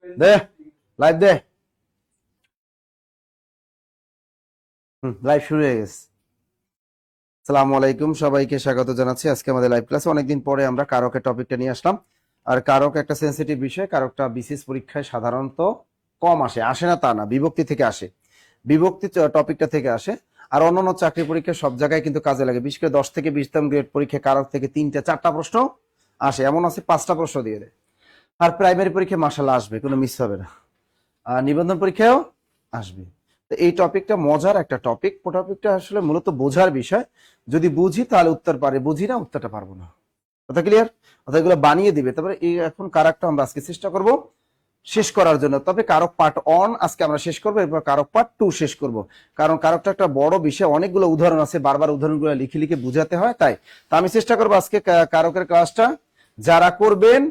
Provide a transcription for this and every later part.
দে live দে। Live শুরু হয়ে গেছে। আসসালামু আলাইকুম, সবাইকে স্বাগত জানাচ্ছি আজকে আমাদের লাইভ ক্লাসে। অনেকদিন পরে আমরা কারকের টপিকটা নিয়ে আসলাম। আর কারক একটা সেন্সিটিভ বিষয়। কারকটা বিসিএস পরীক্ষায় সাধারণত কম আসে, আসে না তা না, বিভক্তি থেকে আসে, বিভক্তি টপিকটা থেকে আসে। আর অন্যান্য চাকরি পরীক্ষা সব জায়গায় কিন্তু কাজে লাগে। বিশেষ করে 10 থেকে 20তম গ্রেড পরীক্ষা কারক থেকে 3টা 4টা প্রশ্ন আসে, এমন আছে 5টা প্রশ্ন দিয়ে দেয়। আর প্রাইমারি পরীক্ষা মাশাআল্লাহ আসবে, কোনো মিস হবে না। আর নিবন্ধন পরীক্ষায়ও আসবে। তো এই টপিকটা মজার একটা টপিক। টপিকটা আসলে মূলত বোঝার বিষয়। যদি বুঝি তাহলে উত্তর পারে, বুঝি না উত্তরটা পারবো না। কথা ক্লিয়ার? অর্থাৎ এগুলো বানিয়ে দিবে। তারপরে এই এখন কারকটা আমরা আজকে চেষ্টা করব শেষ করার জন্য। তবে কারক পার্ট 1 আজকে আমরা শেষ করবো, এরপর কারক পার্ট 2 শেষ করব। কারণ কারকটা একটা বড় বিষয়, অনেকগুলো উদাহরণ আছে, বারবার উদাহরণগুলো লিখে লিখে বুঝাতে হয়। তাই তো আমি চেষ্টা করবো আজকে কারকের ক্লাসটা যারা করবেন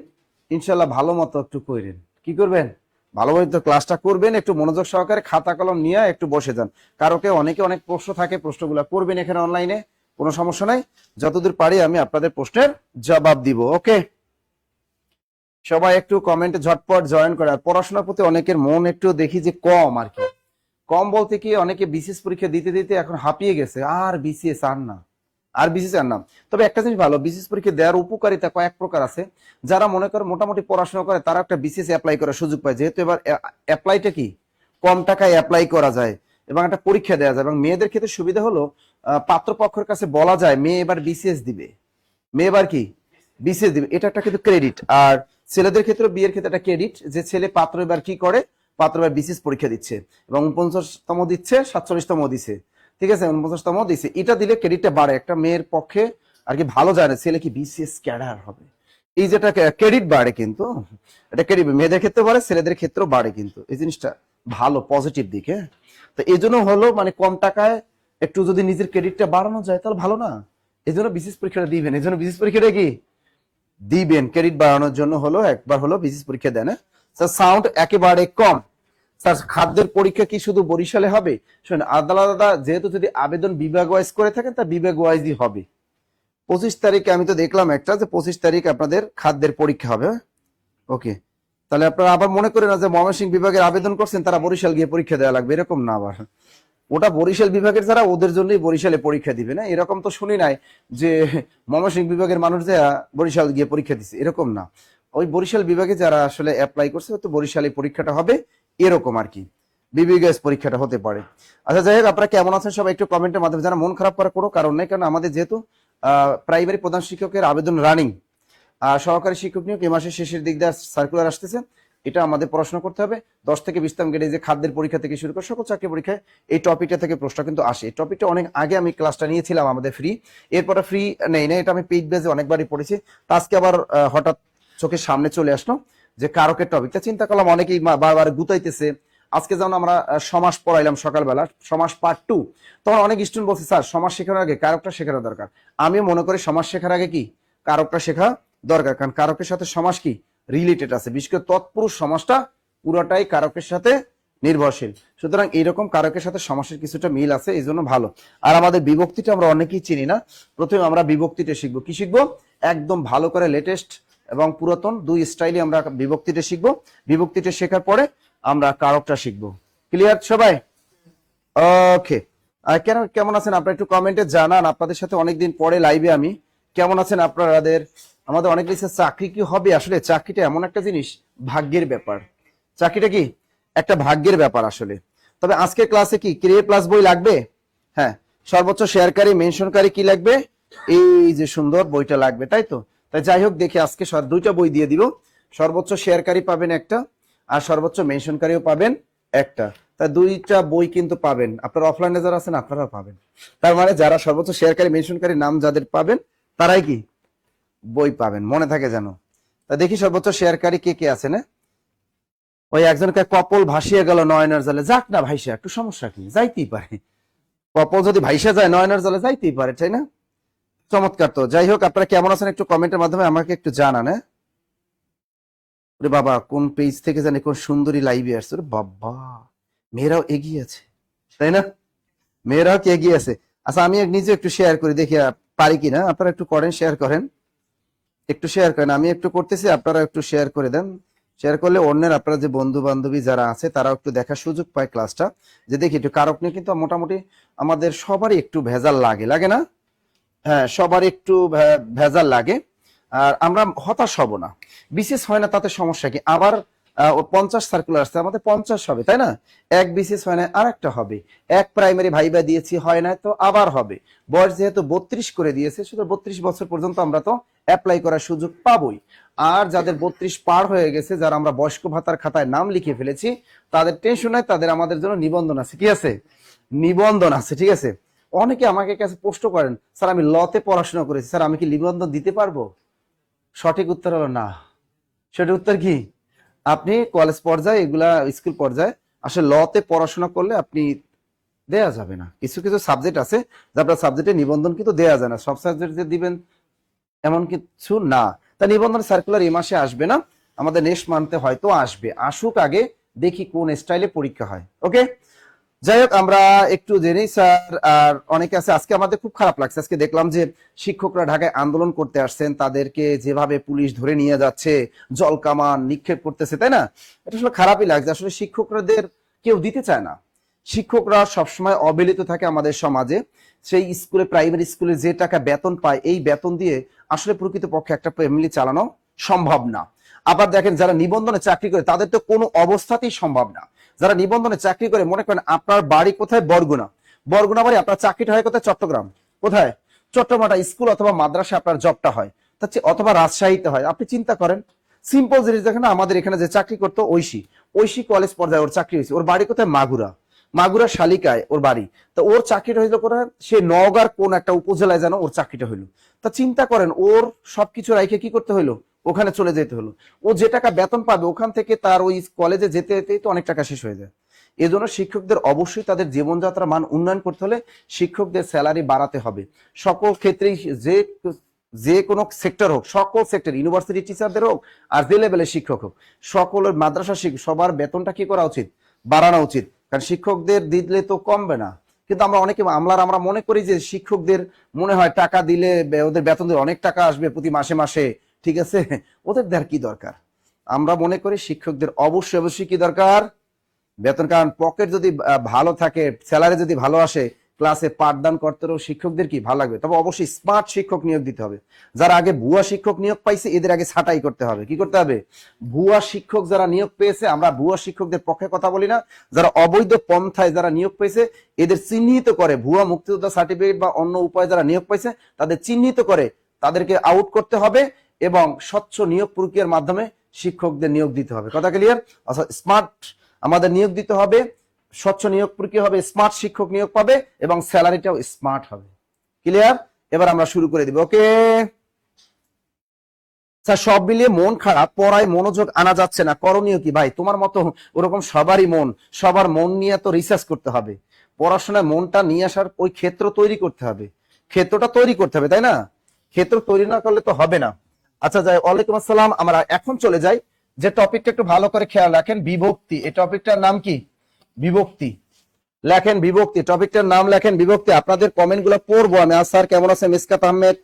ইনশাল্লাহ ভালো মতো একটু করেন। কি করবেন? ভালোভাবে তো ক্লাসটা করবেন, একটু মনোযোগ সহকারে খাতা কলম নিয়ে একটু বসে যান। কারকে অনেকে অনেক প্রশ্ন থাকে, প্রশ্নগুলো করবেন এখানে অনলাইনে, কোনো সমস্যা নাই। যতদূর পারি আমি আপনাদের প্রশ্নের জবাব দিব। ওকে, সবাই একটু কমেন্টে ঝটপট জয়েন করে। আর পড়াশোনার প্রতি অনেকের মন একটু দেখি যে কম আর কি। কম বলতে কি, অনেকে বিসিএস পরীক্ষা দিতে দিতে এখন হাঁপিয়ে গেছে, আর বিসিএস আর না, আর বিসিএস আর না। তবে একটা জিনিস ভালো, বিসিএস পরীক্ষা দেওয়ার উপকারিতা কয়েক প্রকার আছে। যারা মনে করে মোটামুটি পড়াশোনা করে তারা একটা বিসিএস অ্যাপ্লাই করার সুযোগ পায়, যেহেতু এবার অ্যাপ্লাইটা কি কম টাকায় অ্যাপ্লাই করা যায় এবং একটা পরীক্ষা দেওয়া যায়। এবং মেয়েদের ক্ষেত্রে সুবিধা হলো পাত্রপক্ষের কাছে বলা যায় মেয়ে এবার বিসিএস দিবে, মেয়ে এবার কি বিসিএস দিবে, এটা একটা কিন্তু ক্রেডিট। আর ছেলেদের ক্ষেত্রে বিয়ের ক্ষেত্রে একটা ক্রেডিট যে ছেলে পাত্র এবার কি করে, পাত্র এবার বিসিএস পরীক্ষা দিচ্ছে এবং 49তম দিচ্ছে, 47তম দিচ্ছে, ঠিক আছে, 49তম দিচ্ছে। এটা দিলে ক্রেডিটটা বাড়ে, একটা মেয়ের পক্ষে আর কি ভালো জানে ছেলে কি বিসিএস ক্যাডার হবে, এই যেটা ক্রেডিট বাড়ে। কিন্তু এটা ক্রেডিট মেয়েদের ক্ষেত্রে বাড়ে, ছেলেদের ক্ষেত্রেও বাড়ে, কিন্তু এই জিনিসটা ভালো, পজিটিভ দিকে। তো এই জন্য হলো মানে কম টাকায় একটু যদি নিজের ক্রেডিটটা বাড়ানো যায় তাহলে ভালো না। এই জন্য বিসিএস পরীক্ষাটা দিবেন, এই জন্য বিসিএস পরীক্ষাটা কি দিবেন, ক্রেডিট বাড়ানোর জন্য হলো একবার হলো বিসিএস পরীক্ষা দেন। স্যার সাউন্ড একেবারে কম। স্যার খাদ্যের পরীক্ষা কি শুধু বরিশালে হবে? শুনুন, আলাদা যেহেতু যদি আবেদন বিভাগ ওয়াইজ করে থাকেন তা বিভাগ ওয়াইজই হবে। 25 তারিখে আমি তো দেখলাম একটা যে 25 তারিখ আপনাদের খাদ্যের পরীক্ষা হবে। ওকে, তাহলে আপনারা আবার মনে করেন না যে ময়মনসিংহ বিভাগের আবেদন করছেন তারা বরিশাল গিয়ে পরীক্ষা দেওয়া লাগবে, এরকম না। আবার ওটা বরিশাল বিভাগের যারা ওদের জন্যই বরিশালে পরীক্ষা দিবে না, এরকম তো শুনি নাই যে ময়মনসিংহ বিভাগের মানুষ যে বরিশাল গিয়ে পরীক্ষা দিচ্ছে, এরকম না। ওই বরিশাল বিভাগে যারা আসলে অ্যাপ্লাই করছে তো বরিশালে পরীক্ষাটা হবে, এরকম আর কি বিবিএস পরীক্ষাটা হতে পারে। আচ্ছা যাই হোক, আপনারা কেমন আছেন সবাই একটু কমেন্টের মাধ্যমে জানা। মন খারাপ করার কোনো কারণ নেই, কারণ আমাদের যেহেতু প্রাইমারি প্রধান শিক্ষকের আবেদন রানিং, আর সহকারী শিক্ষক নিয়োগ এই মাসের শেষের দিক দিয়ে সার্কুলার আসতেছে, এটা আমাদের পড়াশোনা করতে হবে। 10 থেকে 20তম গ্রেডে যে খাদ্যের পরীক্ষা থেকে শুরু করে সকল চাকরি পরীক্ষায় এই টপিকটা থেকে প্রশ্ন কিন্তু আসে। এই টপিকটা অনেক আগে আমি ক্লাসটা নিয়েছিলাম আমাদের ফ্রি, এরপরে ফ্রি নেই না, এটা আমি পেইড বেজে অনেকবারই পড়েছি। আজকে আবার হঠাৎ চোখের সামনে চলে আসলো যে কারকের টপিকটা, চিন্তা করলাম অনেকেই বারবার গুতাইতেছে। আজকে যেমন আমরা সমাস পড়াইলাম সকালবেলা, সমাস পার্ট 2, তখন অনেক স্টুডেন্ট বলছে স্যার সমাস শেখার আগে কারকটা শেখানো দরকার। আমিও মনে করি সমাস শেখার আগে কি কারকটা শেখা দরকার, কারণ কারকের সাথে সমাস কি রিলেটেড আছে। বিশেষ করে তৎপুরুষ সমাসটা পুরোটাই কারকের সাথে নির্ভরশীল, সুতরাং এইরকম কারকের সাথে সমাসের কিছুটা মিল আছে, এই জন্য ভালো। আর আমাদের বিভক্তিটা আমরা অনেকেই চিনি না, প্রথমে আমরা বিভক্তিটা শিখবো। কি শিখবো? একদম ভালো করে লেটেস্ট এবং পুরাতন দুই স্টাইলে আমরা বিভক্তিটা শিখবো। বিভক্তিটা শেখার পরে আমরা কারকটা শিখবো। ক্লিয়ার সবাই? ওকে, কেন কেমন আছেন আপনারা একটু কমেন্টে জানান। আপনাদের সাথে অনেকদিন পরে লাইভে আমি, কেমন আছেন আপনাদের? আমাদের অনেক কিছু চাকরি কি হবে, আসলে চাকরিটা এমন একটা জিনিস, ভাগ্যের ব্যাপার। চাকরিটা কি একটা ভাগ্যের ব্যাপার আসলে। তবে আজকের ক্লাসে কি ক্রিয়েট প্লাস বই লাগবে? হ্যাঁ, সর্বোচ্চ শেয়ারকারী মেনশনকারী কি লাগবে? এই যে সুন্দর বইটা লাগবে, তাই তো। তাই যাই হোক, দেখি আজকে দুইটা বই দিয়ে দিব। সর্বোচ্চ শেয়ারকারী পাবেন একটা, আর সর্বোচ্চ মেনশনকারীও পাবেন একটা। তা দুইটা বই কিন্তু পাবেন। আপনারা অফলাইনে যারা আছেন আপনারা পাবেন, তার মানে যারা সর্বোচ্চ শেয়ারকারী মেনশনকারী নাম যাদের পাবেন তারাই কি বই পাবেন, মনে থাকে যেন। তা দেখি সর্বোচ্চ শেয়ারকারী কে কে আছেন। ওই একজনকে কপল ভাসিয়ে গেল নয়নের জলে, যাক না ভাইসা, একটু সমস্যা কি, যাইতেই পারে। কপল যদি ভাইসা যায় নয়নের জলে যাইতেই পারে, তাই না? চমৎকার। তো যাই হোক, আপনারা কেমন আছেন একটু কমেন্টের মাধ্যমে আমাকে একটু জানান। বাবা কোন পেজ থেকে জানি কোন সুন্দরী লাইভে আসছে, বাবা মেয়েরাও এগিয়ে আছে, তাই না? মেয়েরাও কি এগিয়ে আছে? আচ্ছা আমি নিজে একটু শেয়ার করি, দেখি পারি কিনা। আপনারা একটু করেন, শেয়ার করেন, একটু শেয়ার করেন। আমি একটু করতেছি, আপনারা একটু শেয়ার করে দেন। শেয়ার করলে অন্যের আপনারা যে বন্ধু বান্ধবী যারা আছে তারাও একটু দেখার সুযোগ পায় ক্লাসটা, যে দেখি একটু কারক নিয়ে কিন্তু মোটামুটি আমাদের সবারই একটু ভেজাল লাগে, লাগে না? হ্যাঁ, সবার একটু ভেজাল লাগে। আর আমরা হতাশ হব না, বিশেষ হয় না তাতে সমস্যা কি? আবার 50 সার্কুলার আসছে, আমাদের 50 হবে, তাই না? এক বিশেষ হয় না আর একটা হবে, এক প্রাইমারি ভাইবা দিয়েছি হয় না তো আবার হবে। বয়স যেহেতু 32 করে দিয়েছে, শুধু 32 বছর পর্যন্ত আমরা তো অ্যাপ্লাই করার সুযোগ পাবোই। আর যাদের 32 পার হয়ে গেছে, যারা আমরা বয়স্ক ভাতার খাতায় নাম লিখে ফেলেছি, তাদের টেনশন নাই, তাদের আমাদের জন্য নিবন্ধন আছে। কি আছে? নিবন্ধন আছে, ঠিক আছে? অনেকে আমাকে কাছে প্রশ্ন করেন, স্যার আমি লতে পড়াশোনা করেছি, স্যার আমি কি নিবন্ধন দিতে পারবো? সঠিক উত্তর হলো না। সঠিক উত্তর কি? আপনি কলেজ পর্যায়ে, এগুলা স্কুল পর্যায়ে আসলে লতে পড়াশোনা করলে আপনি দেয়া যাবে না। কিছু কিছু সাবজেক্ট আছে যে আপনার সাবজেক্টে নিবন্ধন কিন্তু দেয়া যায় না, সব সাবজেক্টে দিবেন এমন কিছু না। তা নিবন্ধন সার্কুলার এই মাসে আসবে না, আমাদের নেক্সট মান্থে হয়তো আসবে। আসুক আগে, দেখি কোন স্টাইলে পরীক্ষা হয়। ওকে, যাই হোক আমরা একটু জেনেই স্যার। আর অনেকে আছে, আজকে আমাদের খুব খারাপ লাগছে, আজকে দেখলাম যে শিক্ষকরা ঢাকায় আন্দোলন করতে আসছেন, তাদেরকে যেভাবে পুলিশ ধরে নিয়ে যাচ্ছে, জল কামান নিক্ষেপ করতেছে, তাই না? এটা আসলে খারাপই লাগছে। আসলে শিক্ষকদের কেউ দিতে চায় না, শিক্ষকরা সবসময় অবহেলিত থাকে আমাদের সমাজে। সেই স্কুলে, প্রাইমারি স্কুলে যে টাকা বেতন পায়, এই বেতন দিয়ে আসলে প্রকৃতপক্ষে একটা ফ্যামিলি চালানো সম্ভব না। আবার দেখেন, যারা নিবন্ধনে চাকরি করে তাদের তো কোনো অবস্থাতেই সম্ভব না। যারা নিবন্ধনে চাকরি করে, মনে করেন আপনার বাড়ি কোথায়? বরগুনা। বরগুনা বাড়ি, আপনার চাকরিটা হয় কোথায়? চট্টগ্রাম। কোথায়? চট্টগ্রামটা স্কুল অথবা মাদ্রাসা আপনার জবটা হয়, অথবা রাজশাহীতে হয়। আপনি চিন্তা করেন, সিম্পল জিনিস দেখেন, আমাদের এখানে যে চাকরি করতো ঐশী, ঐশী কলেজ পর্যায়ে ওর চাকরি হয়েছে, ওর বাড়ি কোথায়? মাগুরা। মাগুরা শালিকায় ওর বাড়ি। তো ওর চাকরিটা হইলো কোথায়? সে নওগাঁর কোন একটা উপজেলায় যেন ওর চাকরিটা হইলো। তা চিন্তা করেন, ওর সবকিছু রাইখে কি করতে হইলো? ওখানে চলে যেতে হলো। ও যে টাকা বেতন পাবে ওখান থেকে তার ওই কলেজে যেতে যেতেই তো অনেক টাকা শেষ হয়ে যায়। এজন্য শিক্ষকদের অবশ্যই তাদের জীবনযাত্রার মান উন্নয়ন করতে হলে শিক্ষকদের স্যালারি বাড়াতে হবে। সকল ক্ষেত্রেই, যে যে কোনো সেক্টর হোক, সকল সেক্টর, ইউনিভার্সিটি টিচারদের হোক আর যে লেভেলের শিক্ষক হোক, সকলের মাদ্রাসা শিক্ষক সবার বেতনটা কি করা উচিত? বাড়ানো উচিত। কারণ শিক্ষকদের দিলে তো কমবে না। কিন্তু আমরা অনেকে আমরা মনে করি যে শিক্ষকদের মনে হয় টাকা দিলে, ওদের বেতন দিলে অনেক টাকা আসবে প্রতি মাসে মাসে, ঠিক আছে? ওদের দেওয়ার কি দরকার? আমরা মনে করি শিক্ষকদের অবশ্যই অবশ্যই কি দরকার? বেতন। কারণ পকেট যদি ভালো থাকে, স্যালারি যদি ভালো আসে, ক্লাসে পাঠদান করতেও শিক্ষকদের কি ভালো লাগবে। তবে অবশ্যই স্মার্ট শিক্ষক নিয়োগ দিতে হবে। যারা আগে ভুয়া শিক্ষক নিয়োগ পাইছে, এদের আগে ছাঁটাই করতে হবে। কি করতে হবে? ভুয়া শিক্ষক যারা নিয়োগ পেয়েছে, আমরা ভুয়া শিক্ষকদের পক্ষে কথা বলি না, যারা অবৈধ পন্থায় যারা নিয়োগ পেয়েছে এদের চিহ্নিত করে, ভুয়া মুক্তিযোদ্ধা সার্টিফিকেট বা অন্য উপায়ে যারা নিয়োগ পাইছে তাদের চিহ্নিত করে তাদেরকে আউট করতে হবে এবং স্বচ্ছ নিয়োগ প্রক্রিয়ার মাধ্যমে শিক্ষকদের নিয়োগ দিতে হবে। কথা ক্লিয়ার? আচ্ছা, স্মার্ট আমাদের নিয়োগ দিতে হবে, স্বচ্ছ নিয়োগ প্রক্রিয়া হবে, স্মার্ট শিক্ষক নিয়োগ পাবে এবং স্যালারিটাও স্মার্ট হবে। ক্লিয়ার? এবার আমরা শুরু করে দিব। ওকে স্যার, সব মিলিয়ে মন খারাপ, পড়ায় মনোযোগ আনা যাচ্ছে না, করণীয় কি? ভাই তোমার মতো ওরকম সবারই মন, সবার মন নিয়ে তো রিসার্চ করতে হবে। পড়াশোনায় মনটা নিয়ে আসার ওই ক্ষেত্র তৈরি করতে হবে, ক্ষেত্রটা তৈরি করতে হবে, তাই না? ক্ষেত্র তৈরি না করলে তো হবে না। আচ্ছা যাই, ওয়ালাইকুম আসসালাম। আমরা এখন চলে যাই যে টপিকটা, একটু ভালো করে খেয়াল রাখেন, বিভক্তি। এই টপিকটার নাম কি? বিভক্তি। লেখেন বিভক্তি, টপিকটার নাম লেখেন বিভক্তি। আপনাদের কমেন্ট গুলো পড়বো আমি। স্যার কেমন আছেন? মিসকাত আহমেদ,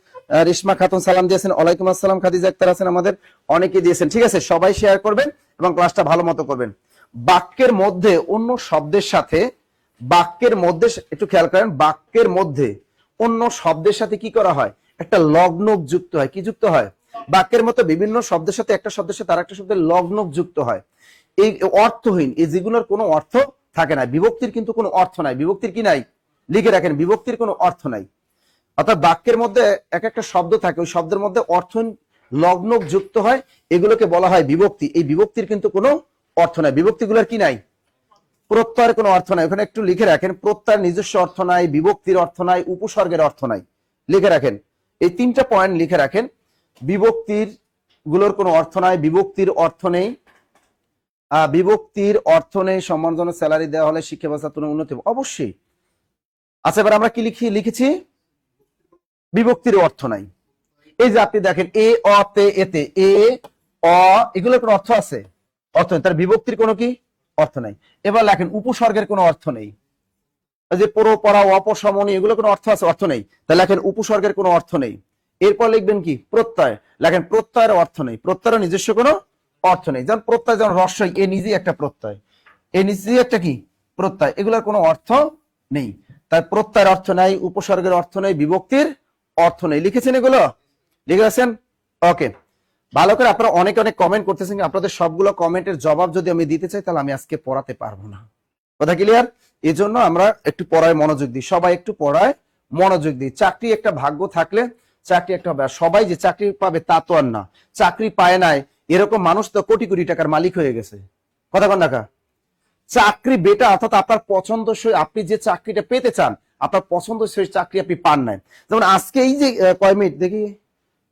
রিশমা খাতুন সালাম দিয়েছেন, ওয়ালাইকুম আসসালাম। খাদিজা আক্তার আছেন, আমাদের অনেকে দিয়েছেন। ঠিক আছে, সবাই শেয়ার করবেন এবং ক্লাসটা ভালো মতো করবেন। বাক্যের মধ্যে অন্য শব্দের সাথে, বাক্যের মধ্যে একটু খেয়াল করেন, বাক্যের মধ্যে অন্য শব্দের সাথে কি করা হয়? একটা লগ্নক যুক্ত হয়। কি যুক্ত হয়? বাক্যের মধ্যে বিভিন্ন শব্দের সাথে একটা শব্দের সাথে আরেকটা শব্দের লগ্নক যুক্ত হয়। এই অর্থহীন, এই যেগুলোর কোনো অর্থ থাকে না। বিভক্তির কিন্তু কোনো অর্থ নাই। বিভক্তির কি নাই? লিখে রাখেন, বিভক্তির কোনো অর্থ নাই। অর্থাৎ বাক্যের মধ্যে এক একটা শব্দ থাকে, ওই শব্দের মধ্যে অর্থহীন লগ্নক যুক্ত হয়, এগুলোকে বলা হয় বিভক্তি। এই বিভক্তির কিন্তু কোনো অর্থ নাই। বিভক্তিগুলোর কি নাই? প্রত্যয়ের কোনো অর্থ নাই। ওখানে একটু লিখে রাখেন, প্রত্যয়ের নিজস্ব অর্থ নাই, বিভক্তির অর্থ নাই, উপসর্গের অর্থ নাই। লিখে রাখেন, এই তিনটা পয়েন্ট লিখে রাখেন। বিভক্তির গুলোর কোনো অর্থ নাই, বিভক্তির অর্থ নেই, বিভক্তির অর্থ নেই। সম্মানজনক স্যালারি দেওয়া হলে শিক্ষা ব্যবস্থা তুলে উন্নতি অবশ্যই। আচ্ছা, এবার আমরা কি লিখেছি? বিভক্তির অর্থ নাই। এই যে আপনি দেখেন, এ অ তে এতে, এ অ, এগুলোর কোনো অর্থ আছে? অর্থ নেই। তার বিভক্তির কোনো কি অর্থ নাই। এবার লেখেন উপসর্গের কোনো অর্থ নেই। যে পরো, পরা, অপসমনী, এগুলো কোনো অর্থ আছে? অর্থ নেই। তাহলে লেখেন উপসর্গের কোনো অর্থ নেই। এরপর লিখবেন কি? প্রত্যয়। লেখেন প্রত্যয়ের অর্থ নেই, প্রত্যয়ের নিজস্ব কোনো অর্থ নেই। যেমন প্রত্যয়, যেমন রস্বই, এ নিজেই একটা প্রত্যয়, এ নিজেই একটা কি প্রত্যয়, এগুলোর কোনো অর্থ নেই। তাই প্রত্যয়ের অর্থ নাই, উপসর্গের অর্থ নেই, বিভক্তির অর্থ নেই। লিখেছেন এগুলো? লিখে আছেন? ওকে, ভালো করে। আপনারা অনেক অনেক কমেন্ট করতেছেন, আপনাদের সবগুলো কমেন্টের জবাব যদি আমি দিতে চাই তাহলে আমি আজকে পড়াতে পারবো না। কথা ক্লিয়ার? এই জন্য আমরা একটু পড়ায় মনোযোগ দিই, সবাই একটু পড়ায় মনোযোগ দিই। চাকরি একটা ভাগ্য থাকলে চাকরি একটা হবে, সবাই যে চাকরি পাবে তা তো আর না। চাকরি পায় নাই এরকম মানুষ তো কোটি কোটি টাকার মালিক হয়ে গেছে। কথা কন না? চাকরি বেটা, অর্থাৎ আপনার পছন্দসই, আপনি যে চাকরিটা পেতে চান আপনার পছন্দসই চাকরি আপনি পান নাই। যেমন আজকে এই যে কয় মিনিট দেখি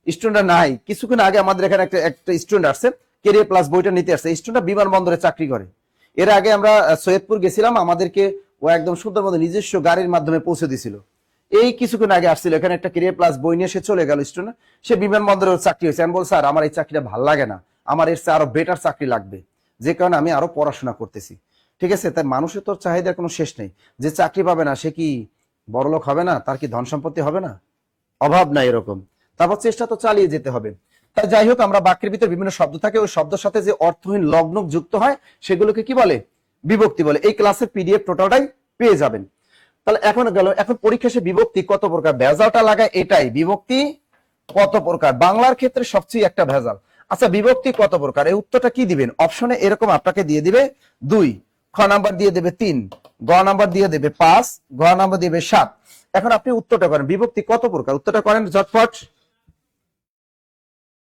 স্টুডেন্ট নাই, কিছুক্ষণ আগে আমাদের এখানে একটা স্টুডেন্ট আসছে, কেরিয়ার প্লাস বইটা নিতে আসছে। স্টুডেন্ট বিমানবন্দরে চাকরি করে। এর আগে আমরা সৈয়দপুর গেছিলাম, আমাদেরকে ও একদম সুন্দরবন নিজস্ব গাড়ির মাধ্যমে পৌঁছে দিছিল। এই কিছুক্ষণ আগে আসছিল, এখানে একটা কেরিয়ার প্লাস বই নিয়ে সে চলে গেল স্টুডেন্ট। সে বিমানবন্দরে চাকরি হয়েছে। আমি বল স্যার আমার এই চাকরিটা ভালো লাগে না, আমার এর চেয়ে আরো বেটার চাকরি লাগবে, যে কারণে আমি আরো পড়াশোনা করতেছি। ঠিক আছে? তাই মানুষের তো চাহিদার কোনো শেষ নেই। যে চাকরি পাবে না সে কি বড়লোক হবে না? তার কি ধন সম্পত্তি হবে না? অভাব নাই এরকম। তারপর চেষ্টা তো চালিয়ে যেতে হবে। তাই যাই হোক, আমরা বাক্যের ভিতরে বিভিন্ন শব্দ থাকে, ওই শব্দের সাথে যে অর্থহীন লগ্ন যুক্ত হয় সেগুলোকে কি বলে? বিভক্তি বলে। এই ক্লাসের পিডিএফ টোটালটাই পেয়ে যাবেন। তাহলে এখন গেল, এখন পরীক্ষা সে বিভক্তি কত প্রকার, ভেজালটা লাগায় এটাই, বিভক্তি কত প্রকার। বাংলার ক্ষেত্রে সবচেয়ে একটা ভেজাল। আচ্ছা, বিভক্তি কত প্রকার, এই উত্তরটা কি দিবেন? অপশনে এরকম আপনাকে দিয়ে দিবে 2, খ নাম্বার দিয়ে দেবে 3, গ নাম্বার দিয়ে দেবে 5, ঘ নাম্বার দিবে 7। এখন আপনি উত্তরটা করেন, বিভক্তি কত প্রকার, উত্তরটা করেন ঝটফট।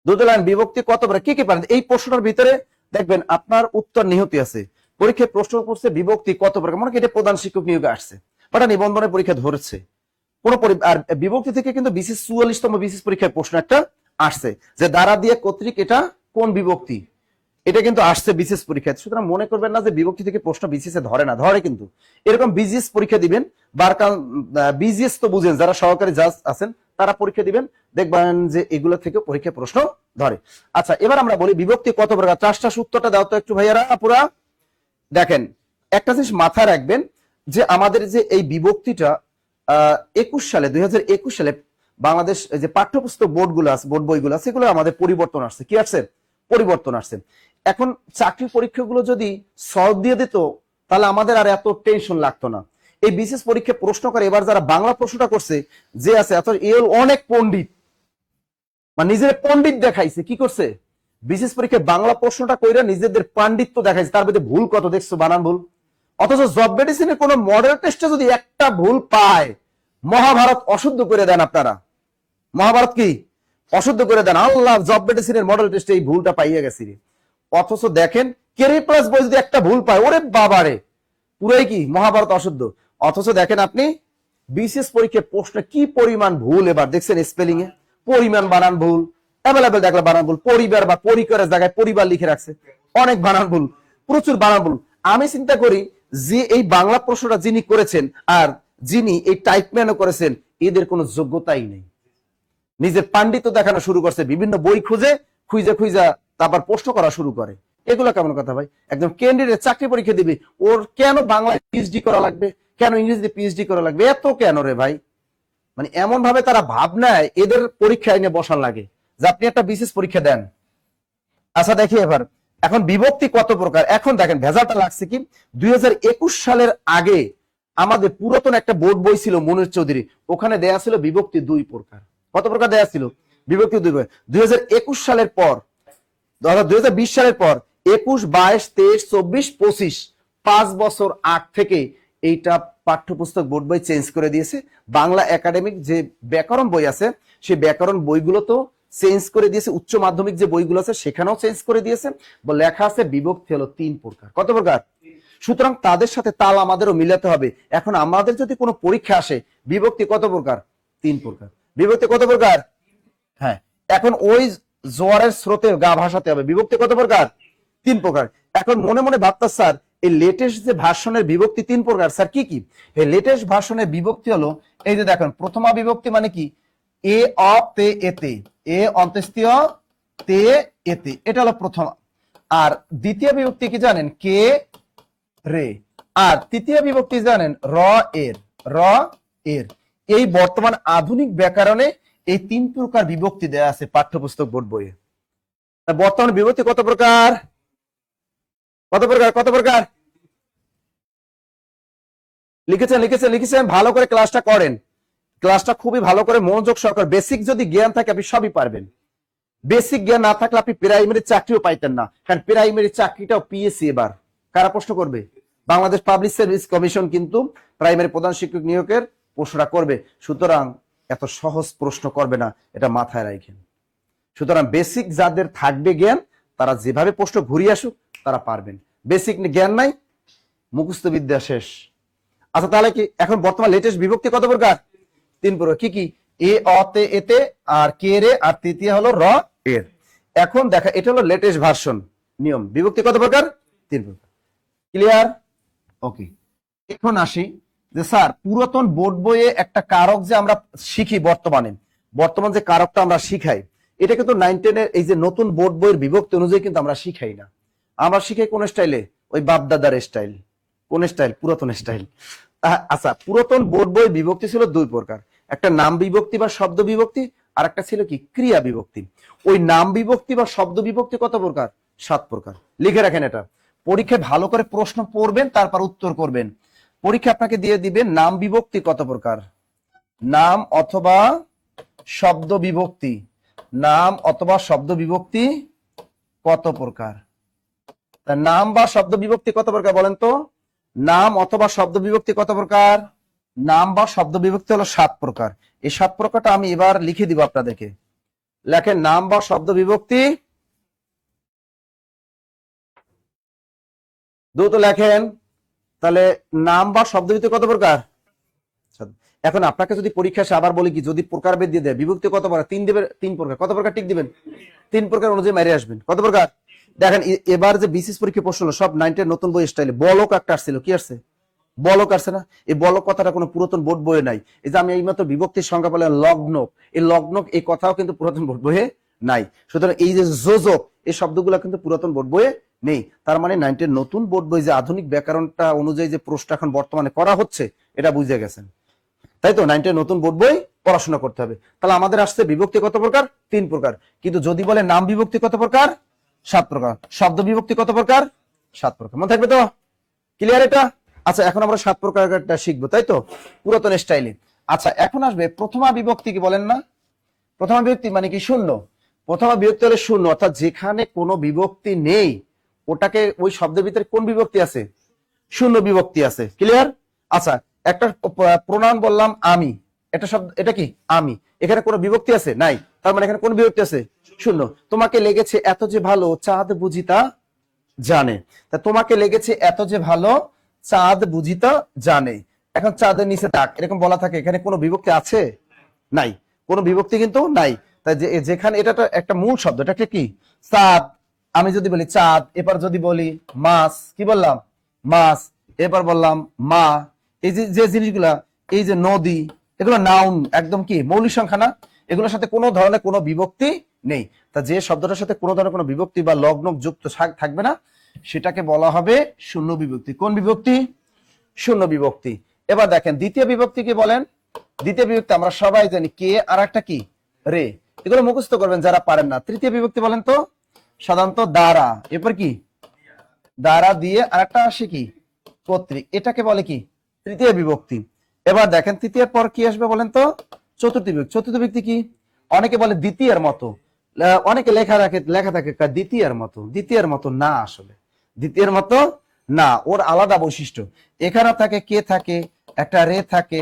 দুদলান বিভক্তি কত প্রকার, কি কি পারেন? এই প্রশ্নটার ভিতরে দেখবেন আপনার উত্তর নিহিত আছে। পরীক্ষায় প্রশ্ন করছে বিভক্তি কত প্রকার, মনে কি এটা প্রধান শিক্ষক নিয়োগে আসছে, বাট নিবন্ধনের পরীক্ষা ধরেছে কোন। আর বিভক্তি থেকে কিন্তু বিশেষ 44তম বিশেষ পরীক্ষায় প্রশ্ন একটা আসছে, যে দ্বারা দিয়ে কর্তৃক এটা কোন বিভক্তি, এটা কিন্তু আসছে বিশেষ পরীক্ষায়। সুতরাং মনে করবেন না যে বিভক্তি থেকে প্রশ্ন বিসিএসে ধরে না, ধরে কিন্তু। এরকম বিজিএস পরীক্ষা দিবেন, বিজিএস তো বুঝেন, যারা সহকারী জাজ আছেন তারা পরীক্ষা দিবেন, দেখবেন যে এগুলো থেকে পরীক্ষা প্রশ্ন ধরে। আচ্ছা, এবার আমরা বলি বিভক্তি কত প্রকার। চাষটা সূত্রটা দাও তো একটু ভাইয়ারা আপুরা। দেখেন, একটা জিনিস মাথায় রাখবেন যে আমাদের যে এই বিভক্তিটা 21 সালে 2021 সালে বাংলাদেশ যে পাঠ্যপুস্তক বোর্ডগুলো আছে, বোর্ড বইগুলো আছে, সেগুলো আমাদের পরিবর্তন আসছে। কি আসছে? পরিবর্তন আসছে। এখন চাকরি পরীক্ষাগুলো যদি সলভ দিয়ে দিত তাহলে আমাদের আর এত টেনশন লাগতো না। এই বিশেষ পরীক্ষা প্রশ্ন করে এবার যারা বাংলা প্রশ্নটা করছে যে আছে, অনেক পণ্ডিত, মানে নিজের পণ্ডিত দেখাইছে। কি করছে? বিশেষ পরীক্ষায় বাংলা প্রশ্নটা কইরা নিজেদের পাণ্ডিত্য দেখাইছে। তার মধ্যে ভুল কত দেখছো, বানান ভুল। অথচ জব মেডিসিনের কোন মডেল টেস্টে যদি একটা ভুল পায়, মহাভারত অশুদ্ধ করে দেন আপনারা। মহাভারত কি অশুদ্ধ করে দেন। আল্লাহ, জব মেডিসিনের মডেল টেস্টে এই ভুলটা পাইয়া গেছি। অথচ দেখেন কেরি প্লাস বই যদি একটা ভুল পায়, ওরে বাবারে, পুরাই কি মহাভারত অশুদ্ধ। অথচ দেখেন আপনি বিশেষ পরীক্ষায় প্রশ্ন কি পরিমাণ ভুল এবার দেখছেন, স্পেলিং এ পরিমাণ, বানান ভুল অ্যাভেলেবেল, দেখলে বানান ভুল, পরিবার বা পরিকরের জায়গায় পরিবার লিখে রাখছে, অনেক বানান ভুল, প্রচুর বানান ভুল। আমি চিন্তা করি যে এই বাংলা প্রশ্নটা যিনি করেছেন আর যিনি এই টাইপম্যানও করেছেন, এদের কোনো যোগ্যতাই নেই। নিজের পাণ্ডিত্য দেখানো শুরু করছে, বিভিন্ন বই খুঁজে খুঁজা তারপর প্রশ্ন করা শুরু করে। এগুলো কেমন কথা ভাই? একদম ক্যান্ডিডেট চাকরি পরীক্ষা দিবে, ওর কেন বাংলায় পিএইচডি করা লাগবে, কেন ইংরেজিতে পিএইচডি করা লাগবে, এত কেন রে ভাই? মানে এমন ভাবে তারা ভাবনায় এদের পরীক্ষা এনে বসান লাগে যে আপনি একটা বিশেষ পরীক্ষা দেন। আচ্ছা দেখি এবার, এখন বিভক্তি কত প্রকার। এখন দেখেন ভেজালটা লাগছে কি, 2021 সালের আগে আমাদের পুরাতন একটা বোর্ড বই ছিল মনির চৌধুরী, ওখানে দেয়া ছিল বিভক্তি 2 প্রকার। কত প্রকার দেয়া ছিল? বিভক্তি 2 প্রকার। 2021 সালের পর, 2020 সালের পর 21, 22, 23, 24, 25 5 বছর আগ থেকে এইটা পাঠ্যপুস্তক বোর্ড বই চেঞ্জ করে দিয়েছে। বাংলা একাডেমিক যে ব্যাকরণ বই আছে সেই ব্যাকরণ বইগুলো তো চেঞ্জ করে দিয়েছে, উচ্চ মাধ্যমিক যে বইগুলো আছে সেখানেও চেঞ্জ করে দিয়েছে। লেখা আছে বিভক্তি হলো 3 প্রকার। কত প্রকার? সুতরাং তাদের সাথে তাল আমাদেরও মিলাতে হবে। এখন আমাদের যদি কোনো পরীক্ষা আসে, বিভক্তি কত প্রকার? 3 প্রকার। বিভক্তি কত প্রকার? হ্যাঁ, এখন ওই জোয়ারের স্রোতে গা ভাসাতে হবে। বিভক্তি কত প্রকার? 3 প্রকার। এখন মনে মনে ভাবতা স্যার এই লেটেস্ট যে ভার্সনের বিভক্তি 3 প্রকার, স্যার কি কি? এই লেটেস্ট ভার্সনের বিভক্তি হলো, এই যে দেখেন, প্রথমা বিভক্তি মানে কি, এ অ তে এতে, এ অন্ত্যেষ্টিয় তে এতে, এটা হলো প্রথম। আর দ্বিতীয় বিভক্তি কি জানেন? কে রে। আর তৃতীয় বিভক্তি জানেন? র এর, র এর। এই বর্তমান আধুনিক ব্যাকরণে এই 3 প্রকার বিভক্তি দেয়া আছে পাঠ্যপুস্তক বোর্ড বইয়ে। বর্তমান বিভক্তি কত প্রকার? কত প্রকার? কত প্রকার? লিখেছেন লিখেছেন লিখেছেন, ভালো করে ক্লাসটা করেন, ক্লাসটা খুবই ভালো করে মনোযোগ সহকারে, বেসিক যদি জ্ঞান থাকে আপনি সবই পারবেন। বেসিক জ্ঞান না থাকলে আপনি প্রাইমারি চাকরিও পাইতেন না, কারণ প্রাইমারি চাকরিটাও পিএসসি এবার কারা প্রশ্ন করবে? বাংলাদেশ পাবলিক সার্ভিস কমিশন কিন্তু প্রাইমারি প্রধান শিক্ষক নিয়োগের প্রশ্নটা করবে, সুতরাং এত সহজ প্রশ্ন করবে না, এটা মাথায় রাখেন। সুতরাং বেসিক যাদের থাকবে জ্ঞান, তারা যেভাবে প্রশ্ন ঘুরিয়ে আসুক তারা পারবেন। বেসিক জ্ঞান নাই, মুখস্থ বিদ্যা শেষ। আচ্ছা তাহলে কি এখন বর্তমান লেটেস্ট বিভক্তি কত প্রকার? 3 প্রকার। কি কি? এ অতে এতে, আর কে রে, আর তৃতীয় হলো র এর। এখন দেখা, এটা হলো লেটেস্ট ভার্সন নিয়ম। বিভক্তি কত প্রকার? 3 প্রকার। ক্লিয়ার? ওকে। এখন আসি যে স্যার পুরাতন বোর্ড বইয়ে একটা কারক যে আমরা শিখি, বর্তমান যে কারকটা আমরা শিখাই, এটা কিন্তু 9, 10 এর এই যে নতুন বোর্ড বইয়ের বিভক্তি অনুযায়ী কিন্তু আমরা শিখাই না। আমরা শিখাই কোন স্টাইলে? ওই বাপদাদার স্টাইল। কোন স্টাইল? পুরাতন স্টাইল। আচ্ছা, পুরাতন বোর্ড বই বিভক্তি ছিল 2 প্রকার, একটা নাম বিভক্তি বা শব্দ বিভক্তি, আর একটা ছিল কি ক্রিয়া বিভক্তি। ওই নাম বিভক্তি বা শব্দ বিভক্তি কত প্রকার? 7 প্রকার। লিখে রাখেন এটা, পরীক্ষায় ভালো করে প্রশ্ন পড়বেন, তারপর উত্তর করবেন। পরীক্ষা আপনাকে দিয়ে দিবে নাম বিভক্তি কত প্রকার, নাম অথবা শব্দ বিভক্তি, নাম অথবা শব্দ বিভক্তি কত প্রকার। নাম বা শব্দ বিভক্তি কত প্রকার বলেন তো? নাম অথবা শব্দ বিভক্তি কত প্রকার? নাম বা শব্দ বিভক্তি হলো 7 প্রকার। এই 7 প্রকারটা আমি এবার লিখে দিব আপনাদেরকে। লেখেন নাম বা শব্দ বিভক্তি, দ্রুত লেখেন। তাহলে নাম বা শব্দ বিভক্তি কত প্রকার? এখন আপনাকে যদি পরীক্ষা এসে আবার বলি কি, যদি প্রকারভেদ দিয়ে দেয় বিভক্তি কত প্রকার, 3 দেবেন, 3 প্রকার। কত প্রকার টিক দিবেন? 3 প্রকার অনুযায়ী মেরে আসবেন। কত প্রকার? দেখেন এবার যে বিসিএস পরীক্ষা প্রশ্ন হলো সব 9 এর নতুন বই স্টাইলে। বলক একটা আসছিল, কি আসছে? বলক আসছে না? এই বলক কথাটা কোনো পুরাতন বোর্ড বইয়ে নাই। এই যে আমি এইমাত্র বিভক্তির সংজ্ঞা বললাম লগ্নক, এই লগ্নক এই কথাও কিন্তু পুরাতন বোর্ড বইয়ে নাই। সুতরাং এই যে যোজক, এই শব্দগুলো কিন্তু পুরাতন বোর্ড বইয়ে নেই। তার মানে 9 এর নতুন বোর্ড বই যে আধুনিক ব্যাকরণটা অনুযায়ী যে প্রশ্ন এখন বর্তমানে করা হচ্ছে, এটা বুঝে গেছেন, তাই তো? 9 এর নতুন বোর্ড বই পড়াশোনা করতে হবে। তাহলে আমাদের আসছে বিভক্তি কত প্রকার? 3 প্রকার। কিন্তু যদি বলে নাম বিভক্তি কত প্রকার? 7 প্রকার। শব্দ বিভক্তি কত প্রকার? 7 প্রকার। মনে থাকবে তো? ক্লিয়ার এটা? আচ্ছা, এখন আমরা 7 প্রকারটা শিখবো, তাই তো, পুরাতন স্টাইলে। আচ্ছা, এখন আসবে প্রথমা বিভক্তি। কি বলেন না? প্রথমা বিভক্তি মানে কি? শূন্য। প্রথমা বিভক্তি হলে শূন্য, অর্থাৎ যেখানে কোনো বিভক্তি নেই ওটাকে, ওই শব্দের ভিতরে কোন বিভক্তি আছে? শূন্য বিভক্তি আছে। ক্লিয়ার? আচ্ছা, একটা প্রোনাউন বললাম আমি, এটা শব্দ, এটা কি? আমি। এখানে কোনো বিভক্তি আছে? নাই। তার মানে এখানে কোন বিভক্তি আছে? শূন্য। তোমাকে লেগেছে এত যে ভালো, চাঁদ বুঝি তা জানে। তা তোমাকে লেগেছে এত যে ভালো, চাঁদ বুঝি তা জানে। এখন চাঁদের নিচে তাক, এরকম বলা থাকে, এখানে কোনো বিভক্তি আছে? নাই, কোনো বিভক্তি কিন্তু নাই। তাই যেখানে এটা একটা মূল শব্দ, এটা কি? চাঁদ। আমি যদি বলি চাঁদ, এবার যদি বলি মাছ, কি বললাম? মাছ। এবার বললাম মা। এই যে জিনিসগুলা, এই যে নদী, এগুলো নাউন, একদম কি মৌলিক সংখ্যা না? এগুলোর সাথে কোনো ধরনের কোনো বিভক্তি নেই। তা যে শব্দটার সাথে কোনো ধরনের কোনো বিভক্তি বা লগ্ন যুক্ত থাকবে না, সেটাকে বলা হবে শূন্য বিভক্তি। কোন বিভক্তি? শূন্য বিভক্তি। এবার দেখেন দ্বিতীয় বিভক্তি কি বলেন? দ্বিতীয় বিভক্তি আমরা সবাই জানি, কে আর একটা কি? রে। এগুলো মুখস্থ করবেন যারা পারেন না। তৃতীয় বিভক্তি বলেন তো? সাধারণত দ্বারা, এরপর কি? দ্বারা দিয়ে আর একটা আসে কি? কর্তৃক। এটাকে বলে কি? তৃতীয় বিভক্তি। এবার দেখেন তৃতীয় পর কি আসবে বলেন তো? চতুর্থ বিভক্তি। চতুর্থ বিভক্তি কি? অনেকে বলে দ্বিতীয়ের মতো, অনেকে লেখা থাকে দ্বিতীয়ের মতো। দ্বিতীয়ের মতো না, আসলে দ্বিতীয়ের মতো না, ওর আলাদা বৈশিষ্ট্য। এখানে থাকে কে থাকে, একটা রে থাকে,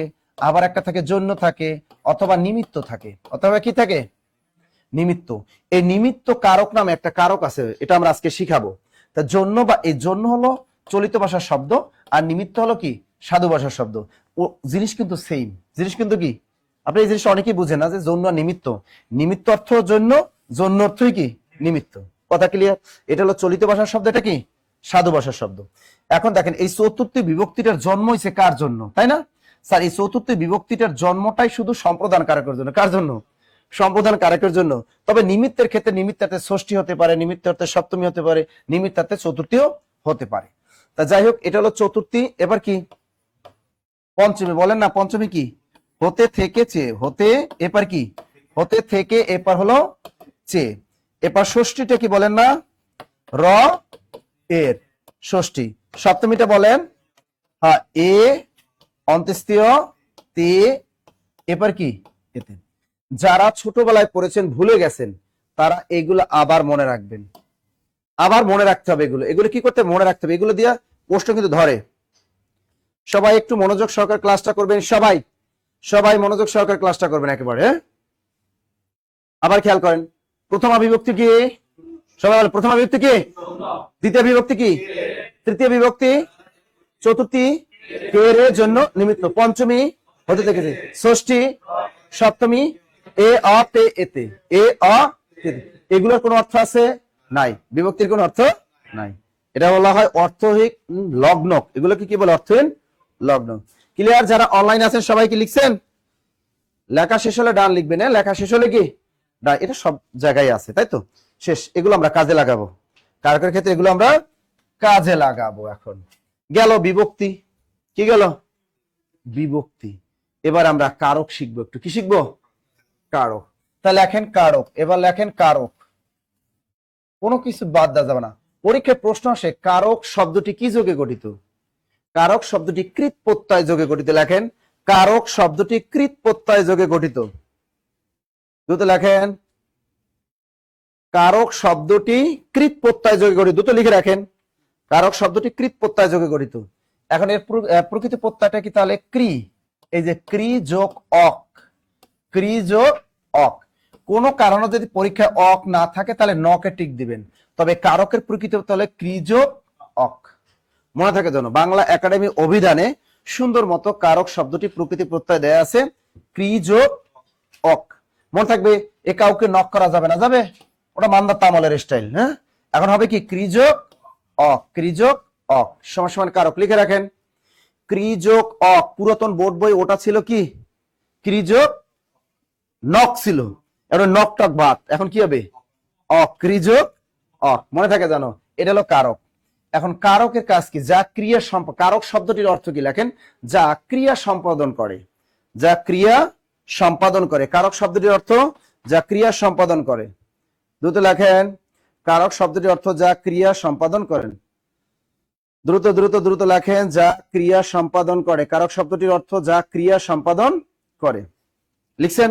আবার একটা থাকে জন্য থাকে, অথবা নিমিত্ত থাকে, অথবা কি থাকে? নিমিত্ত। এই নিমিত্ত কারক নামে একটা কারক আছে, এটা আমরা আজকে শিখাবো। তা জন্য বা এই জন্য হলো চলিত ভাষার শব্দ, আর নিমিত্ত হলো কি? সাধু ভাষার শব্দ। ও জিনিস কিন্তু সেম জিনিস, কিন্তু কি? আপনি এই জিনিসটা অনেকেই বুঝেন না, যে জন্য আর নিমিত্ত। নিমিত্ত অর্থ জন্য, জন্য অর্থই কি? নিমিত্ত। কথা ক্লিয়ার? এটা হলো চলিত ভাষার শব্দ, এটা কি? সাধু ভাষার শব্দ। এখন দেখেন এই চতুর্থ বিভক্তিটার জন্ম হয়েছে কার জন্য, তাই না স্যার? এই চতুর্থ বিভক্তিটার জন্মটাই শুধু সম্প্রদান কারকের জন্য। কার জন্য? সম্প্রদান কারকের জন্য। তবে নিমিত্তের ক্ষেত্রে নিমিত্তার্থে ষষ্ঠী হতে পারে, নিমিত্তার্থে সপ্তমী হতে পারে, নিমিত্তার্থে চতুর্থীও হতে পারে। তা যাই হোক, এটা হলো চতুর্থী। এবার কি? পঞ্চমী বলেন না? পঞ্চমী কি? হতে থেকে চে। হতে এপার কি? হতে থেকে এপার হলো চে। এরপর ষষ্ঠীটা কি বলেন না, র এর ষষ্ঠী। সপ্তমীটা বলেন, হ্যাঁ এ অন্ত্যেষ্টিয় তে, এবার কি এতে। যারা ছোটবেলায় পড়েছেন ভুলে গেছেন তারা এগুলো আবার মনে রাখবেন, আবার মনে রাখতে হবে। এগুলো এগুলো কি করতে মনে রাখতে হবে, এগুলো দিয়ে প্রশ্ন কিন্তু ধরে। সবাই একটু মনোযোগ সহকারে ক্লাসটা করবেন, সবাই সবাই মনোযোগ সহকারে ক্লাসটা করবেন একেবারে। আবার খেয়াল করেন, প্রথমা বিভক্তি কি, সবাই বলে প্রথমা বিভক্তি কি, দ্বিতীয় বিভক্তি কি, তৃতীয় বিভক্তি, চতুর্থী কে এর জন্য নিমিত্ত, পঞ্চমী হতে থেকেছে, ষষ্ঠী, সপ্তমী এ অ তে এতে, এ অ তে তে। এগুলোর কোনো অর্থ আছে নাই, বিভক্তির কোনো অর্থ নাই। এটা বলা হয় অর্থহীন লগ্নক। এগুলোকে কি বলে, অর্থহীন লগ্ন। ক্লিয়ার? যারা অনলাইন আছেন সবাই কি লিখছেন? লেখা শেষ হলে ডান লিখবেন, হ্যাঁ লেখা শেষ হলে কি ডান, এটা সব জায়গায় আছে তাই তো। শেষ, এগুলো আমরা কাজে লাগাবো, কারকের ক্ষেত্রে এগুলো আমরা কাজে লাগাবো। এখন গেল বিভক্তি, কি গেল বিভক্তি। এবার আমরা কারক শিখবো, একটু কি শিখবো, কারক। তা লেখেন কারক, এবার লেখেন কারক, কোনো কিছু বাদ দেওয়া যাবে না। পরীক্ষায় প্রশ্ন আসে কারক শব্দটি কি যোগে গঠিত, কারক শব্দটি কৃত প্রত্যয় যোগে গঠিত। লেখেন কারক শব্দটি কৃত প্রত্যয় যোগে গঠিত, দ্রুত লেখেন কারক শব্দটি কৃত প্রত্যয় যোগে গঠিত, দ্রুত লিখে রাখেন কারক শব্দটি কৃত প্রত্যয় যোগে গঠিত। এখন এর প্রকৃত প্রত্যয়টা কি তাহলে ক্রি, এই যে ক্রি যোগ অক, ক্রি যোগ অক। কোন কারণে যদি পরীক্ষায় অক না থাকে তাহলে নকে টিক দিবেন, তবে কারকের প্রকৃত তাহলে ক্রি যোগ অক। মনে থাকে যেন, বাংলা একাডেমি অভিধানে সুন্দর মতো কারক শব্দটি প্রকৃতি প্রত্যয় দেয়া আছে ক্রি যোগ অক। মনে থাকবে, এ কাউকে নক করা যাবে না, যাবে ওটা মান্দার তামলের স্টাইল। হ্যাঁ, এখন হবে কি ক্রি যোগ অক, ক্রি যোগ অক সমান সমান কারক। লিখে রাখেন ক্রি যোগ অক। পুরাতন বোর্ড বই ওটা ছিল কি ক্রি যোগ নক ছিল, এখন নক টক ভাত, এখন কি হবে অক, ক্রি যোগ অক। মনে থাকে জানো, এটা হলো কারক। এখন কারকের কাজ কি, যা ক্রিয়া কারক শব্দটির অর্থ কি লেখেন, যা ক্রিয়া সম্পাদন করে, যা ক্রিয়া সম্পাদন করে। কারক শব্দটির অর্থ যা ক্রিয়া সম্পাদন করে, দ্রুত লেখেন কারক শব্দটির অর্থ যা ক্রিয়া সম্পাদন করেন, দ্রুত দ্রুত দ্রুত লেখেন যা ক্রিয়া সম্পাদন করে। কারক শব্দটির অর্থ যা ক্রিয়া সম্পাদন করে, লিখছেন?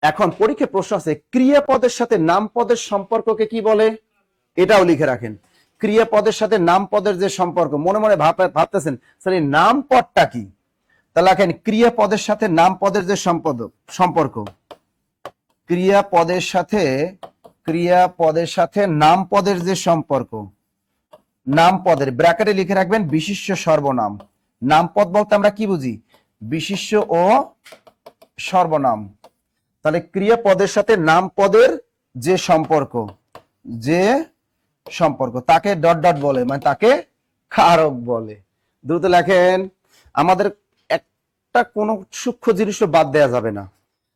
এখন পরীক্ষায় প্রশ্ন আছে ক্রিয়াপদের সাথে নাম পদের সম্পর্ককে কি বলে, এটাও লিখে রাখেন। ক্রিয়াপদের সাথে নাম পদের যে সম্পর্ক, মনে মনে ভাবতেছেন তাহলে নাম পদটা কি, তাহলে লেখেন ক্রিয়াপদের সাথে নাম পদের যে সম্পর্ক, ক্রিয়াপদের সাথে নাম পদের যে সম্পর্ক, নাম পদের ব্র্যাকেটে লিখে রাখবেন বিশিষ্ট সর্বনাম। নাম পদ বলতে আমরা কি বুঝি, বিশিষ্ট ও সর্বনাম। তাহলে ক্রিয়াপদের সাথে নাম পদের যে সম্পর্ক, যে সম্পর্ক তাকে ডট ডট বলে, মানে তাকে কারক বলে। দ্রুত লেখেন, আমাদের একটা কোনো সূক্ষ্ম জিনিস বাদ দেওয়া যাবে না,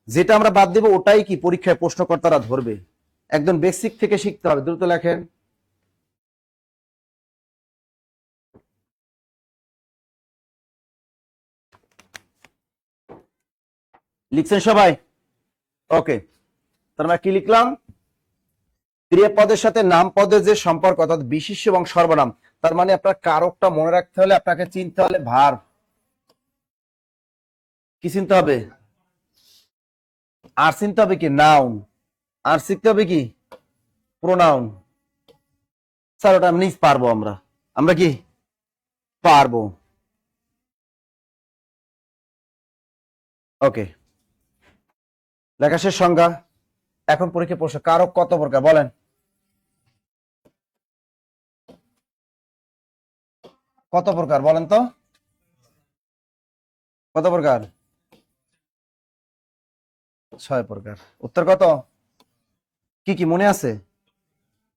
যেটা আমরা বাদ দেব ওটাই কি পরীক্ষায় প্রশ্নকর্তারা ধরবে, একদম বেসিক থেকে শিখতে হবে। দ্রুত লেখেন লিখছেন সবাই? ওকে, তার মানে কি লিখলাম, ক্রিয়াপদের সাথে নাম পদের যে সম্পর্ক অর্থাৎ বিশেষ্য এবং সর্বনাম। তার মানে আপনার কারকটা মনে রাখতে হলে আপনাকে চিনতে হলে ভার্ব, কি চিনতে হবে, আর চিনতে হবে কি নাউন, আর শিখতে হবে কি প্রোনাউন। স্যার ওটা আমি পারবো, আমরা কি পারবো। ওকে, লেখা শেষ সংজ্ঞা। এখন পরীক্ষা প্রশ্ন, কারক কত প্রকার বলেন, কত প্রকার বলেন তো, কত প্রকার? 6 প্রকার। উত্তর কত, কি কি মনে আছে?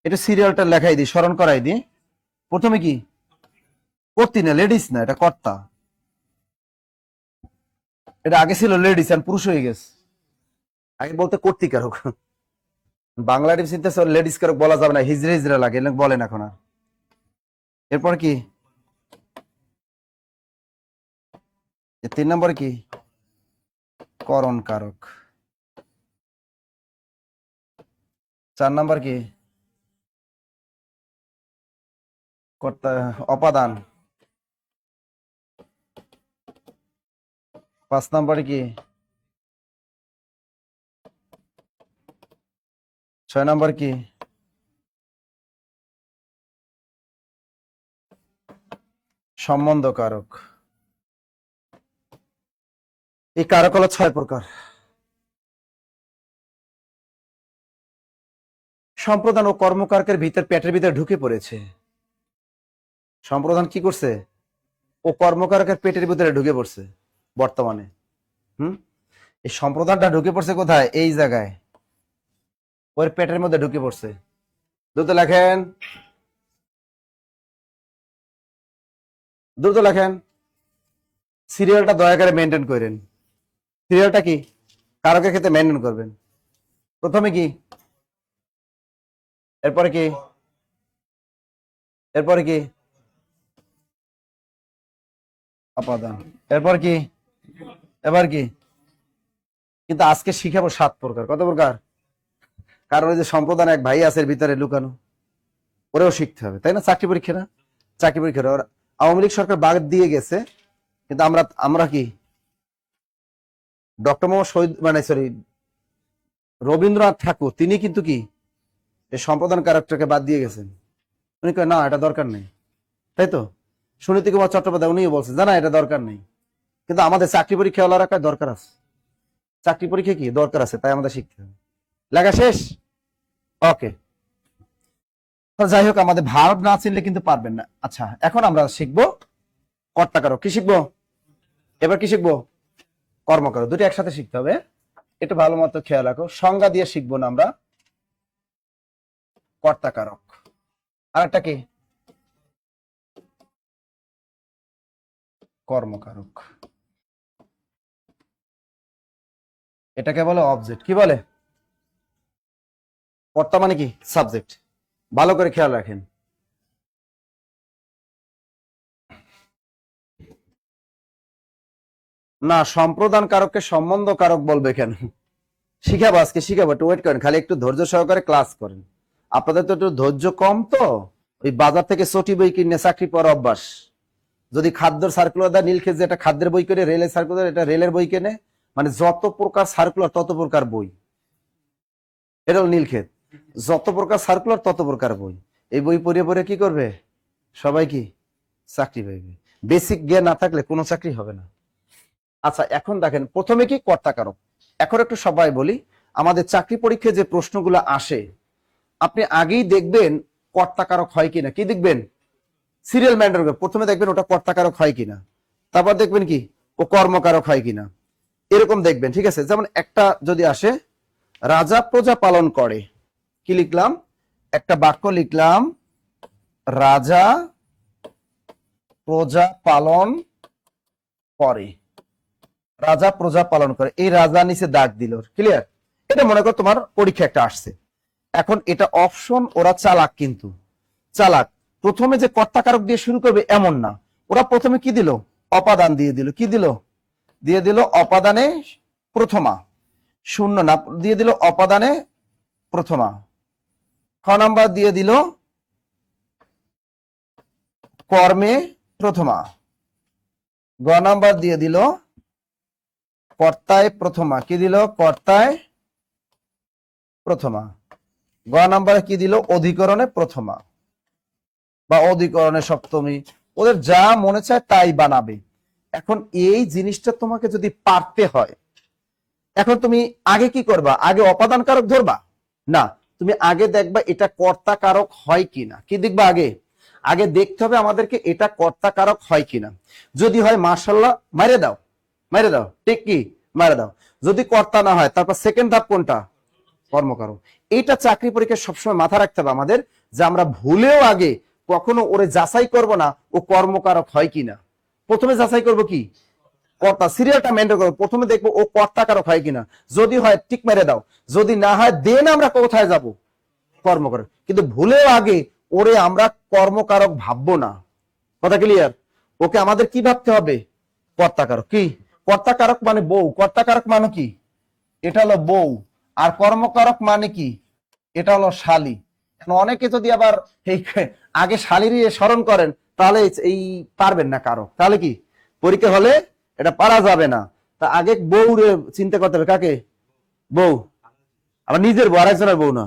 এটা সিরিয়ালটা লেখাই দিই, স্মরণ করাই দিই। প্রথমে কি কর্তি, না লেডিস, না এটা কর্তা, এটা আগে ছিল লেডিস আর পুরুষ হয়ে গেছে। আগে বলতে কর্তিকারক, বাংলা চিন্তা লেডিস কারক বলা যাবে না, হিজড়ে হিজড়া লাগে বলেন এখন আর। এরপর কি 3 নম্বরে কি করণ কারক, 4 নাম্বার কি? কর্তা অপাদান। 5 নাম্বার কি? 6 নাম্বার কি? সম্বন্ধ কারক। এই কারক হলো 6 প্রকার। সম্প্রদান ও কর্মকারকের ভিতর পেটের ভিতরে ঢুকে পড়েছে। সম্প্রদান কি করছে? ও কর্মকারকের পেটের ভিতরে ঢুকে পড়ছে বর্তমানে। এই সম্প্রদানটা ঢুকে পড়ছে কোথায়? এই জায়গায়, ওর পেটের মধ্যে ঢুকে পড়ছে। দ্রুত লেখেন, দ্রুত লেখেন। সিরিয়ালটা দয়া করে মেনটেন করেন। সিরিয়ালটা কি? কারকের ক্ষেত্রে মেনটেন করবেন। প্রথমে কি, এরপরে কি, এরপরে কি? অপাদান। এরপর কি? এবার কি? কিন্তু আজকে শিখাবো 7 প্রকার। কত প্রকার? কারণ এই যে সম্প্রদান এক ভাই আছে এর ভিতরে লুকানো, ওরেও শিখতে হবে, তাই না? চাকরি পরীক্ষা না? চাকরি পরীক্ষা আওয়ামী লীগ সরকার বাদ দিয়ে গেছে, কিন্তু আমরা আমরা কি ডক্টর মোহাম্মদ শহীদ মানে সরি রবীন্দ্রনাথ ঠাকুর তিনি কিন্তু কি এই সম্প্রদান ক্যারেক্টারকে বাদ দিয়ে গেছেন। উনি কয় না এটা দরকার নেই, তাই তো? সুনীতি কুমার চট্টোপাধ্যায় উনিও বলছেন জানা এটা দরকার নেই, কিন্তু আমাদের চাকরি পরীক্ষা ওলার একটা দরকার আছে। চাকরি পরীক্ষা কি দরকার আছে, তাই আমাদের শিখতে হবে। লেখা শেষ? ওকে। যাই হোক, আমাদের ভার্ব না চিনলে কিন্তু পারবেন না। আচ্ছা, এখন আমরা শিখবো কর্তাকারক। কি শিখবো এবার? কি শিখবো? কর্মকারক। দুটো একসাথে শিখতে হবে, এটা ভালো মতো খেয়াল রাখো। সংজ্ঞা দিয়ে শিখবো না আমরা। কর্তাকারক আর একটা কি? কর্মকারক। এটাকে বলে অবজেক্ট। কি বলে? কর্তা মানে কি? সাবজেক্ট। ভালো করে খেয়াল রাখেন। না, সম্প্রদান কারককে সম্বন্ধ কারক বলবে কেন? শিখাবো, আজকে শিখাবো, একটু ওয়েট করেন, খালি একটু ধৈর্য সহকারে ক্লাস করেন। আপনাদের তো একটু ধৈর্য কম, তো ওই বাজার থেকে চটি বই কিনে চাকরি পড়ার অভ্যাস। যদি খাদ্যের সার্কুলার দেয় নীলক্ষেত, যেটা খাদ্যের বই করে, রেলের সার্কুলার এটা রেলের বই কেনে, মানে যত প্রকার সার্কুলার তত প্রকার বই। এটা হল নীলক্ষেত, যত প্রকার সার্কুলার তত প্রকার বই। এই বই পড়ে পড়ে কি করবে? সবাই কি চাকরি পাইবে। বেসিক জ্ঞান না থাকলে কোনো চাকরি হবে না। আচ্ছা, এখন দেখেন প্রথমে কি? কর্তাকারক। এখন একটু সবাই বলি, আমাদের চাকরি পরীক্ষায় যে প্রশ্নগুলো আসে আপনি আগেই দেখবেন কর্তাকারক হয় কিনা। কি দেখবেন? সিরিয়াল ম্যান্ডার প্রথমে দেখবেন ওটা কর্তাকারক হয় কিনা, তারপর দেখবেন কি ও কর্মকারক হয় কিনা, এরকম দেখবেন। ঠিক আছে? যেমন একটা যদি আসে, রাজা প্রজা পালন করে, কি লিখলাম? একটা বাক্য লিখলাম, রাজা প্রজা পালন করে। রাজা প্রজা পালন করে, এই রাজা নিচে দাগ দিল। ক্লিয়ার? এটা মনে করো তোমার পরীক্ষা একটা আসছে। এখন এটা অপশন, ওরা চালাক, কিন্তু চালাক। প্রথমে যে কর্তাকারক দিয়ে শুরু করবে এমন না, ওরা প্রথমে কি দিল? অপাদান দিয়ে দিল। কি দিল? দিয়ে দিল অপাদানে প্রথমা। শূন্য না, দিয়ে দিল অপাদানে প্রথমা। খ নাম্বার দিয়ে দিল কর্মে প্রথমা। গ নাম্বার দিয়ে দিল কর্তায় প্রথমা। কি দিল? কর্তায় প্রথমা। গ নাম্বারে কি দিল? অধিকরণে প্রথমা বা অধিকরণে সপ্তমী। ওদের যা মনে চায় তাই বানাবে। এখন এই জিনিসটা তোমাকে যদি পারতে হয়, এখন তুমি আগে কি করবা? আগে অপাদান কারক ধরবা না, তুমি আগে দেখবা এটা কর্তা কারক হয় কিনা। কি দেখবা? আগে আগে দেখতে হবে আমাদেরকে এটা কর্তা কারক হয় কিনা। যদি হয় মাশাআল্লাহ মাইরে দাও, মাইরে দাও। ঠিক কি? মাইরে দাও। যদি কর্তা না হয়, তারপর সেকেন্ড ধাপ কোনটা? কর্মকারক। এইটা চাকরি পরীক্ষায় সবসময় মাথা রাখতে হবে আমাদের, যে আমরা ভুলেও আগে কখনো ওরে যাচাই করব না ও কর্মকারক হয় কিনা। প্রথমে যাচাই করব কি? কর্তা। সিরিয়ালটা মেনটেন করবো, প্রথমে দেখবো ও কর্তাকারক হয় কিনা। যদি হয় টিক মেরে দাও, যদি না হয় দেন আমরা কোথায় যাব? কর্মকারক। কিন্তু ভুলেও আগে ওরে আমরা কর্মকারক ভাববো না। কথা ক্লিয়ার? ওকে আমাদের কি ভাবতে হবে? কর্তাকারক। কি? কর্তাকারক মানে বউ। কর্তাকারক মানে কি? এটা হলো বউ। আর কর্মকারক মানে কি? এটা হলো শালি। এখন অনেকে যদি আবার এই আগে শালিরই স্মরণ করেন তাহলে এই পারবেন না কারো, তাহলে কি পরীক্ষা হলে এটা পারা যাবে না। তা আগে বউরে চিন্তা করতে হবে, কাকে? বউ। আবার নিজের বউ, আরেকজনের বউ না,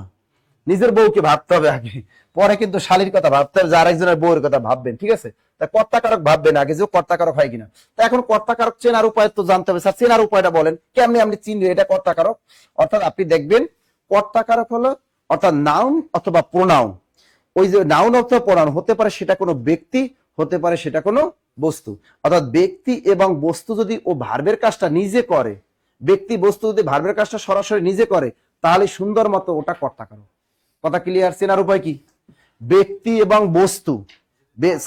নিজের বউকে ভাবতে হবে আগে, পরে কিন্তু শালীর কথা ভাবতে হবে যে আরেকজনের বউয়ের কথা ভাববেন, ঠিক আছে? তা কর্তাকারক ভাববেন আগে যে কর্তাকারক হয় কিনা। তা এখন কর্তাকারক চেনার উপায় তো জানতে হবে। স্যার চেনার উপায়টা বলেন, কেমনি আপনি চিনবে এটা কর্তাকারক? অর্থাৎ আপনি দেখবেন কর্তাকারক হলো অর্থাৎ নাউন অথবা প্রোনাউন। ওই যে নাউন অথবা প্রোনাউন হতে পারে সেটা কোনো ব্যক্তি, হতে পারে সেটা কোনো বস্তু। অর্থাৎ ব্যক্তি এবং বস্তু যদি ও ভার্বের কাজটা নিজে করে, ব্যক্তি বস্তু যদি ভার্বের কাজটা সরাসরি নিজে করে, তাহলে সুন্দর মতো ওটা কর্তাকারক। কথা ক্লিয়ার? চেনার উপায় কি? ব্যক্তি এবং বস্তু,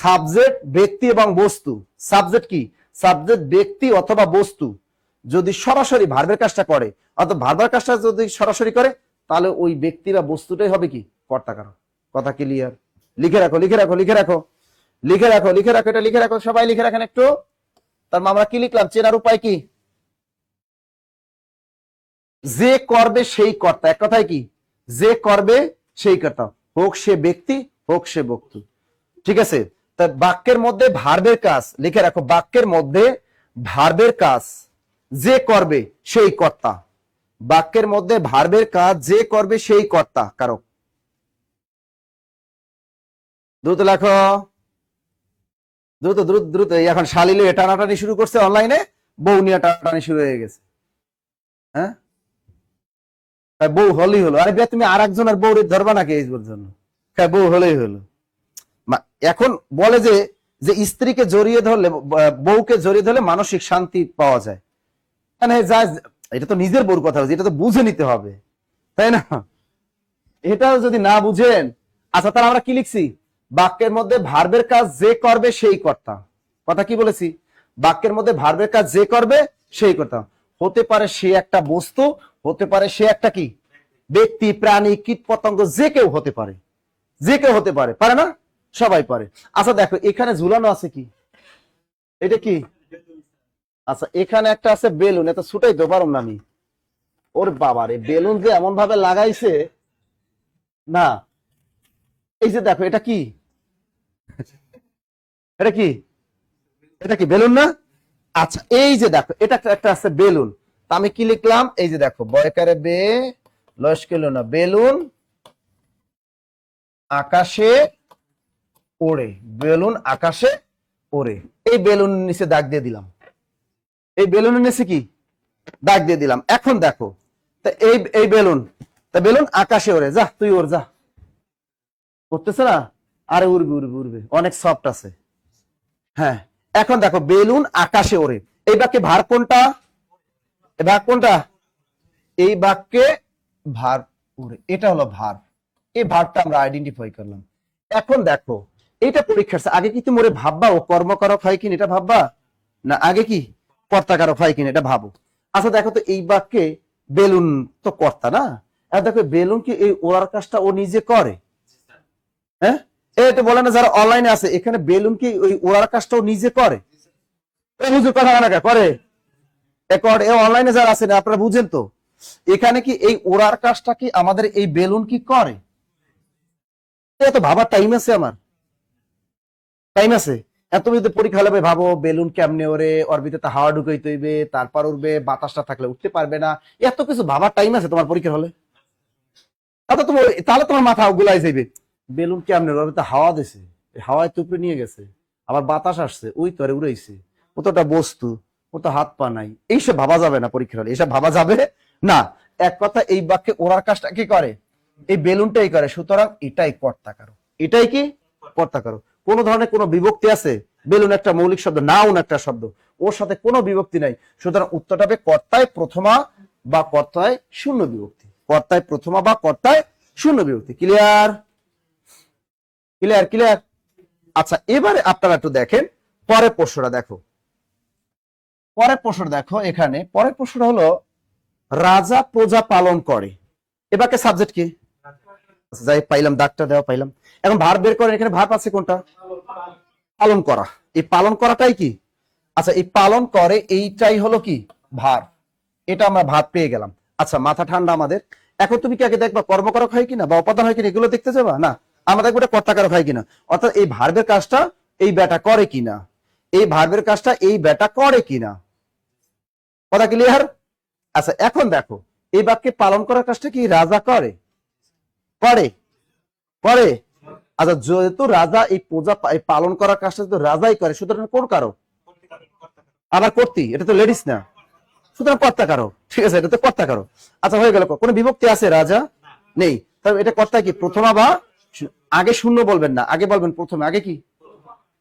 সাবজেক্ট ব্যক্তি এবং বস্তু। সাবজেক্ট কি? সাবজেক্ট ব্যক্তি অথবা বস্তু যদি সরাসরি ভার্বের কাজটা করে, অথবা ভার্বের কাজটা যদি সরাসরি করে, তাহলে ওই ব্যক্তি বা বস্তুটাই হবে কি কর্তাকারক। কথা ক্লিয়ার? লিখে রাখো, লিখে রাখো, লিখে রাখো, লিখে রাখো, লিখে রাখো, এটা লিখে রাখো, সবাই লিখে রাখেন একটু। তার আমরা কি লিখলাম? চেনার উপায় কি? যে করবে সেই কর্তা। এক কথায় কি? যে করবে সেই কর্তা, হোক সে ব্যক্তি হোক সে বস্তু, ঠিক আছে? তা বাক্যের মধ্যে ভার্বের কাজ লিখে রাখো, বাক্যের মধ্যে ভার্বের কাজ যে করবে সেই কর্তা। বাক্যের মধ্যে ভার্বের কাজ যে করবে সেই কর্তা কারক। দ্রুত লেখো, দ্রুত দ্রুত দ্রুত। এখন শালিলে টানাটানি শুরু করছে অনলাইনে, বউ নিয়ে টানাটানি শুরু হয়ে গেছে। হ্যাঁ, বউ হলেই হলো। আরে তুমি আর একজনের বউরে ধরবা নাকি এই জন্য? বউ হলেই হলো। এখন বলে যে যে স্ত্রীকে জড়িয়ে ধরলে, বউকে জড়িয়ে ধরলে মানসিক শান্তি পাওয়া যায়। মানে এটা তো নিজের বউর কথা হচ্ছে, এটা তো বুঝে নিতে হবে, তাই না? এটাও যদি না বুঝেন, আচ্ছা তাহলে আমরা কি লিখছি? বাক্যের মধ্যে ভার্বের কাজ যে করবে সেই কর্তা। কথা কি বলেছি? বাক্যের মধ্যে ভার্বের কাজ যে করবে সেই কর্তা। হতে পারে সে একটা বস্তু, হতে পারে সে একটা কি ব্যক্তি, প্রাণী, কীট পতঙ্গ, যে কেউ হতে পারে, যে কেউ হতে পারে, পারে না? সবাই পারে। আচ্ছা দেখো এখানে ঝুলানো আছে কি? এটা কি? আচ্ছা এখানে একটা আছে বেলুন, এটা ছুটাই তো পারম না আমি। ওর বাবারে, বেলুন যে এমন ভাবে লাগাইছে না। এই যে দেখো এটা কি? এটা কি? এটা কি বেলুন না? আচ্ছা এই যে দেখো এটা একটা আছে বেলুন। তা আমি কি লিখলাম? এই যে দেখো বয়কারে বে লস্কেল না, বেলুন আকাশে ওড়ে, বেলুন আকাশে ওড়ে। এই বেলুন নিচে দাগ দিয়ে দিলাম, এই বেলুনের নিচে কি দাগ দিয়ে দিলাম। এখন দেখো তা এই এই বেলুন, তা বেলুন আকাশে ওড়ে, যা তুই ওর যা, করতেছে না? আরে উড়বে উড়বে উড়বে, অনেক সফট আছে। হ্যাঁ, এখন দেখো বেলুন আকাশে ওড়ে, এই বাক্যে ভার কোনটা? ভার কোনটা? এই বাক্যে ভার ওড়ে, এটা হলো ভার। এই ভারটা আমরা আইডেন্টিফাই করলাম। এখন দেখো এটা পরীক্ষার আগে কি তুমি ওরে ভাববা ও কর্মকারক হয় কিনা, এটা ভাববা না আগে কি কর্তাকারক হয় কিনা এটা ভাবো। আচ্ছা দেখো তো এই বাক্যে বেলুন তো কর্তা না, আর দেখো বেলুন কি এই ওড়ার কাজটা ও নিজে করে? হ্যাঁ, এটা বলে না যারা অনলাইনে আছে, এখানে বেলুন কি ওই ওড়ার কাজটা ও নিজে করে? হুজুর কথা না করে অনলাইনে যারা আছেন আপনারা বুঝেন তো, এখানে কি এই ওড়ার কাজটা কি আমাদের এই বেলুন কি করে? এত ভাবার টাইম আছে আমার? টাইম আছে? তুমি যদি পরীক্ষা হলে ভাবো বেলুন কেমনে ওরে, ওর ভিতরে হাওয়া ঢুকাইতে হইবে, তারপর উঠবে, বাতাসটা থাকলে উঠতে পারবে না, এত কিছু ভাবার টাইম আছে তোমার পরীক্ষা হলে? তাহলে তোমার মাথা গুলাই যাইবে, বেলুন কেমনে ওর ভিতরে হাওয়া দিছে, হাওয়ায় তুপড়ে নিয়ে গেছে, আবার বাতাস আসছে, ওই তরে উড়াইছে, ও তো একটা বস্তু, ও তো হাত পা নাই, এইসব ভাবা যাবে না পরীক্ষা হলে, এইসব ভাবা যাবে না। এক কথা এই বাক্যে ওড়ার কাজটা কি করে? এই বেলুনটাই করে। সুতরাং এটাই কর্তাকারক। এটাই কি কর্তাকারক। কোন ধরনের কোন বিভক্তি আছে? বেলুন একটা মৌলিক শব্দ, নাউন একটা শব্দ, ওর সাথে কোনো বিভক্তি নাই। সুতরাং উত্তরটা হবে কর্তায় প্রথমা বা কর্তায় শূন্য বিভক্তি। কর্তায় প্রথমা বা কর্তায় শূন্য বিভক্তি। ক্লিয়ার? ক্লিয়ার? ক্লিয়ার? আচ্ছা এবারে আপনারা একটু দেখেন পরের প্রশ্নটা দেখো, পরের প্রশ্নটা দেখো। এখানে পরের প্রশ্নটা হলো রাজা প্রজা পালন করে, এবারে সাবজেক্ট কি? যাই পাইলাম, দাগটা দেওয়া পাইলাম। এখন ভার বের করেন, এখানে ভার আছে কোনটা? পালন করা। এই পালন করাটাই কি? আচ্ছা এই পালন করে এইটাই হলো কি ভার, এটা আমরা ভার পেয়ে গেলাম। আচ্ছা মাথা ঠান্ডা আমাদের। এখন তুমি কি আগে দেখবা কর্মকারক হয় কিনা বা অপাদান হয় কিনা, এগুলো দেখতে যাবা না, আমরা দেখবো এটা কর্তাকারক হয় কিনা, অর্থাৎ এই ভার্বের কাজটা এই ব্যাটা করে কিনা, এই ভার্বের কাজটা এই ব্যাটা করে কিনা। কথা ক্লিয়ার? আচ্ছা এখন দেখো, এই বাক্যে পালন করার কাজটা কি রাজা করে? করে? করে? আচ্ছা যেহেতু রাজা এই পূজা পালন করার কাজটা তো রাজাই করে, সুতরাং কোন কারক? আবার কর্তৃ, এটা তো লেডিস না, সুতরাং কর্তা কারক। ঠিক আছে, এটা তো কর্তা কারক। আচ্ছা হয়ে গেল, কোন বিভক্তি আছে? রাজা নেই, তবে এটা কর্তা কি প্রথমা বা আগে শূন্য বলবেন না, আগে বলবেন প্রথমে। আগে কি?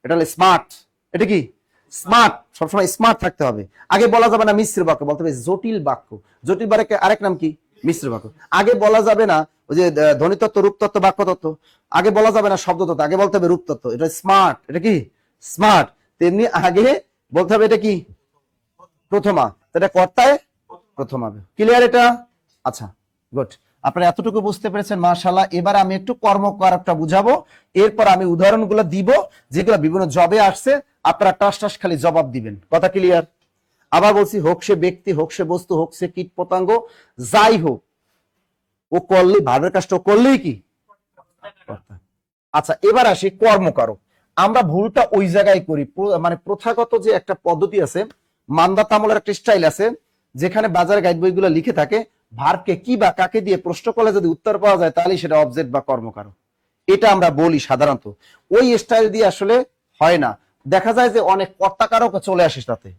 এটা হলো স্মার্ট। এটা কি? স্মার্ট। সবসময় স্মার্ট থাকতে হবে। আগে বলা যাবে না মিশ্র বাক্য, বলতে হবে জটিল বাক্য। জটিল বাক্যের আরেক নাম কি? মিশ্র বাক্য। আগে বলা যাবে না ওই যে ধ্বনিতত্ত্ব, রূপতত্ত্ব, বাক্যতত্ত্ব, আগে বলা যাবে না শব্দতত্ত্ব, আগে বলতে হবে রূপতত্ত্ব। এটা স্মার্ট। এটা কি? স্মার্ট। তেমনি আগে বলতে হবে এটা কি? প্রথমা। এটা কর্তায় প্রথমা। ক্লিয়ার এটা? আচ্ছা গুড, আপনারা এতটুকু বুঝতে পেরেছেন, মাশাআল্লাহ। এবার আমি একটু কর্মকারকটা বুঝাবো, এরপর আমি উদাহরণগুলো দিব যেগুলো বিভিন্ন জবে আসছে, আপনারা টাস টাস খালি জবাব দিবেন। কথা ক্লিয়ার? আবার বলছি, হোক সে ব্যক্তি, হোক সে বস্তু, হোক সে কীট পতঙ্গ, যাই হোক, ও করলেই ভার্বের কাজটা করলেই কি? আচ্ছা এবার আসি কর্মকারক। আমরা ভুলটা ওই জায়গায় করি, মানে প্রথাগত যে একটা পদ্ধতি আছে, মান্দাতা আমলের একটা স্টাইল আছে, যেখানে বাজারে গাইড বইগুলো লিখে থাকে ভার্বকে কি বা কাকে দিয়ে প্রশ্ন করলে যদি উত্তর পাওয়া যায় তাহলে সেটা অবজেক্ট বা কর্মকারক। এটা আমরা বলি সাধারণত, ওই স্টাইল দিয়ে আসলে হয় না। দেখা যায় যে অনেক কর্তাকারক চলে আসে তাতে।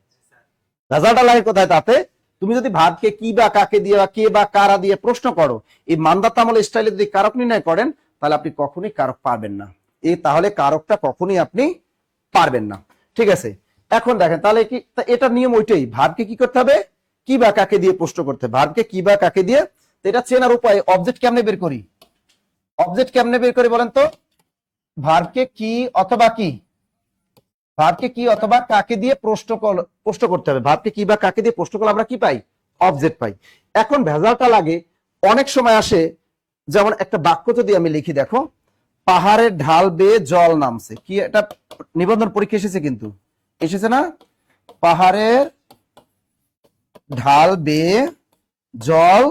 রেজাল্টটা লাগে কোথায়? তাতে তুমি যদি ভার্বকে কি বা কাকে দিয়ে বা কে বা কারা দিয়ে প্রশ্ন করো, এই মান্দাতা আমলের স্টাইলে যদি কারক নির্ণয় করেন তাহলে আপনি কখনোই কারক পারবেন না। তাহলে কারকটা কখনোই আপনি পারবেন না। ঠিক আছে, এখন দেখেন তাহলে কি, এটা নিয়ম ওইটাই, ভার্বকে কি করতে হবে? কি বা কাকে দিয়ে প্রশ্ন করতে হবে, ভার্বকে কি বা কাকে দিয়ে। এটা চেনার উপায়, অবজেক্ট কেমনে বের করি? অবজেক্ট কেমনে বের করি বলেন তো? ভার্বকে কি অথবা কি, ভার্বকে কি অথবা কাকে দিয়ে প্রশ্ন করতে হবে। ভার্বকে কি বা কাকে দিয়ে প্রশ্ন করলে আমরা কি পাই? অবজেক্ট পাই। এখন ভেজালটা লাগে, অনেক সময় আসে, যেমন একটা বাক্য যদি আমি লিখি, দেখো, পাহাড়ের ঢাল বেয়ে জল নামছে, কি এটা নিবন্ধন পরীক্ষা এসেছে, কিন্তু এসেছে না? পাহাড়ের ঢাল বেয়ে জল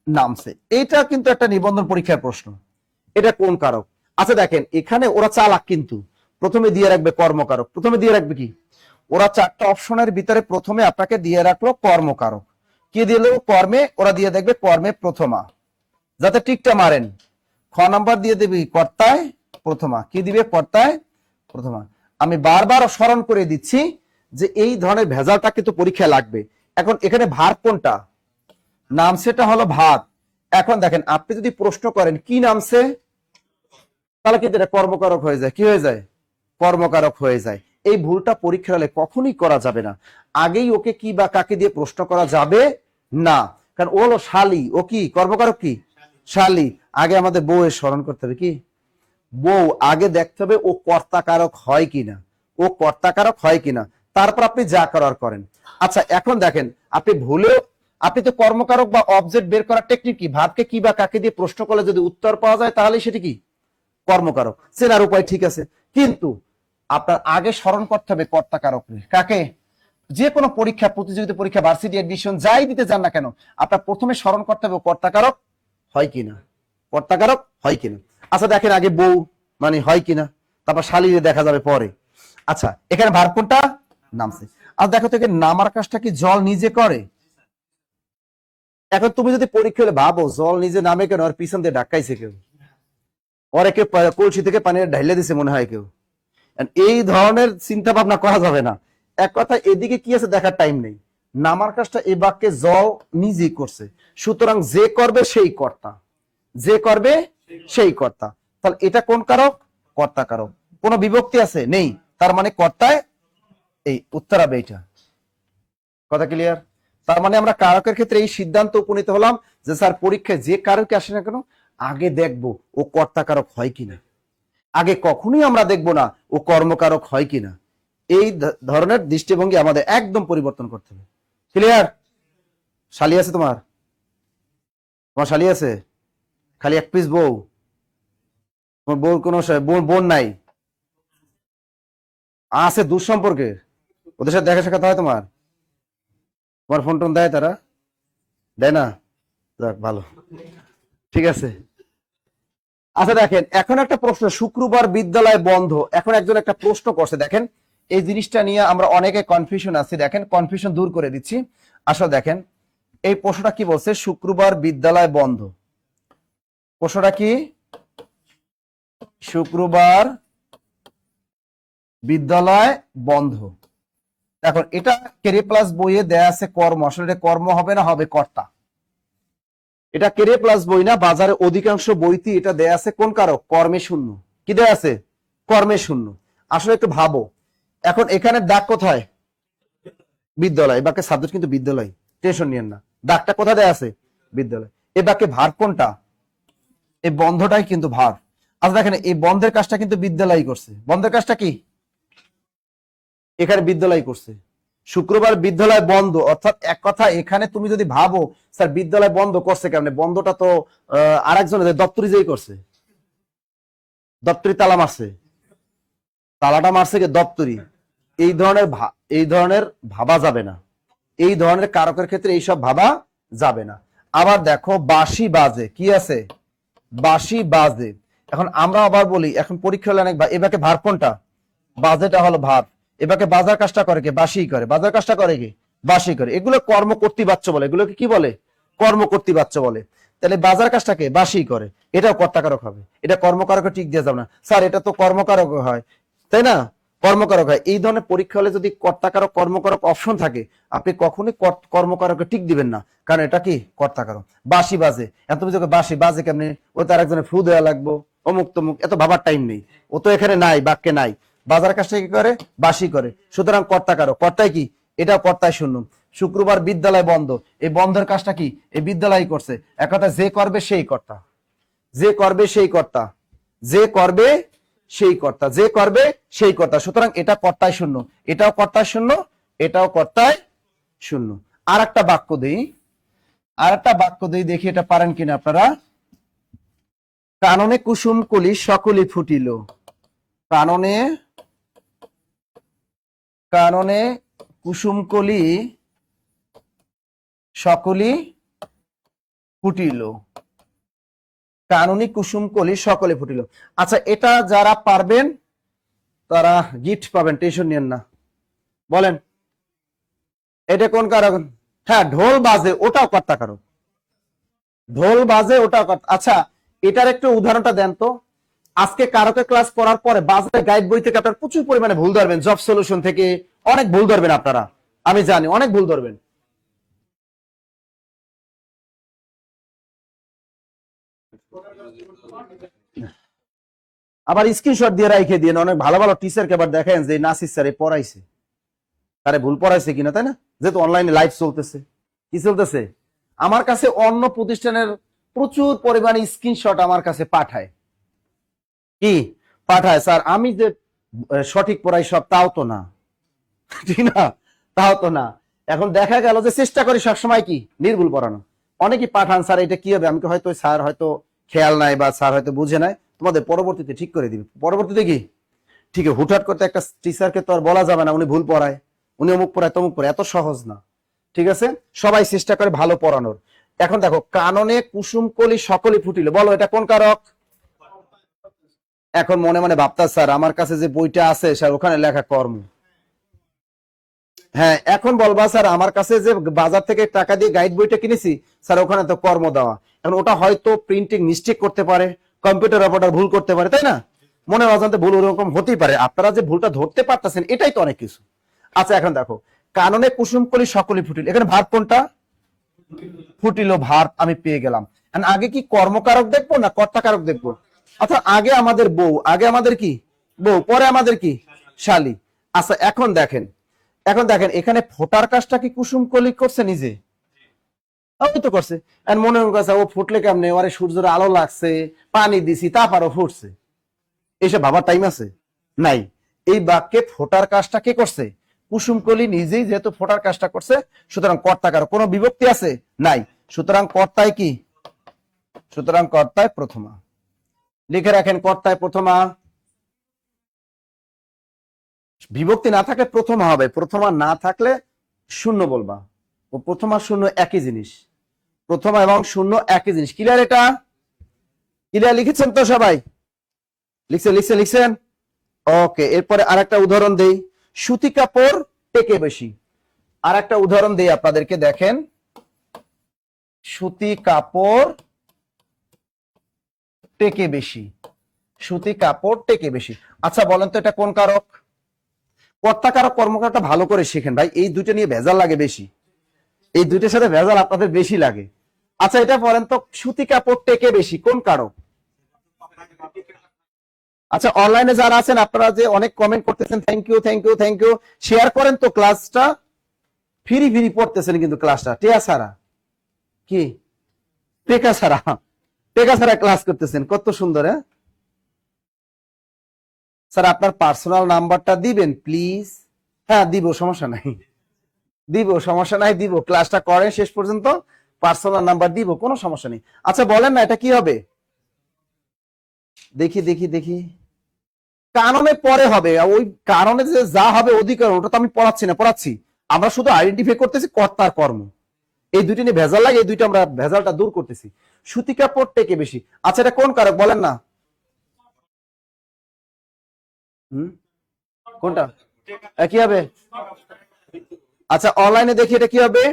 নামছে, এটা কিন্তু একটা নিবন্ধন পরীক্ষার প্রশ্ন। এটা কোন কারক? আচ্ছা দেখেন, এখানে ওরা চালাক, কিন্তু প্রথমে দিয়ে রাখবে কর্মকারক। প্রথমে দিয়ে রাখবে কি? ওরা চারটা অপশনের ভিতরে প্রথমে আপনাকে দিয়ে রাখলো কর্মকারক। কি দিল? কর্মে, ওরা দিয়ে দেখবে কর্মে প্রথমা, যাতে টিকটা মারেন। খ নাম্বার দিয়ে দেবে কর্তায় প্রথমা। কি দিবে? কর্তায় প্রথমা। আমি বারবার স্মরণ করে দিচ্ছি যে এই ধরনের ভেজালটা কিন্তু পরীক্ষায় লাগবে। এখন এখানে ভার্ব কোনটা? নামছেটা হলো ভাত। এখন দেখেন, আপনি যদি প্রশ্ন করেন কি নামছে, তাহলে কিন্তু এটা কর্মকারক হয়ে যায়। কি হয়ে যায়? কর্মকারক হয়ে যায়। এই ভুলটা পরীক্ষা হলে কখনোই করা যাবে না। আগেই ওকে কি বা কাকে দিয়ে প্রশ্ন করা যাবে না, কারণ ও হলো শালী। ও কি কর্মকারক? কি শালী। আগে আমাদের বউয়ের স্মরণ করতে হবে, কি বউ, আগে দেখতে হবে ও কর্তাকারক হয় কিনা, ও কর্তাকারক হয় কিনা, তারপর আপনি যা করার করেন। আচ্ছা এখন দেখেন, আপনি ভুলেও, আপনি তো কর্মকারক বা অবজেক্ট বের করার টেকনিক কি? ভাবকে কি বা কাকে দিয়ে প্রশ্ন করলে যদি উত্তর পাওয়া যায় তাহলে সেটি কি? কর্মকারক। চেনার উপায় ঠিক আছে, কিন্তু আপনার আগে স্মরণ করতে হবে কর্তাকারক। কাকে? যে কোনো পরীক্ষা, প্রতিযোগিতা পরীক্ষা, ভার্সিটি এডমিশন যাই দিতে যান না কেন, আপনার প্রথমে স্মরণ করতে হবে কর্তাকারক হয় কিনা, কর্তাকারক হয় কিনা। আচ্ছা দেখেন, আগে বউ মানে হয় কিনা, তারপর শালীরে দেখা যাবে পরে। আচ্ছা এখানে ভার্ব কোনটা? নামছে। আর দেখো তো, নামার কাজটা কি জল নিজে করে? এখন তুমি যদি পরীক্ষা হলে ভাবো জল নিজে নামে কেন, আর পিছন দিয়ে ধাক্কাইছে কেউ, ওরে কেউ কলসি থেকে পানি ঢাইলে দিছে মনে হয় কেউ, এই ধরনের চিন্তা ভাবনা করা যাবে না। এক কথা, এদিকে কি আছে দেখার টাইম নেই। নামার কাজটা এই বাক্যে জল নিজেই করছে, সুতরাং যে করবে সেই কর্তা, যে করবে সেই কর্তা। তাহলে এটা কোন কারক? কর্তা কারক। কোন বিভক্তি আছে? নেই, তার মানে কর্তায় এই উত্তর হবে এটা। কথা ক্লিয়ার? তার মানে আমরা কারকের ক্ষেত্রে এই সিদ্ধান্ত উপনীত হলাম যে স্যার পরীক্ষায় যে কারকে আসে না কেন, আগে দেখবো ও কর্তা কারক হয় কিনা। আগে কখনোই আমরা দেখবো না ও কর্মকারক হয় কিনা। এই ধরনের দৃষ্টিভঙ্গি আমাদের একদম পরিবর্তন করতে হবে। ক্লিয়ার? শালি আছে তোমার? তোমার শালি আছে? খালি এক পিস বউ? তোমার বউর কোনো বোন নাই? আছে দূর সম্পর্কে? ওদের সাথে দেখা সাক্ষাৎ হয় তোমার? তোমার ফোন টোন দেয় তারা? দেয় না? যাক ভালো, ঠিক আছে। আচ্ছা দেখেন, এখন একটা প্রশ্ন, শুক্রবার বিদ্যালয় বন্ধ, এখন একজন একটা প্রশ্ন করছে, দেখেন এই জিনিসটা নিয়ে আমরা অনেকে কনফিউশন আছি, দেখেন কনফিউশন দূর করে দিচ্ছি। আসলে দেখেন এই প্রশ্নটা কি বলছে, শুক্রবার বিদ্যালয় বন্ধ, প্রশ্নটা কি, শুক্রবার বিদ্যালয় বন্ধ। এখন এটা ক্যারিয়ার প্লাস বইয়ে দেয়া আছে কর্ম, আসলে এটা কর্ম হবে না, হবে কর্তা। এটা ক্যারিয়ার প্লাস বই না, বাজারে অধিকাংশ বইতে এটা দেয়া আছে কোন কারক, কর্মে শূন্য। কি দেয়া আছে, কর্মে শূন্য। আসলে একটু ভাবো, এখন এখানে দাগ কোথায়, বিদ্যালয়, বাক্যে সাবজেক্ট কিন্তু বিদ্যালয়, টেনশন নিয়েন না, দাগটা কোথায় দেয়া আছে, বিদ্যালয়। এ বাক্যে ভার কোনটা, এই বন্ধটাই কিন্তু ভার। আচ্ছা দেখেন এই বন্ধের কাজটা কিন্তু বিদ্যালয় করছে, বন্ধের কাজটা কি, এখানে বিদ্যালয় করছে। শুক্রবার বিদ্যালয় বন্ধ, অর্থাৎ এক কথা এখানে তুমি যদি ভাবো স্যার বিদ্যালয় বন্ধ করছে কেমনে, বন্ধটা তো আরেকজনের দপ্তরি যেই করছে, দপ্তরি তালা মারছে, তালাটা মারছে কি দপ্তরি। এই ধরনের এই ধরনের ভাবা যাবে না, এই ধরনের কারকের ক্ষেত্রে এইসব ভাবা যাবে না। আবার দেখো বাঁশি বাজে, কি আছে, বাঁশি বাজে। এখন আমরা আবার বলি, এখন পরীক্ষা হলে অনেক এবাকে ভার কোনটা, বাজেটা হলো ভার, এবাকে বাজার কাজটা করে কে, বাসি করে, বাজার কাজটা করে কি, বাসি করে। এগুলো কর্ম কর্তৃবাচ্য বলে, এগুলোকে কি বলে, কর্ম কর্তৃবাচ্য বলে। তাহলে বাজার কাজটাকে বাসি করে, এটাও কর্তাকারক হবে, এটা কর্মকারকে ঠিক দিয়ে যাবে না, স্যার এটা তো কর্মকারক হয়, তাই না, কর্মকারক হয়। এই ধরনের পরীক্ষা হলে যদি কর্তাকারক কর্মকারক অপশন থাকে, আপনি কখনোই কর্মকারকে ঠিক দিবেন না, কারণ এটা কি কর্তাকারক। বাসি বাজে, এত তুমি বাসি বাজে কেমনি, ও তার একজনের ফু দেওয়া লাগবো, অমুক তমুক, এত ভাবার টাইম নেই, ও তো এখানে নাই, বাক্যে নাই। বাজার কাজটা কি করে, বাসি করে, সুতরাং কর্তাকারক, কর্তায় কি, এটা কর্তায় শূন্য। শুক্রবার বিদ্যালয় বন্ধ, এই বন্ধের কাজটা কি, এই বিদ্যালয় করছে। এক কথা যে করবে সেই কর্তা, যে করবে সেই কর্তা, যে করবে সেই কর্তা, যে করবে সেই কর্তা, সুতরাং এটা কর্তায় শূন্য, এটাও কর্তায় শূন্য, এটাও কর্তায় শূন্য। আর একটা বাক্য দিই, আর একটা বাক্য দিই, দেখি এটা পারেন কিনা আপনারা। কাননে কুসুম কলি সকলি ফুটিল, কাননে, কাননে কুসুম কলি সকলি ফুটিল, কাননি কুসুম কলি সকলে ফুটিল। আচ্ছা এটা যারা পারবেন তারা গিফট পাবেন, টেনশন নিয়েন না। বলেন এটা কোন কারক, হ্যাঁ ঢোল বাজে, ওটাও কর্তা কারক, ঢোল বাজে ওটাও কর্তা। আচ্ছা এটার একটু উদাহরণটা দেন তো। আজকে কারকের ক্লাস পড়ার পরে বাজারে গাইড বই থেকে আপনারা প্রচুর পরিমাণে ভুল ধরবেন, জব সলিউশন থেকে অনেক ভুল ধরবেন আপনারা, আমি জানি অনেক ভুল ধরবেন। আবার স্ক্রিনশট দিয়ে রাখে দিয়ে অনেক ভালো ভালো টিচারকে আবার দেখেন যে নাসির স্যার পড়াইছে, তারে ভুল পড়াইছে কিনা, তাই না, যেহেতু অনলাইনে লাইভ চলতেছে। কি চলতেছে, আমার কাছে অন্য প্রতিষ্ঠানের প্রচুর পরিমাণে স্ক্রিনশট আমার কাছে পাঠায়, কি পাঠায়, স্যার আমি যে সঠিক পড়াই সব, তাও তো না, ঠিক না, তাও তো না। এখন দেখা গেল যে চেষ্টা করি সবসময় কি নির্ভুল পড়ানো, অনেকেই পাঠান স্যার এটা কি হবে, আমি হয়তো স্যার হয়তো খেয়াল নাই বা স্যার হয়তো বুঝে নাই, তোমাদের পরবর্তীতে ঠিক করে দিবে, পরবর্তীতে কি ঠিক হুটহাট করতে একটা টিচারকে তো আর বলা যাবে না উনি ভুল পড়ায়, উনি অমুক পড়ায় তমুক পড়ায়, এত সহজ না, ঠিক আছে। সবাই চেষ্টা করে ভালো পড়ানোর। এখন দেখো কাননে কুসুম কলি সকলে ফুটিল, বলো এটা কোন কারক। এখন মনে মনে ভাবতা স্যার আমার কাছে যে বইটা আছে স্যার ওখানে লেখা কর্ম, হ্যাঁ এখন বলবা স্যার আমার কাছে যে বাজার থেকে টাকা দিয়ে গাইড বইটা কিনেছি স্যার ওখানে তো কর্ম দেওয়া, এখন ওটা হয়তো প্রিন্টিং মিস্টেক করতে পারে, কম্পিউটার অপারেটর ভুল করতে পারে, তাই না, মনে অজান্তে ভুল ওরকম হতেই পারে, আপনারা যে ভুলটা ধরতে পারতেছেন এটাই তো অনেক কিছু। আচ্ছা এখন দেখো কাননে কুসুম কলি সকলে ফুটিল, এখানে ভার কোনটা, ফুটিল ভার আমি পেয়ে গেলাম। আগে কি কর্মকারক দেখবো না কর্তাকারক দেখবো, অর্থাৎ আগে আমাদের বউ, আগে আমাদের কি বউ, পরে আমাদের কি শালী। আচ্ছা এখন দেখেন, এখন দেখেন এখানে ফোটার কাজটা কি কুসুম কলি করছে নিজে, ওই তো করছে। আর মনে করছে ও ফুটলে কেমনে, ওরে সূর্যের আলো লাগছে, পানি দিছি তারপরও ফুটছে, এইসব ভাবার টাইম আছে নাই। এই বাক্যে ফোটার কাজটা কে করছে, কুসুম কলি নিজেই যেহেতু ফোটার কাজটা করছে, সুতরাং কর্তাকার কোনো বিভক্তি আছে নাই, সুতরাং কর্তায় কি, সুতরাং কর্তায় প্রথমা, লিখে রাখেন কর্তায় প্রথমা, বিভক্তি না থাকলে প্রথমা হবে, প্রথমা না থাকলে শূন্য বলবা, ও প্রথমা শূন্য একই জিনিস, প্রথমা এবং শূন্য একই জিনিস। ক্লিয়ার? এটা ক্লিয়ার? লিখেছেন তো সবাই? লিখছেন? ওকে, এরপরে আরেকটা উদাহরণ দেই। সুতি কাপড় টেকে বেশি। আরেকটা উদাহরণ দেই আপনাদেরকে, দেখেন। সুতি কাপড় টেকে বেশি। সুতি কাপড় টেকে বেশি। আচ্ছা বলেন তো এটা কোন কারক? কর্তা কারক কর্মকারটা ভালো করে শিখেন ভাই, এই দুইটা নিয়ে ভেজাল লাগে বেশি। এই দুইটার সাথে ভেজাল আপনাদের বেশি লাগে। আচ্ছা এটা বলেন তো, সুতি কাপড় টেকে বেশি কোন কারক? আচ্ছা অনলাইনে যারা আছেন আপনারা যে অনেক কমেন্ট করতেছেন, থ্যাংক ইউ। শেয়ার করেন তো ক্লাসটা। ফ্রি পড়তেছেন কিন্তু ক্লাসটা টেকা ছাড়া। কি টেকা ছাড়া ক্লাস করতেছেন, কত সুন্দর। হ্যাঁ স্যার আপনার পার্সোনাল নাম্বারটা দিবেন প্লিজ। হ্যাঁ দিব, সমস্যা নাই, দিব। ক্লাসটা করেন শেষ পর্যন্ত, পার্সোনাল নাম্বার দিব, কোনো সমস্যা নেই। আচ্ছা বলেন না এটা কি হবে? দেখি কারণে পরে হবে, ওই কারণে যে যা হবে অধিকার, ওটা তো আমি পড়াচ্ছি। আমরা শুধু আইডেন্টিফাই করতেছি কর্তার কর্ম। এই দুইটা নিয়ে ভেজাল লাগে, এই দুইটা আমরা ভেজালটা দূর করতেছি। সুতি কাপড় টেকে বেশি। আচ্ছা এটা কোন কারক বলেন না? কোনটা কি হবে? আচ্ছা অনলাইনে দেখি এটা কি হবে।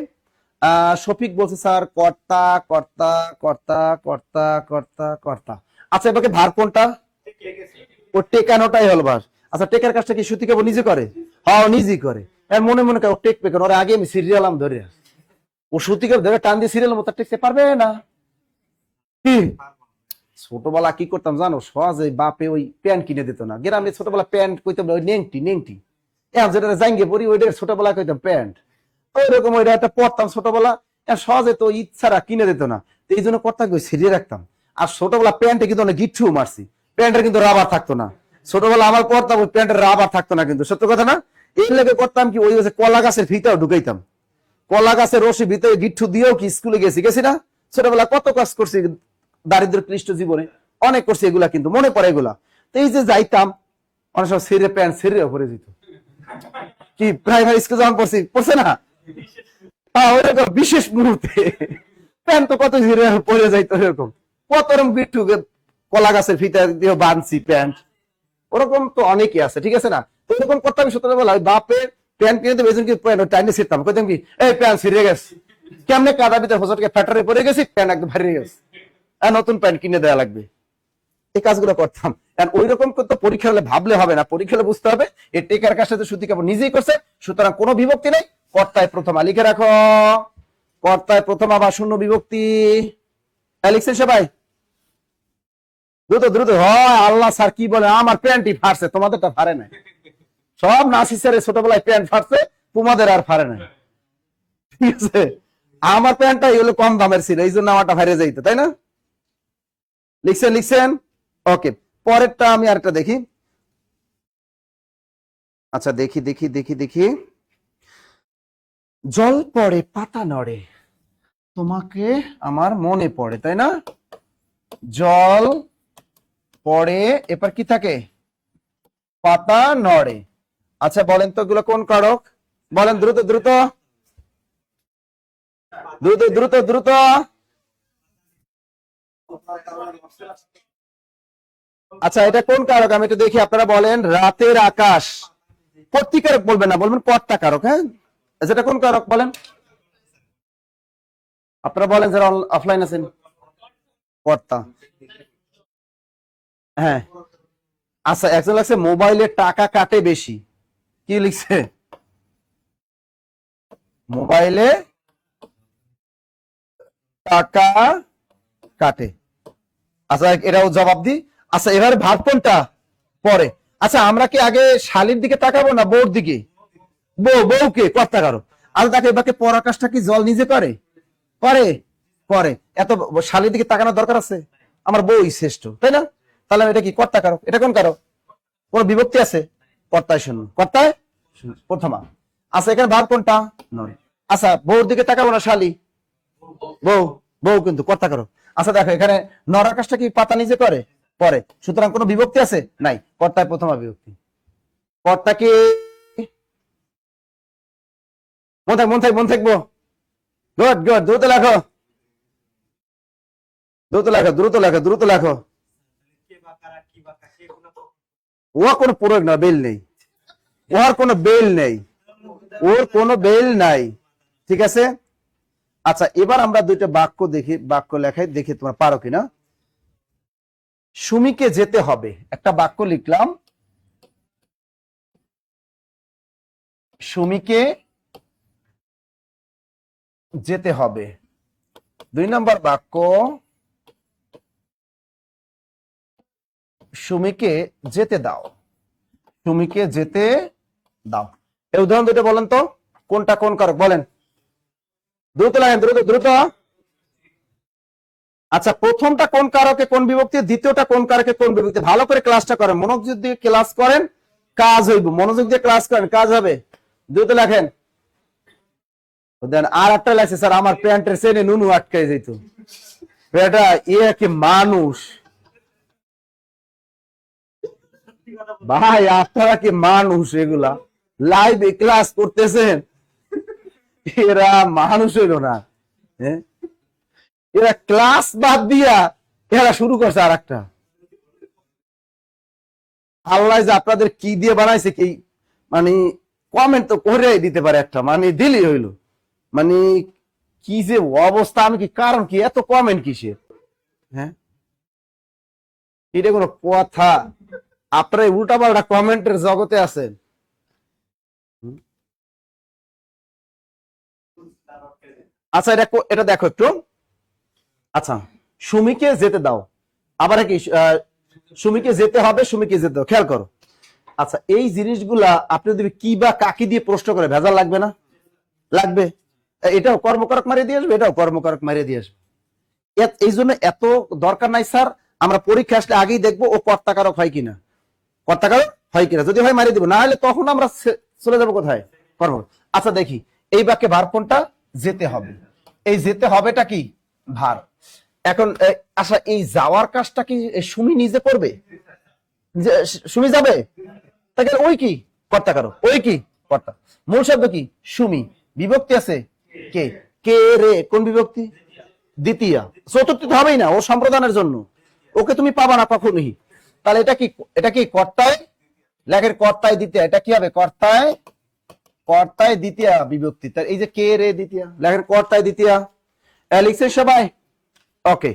শফিক বলছে স্যার কর্তা কর্তা কর্তা কর্তা কর্তা কর্তা। আচ্ছা এবারে ভার কোনটা? ও টেকানোটাই হল ভার। আচ্ছা টেকার কাজটা কি সুতি কাপড় নিজে করে? হ্যাঁ নিজেই করে। মনে ও টেকবে কেন? ওর আগে আমি সিরিয়াল ধরে, ও সুতি কাপড় ধরে টান দিয়ে সিরিয়াল মতো টেকতে পারবে না। কি ছোটবেলা কি করতাম জানো? সহজে বাপে ওই প্যান্ট কিনে দিত না। গ্রামে ছোটবেলা প্যান্ট কইতাম ওই নেংটি যেটা জাঙ্গে পরি, ওইটা ছোটবেলা কইতাম প্যান্ট। ওইরকম ওইটা একটা পড়তাম ছোটবেলা। সহজে তো ইচ্ছারা কিনে দিত না, এই জন্য করতাম ছিড়িয়ে রাখতাম। আর ছোটবেলা প্যান্টে কিন্তু অনেক গিট্টু মারছি, প্যান্টের কিন্তু রাবার থাকতো না। ছোটবেলা আমার পড়তাম ওই প্যান্টের রাবার থাকতো না, কিন্তু সত্য কথা না। এই লেগে করতাম কি, ওই কলা গাছের ফিতাও ঢুকাইতাম। কলা গাছের রশি ভিতরে গিট্টু দিয়েও কি স্কুলে গেছি না। ছোটবেলা কত কাজ করছি দারিদ্র ক্লিষ্ট জীবনে, অনেক করছি এগুলা, কিন্তু মনে পড়ে এগুলা। তো এই যে যাইতাম অনেক সময় ছিঁড়ে প্যান্ট ছিঁড়ে পরে যেত। কি প্রাইমারি স্কুল যখন পড়ছে না, ওইরকম বিশেষ মুহূর্তে প্যান্ট তো কত ছিঁড়ে পরে যাইতো। এরকম কত রকম গিট্টু কলা গাছের ফিতা দিয়ে বানছি প্যান্ট, ওরকম তো অনেকই আছে, ঠিক আছে না। তো এরকম করতাম ছোটবেলা, বাপে প্যান্ট কিনে দেবে, এজন্য কি প্যান্ট টাইনে ছিঁড়তাম, কইতাম কি এই প্যান্ট ছিঁড়ে গেছে, কেমনে কাদা ভিতরে হোসটকে ফ্যাটারে পরে গেছি, প্যান্ট একদম ভারী গেছে, নতুন প্যান্ট কিনে দেওয়া লাগবে। এই কাজগুলো করতাম। ওই রকম তো পরীক্ষা হলে ভাবলে হবে না, পরীক্ষা হলে বুঝতে হবে এই টেকার কাজ সাথে সুতি কাপড় নিজেই করছে, সুতরাং কোনো বিভক্তি নেই। কর্তায় প্রথমা লিখে রাখো, কর্তায় প্রথমা বা শূন্য বিভক্তি। লিখছেন সবাই? দ্রুত হয়। আল্লাহ স্যার কি বলে, আমার প্যান্টই ফাটছে, তোমাদেরটা ফাড়ে নাই। সব নাসি স্যারের ছোটবেলায় প্যান্ট ফাটছে, তোমাদের আর ফাড়ে নাই, ঠিক আছে। আমার প্যান্টটা এগুলো কম দামের ছিল, এই জন্য আমারটা ফাড়ে যাইতো, তাই না? লিখছেন? ওকে, পরেরটা আমি আরেকটা দেখি। আচ্ছা দেখি। জল পড়ে পাতা নড়ে, তোমাকে আমার মনে পড়ে, তাই না? জল পড়ে, এবার কি থাকে? পাতা নড়ে। আচ্ছা বলেন তো এগুলো কোন কারক? বলেন দ্রুত। আচ্ছা এটা কোন কারক আমি একটু দেখি, আপনারা বলেন। রাতের আকাশ। কর্তিকারক বলবেন না, বলবেন কর্তা কারক। হ্যাঁ যেটা কোন কারক বলেন, আপনারা বলেন যারা অফলাইন আছেন। কর্তা। হ্যাঁ আচ্ছা একজন লাগছে মোবাইলে টাকা কাটে বেশি। কি লিখছে? মোবাইলে টাকা কাটে। আচ্ছা এরাও জবাব দি। আচ্ছা এবারে ভাব কোনটা পরে? আচ্ছা আমরা কি আগে শালির দিকে তাকাবো না বউর দিকে? বউকে কর্তা কারো। আচ্ছা তাকে এবারে পর আকাশটা কি জল নিজে করে? করে। এত শালির দিকে তাকানোর দরকার আছে? আমার বউই শ্রেষ্ঠ, তাই না? তাহলে এটা কি কর্তা কারক? এটা কোন কারক? কোন বিভক্তি আছে? কর্তায় শূন্য, কর্তায় প্রথমা। আচ্ছা এখানে ভাব কোনটা? নয়। আচ্ছা বউর দিকে তাকাবো না, শালি বউ কিন্তু কর্তা কারক। আচ্ছা দেখো এখানে নর আকাশটা কি পাতা নিজে করে? পরে, সুতরাং কোন বিভক্তি আছে? নাই, কর্তায় প্রথমা বিভক্তি। কর্তা কি মন থাকবো। গুড দ্রুত লেখো। দ্রুত লেখো, দ্রুত লেখো, দ্রুত লেখো। ও কোনো প্রয়োগ না, বেল নেই, ওর কোনো বেল নেই, ওর কোনো বেল নাই। ঠিক আছে। আচ্ছা, এবার আমরা দুইটা বাক্য দেখি, বাক্য লেখাই, দেখি তোমরা পারো কিনা। সুমিকে যেতে হবে, একটা বাক্য লিখলাম, সুমিকে যেতে হবে। 2 নম্বর বাক্য, সুমিকে যেতে দাও, সুমিকে যেতে দাও। এই উদাহরণ দুটো বলেন তো, কোনটা কোন কারক বলেন, দ্রুত লাগেন, দ্রুত দ্রুত। আচ্ছা, প্রথমটা কোন কারকে কোন বিভক্তি, দ্বিতীয়টা কোন কারকে কোন বিভক্তি। ভালো করে ক্লাসটা করেন, মনোযোগ দিয়ে ক্লাস করেন, কাজ হইব। মনোযোগ দিয়ে ক্লাস করেন, কাজ হবে। দ্রুত লেখেন। দেন আর একটা লাগছে স্যার, আমার প্যান্টের চেনে নুনু আটকাই যেত। এটা ইয়ে কি মানুষ ভাই, আপনারা কি মানুষ? এগুলা লাইভে ক্লাস করতেছেন, এরা মানুষ হইল না। হ্যাঁ, এরা ক্লাস বাদ দিয়া এরা শুরু করছে আর একটা। আল্লাহ যে আপনাদের কি দিয়ে বানাইছে, কি মানে কমেন্ট তো করে দিতে পারে একটা, মানে দিলি হইলো। মানে কি যে অবস্থা, আমি কি কারণ কি এত কমেন্ট কিসের? হ্যাঁ, এটা কোনো কথা? আপনারা উল্টা পাল্টা কমেন্টের জগতে আছেন। আচ্ছা, এটা দেখো একটু। আচ্ছা, সুমিকে যেতে দাও, আবার কি সুমিকে যেতে হবে, সুমিকে যেতে দাও, খেয়াল করো। আচ্ছা, এই জিনিসগুলা আপনি যদি কি বা কাকি দিয়ে প্রশ্ন করে, ভেজাল লাগবে না? লাগবে। এটাও কর্মকারক মারিয়ে দিয়ে আসবে, এটাও কর্মকারক মারিয়ে দিয়ে আসবে। এই জন্য এত দরকার নাই স্যার, আমরা পরীক্ষা আসলে আগেই দেখবো ও কর্তাকারক হয় কিনা, কর্তাকারক হয় কিনা। যদি হয় মারিয়ে দিব, না হলে তখন আমরা চলে যাবো কোথায়, কর্ম। আচ্ছা দেখি, এই বাক্যে ভার কোনটা, যেতে হবে। এই যেতে হবেটা কি, ভার। এখন আচ্ছা, এই যাওয়ার কাজটা কি সুমি নিজে করবে? সুমি যাবে, তাকে ওই কি কর্তাকারক, ওই কি কর্তা। মূল শব্দ কি, সুমি, বিভক্তি আছে কে, কে রে, কোন বিভক্তি, দ্বিতীয়া। চতুর্থী তো হবেই না, ও সম্প্রদানের জন্য, ওকে তুমি পাবা না কখনোই। তাহলে এটা কি, এটা কি কর্তায়, লেখের কর্তায় দ্বিতীয়, এটা কি হবে, কর্তায়, কর্তায় দ্বিতীয়া বিভক্তি। তার এই যে কে রে দ্বিতীয়া, লেখের কর্তায় দ্বিতীয়া। লিখছে সবাই? ওকে,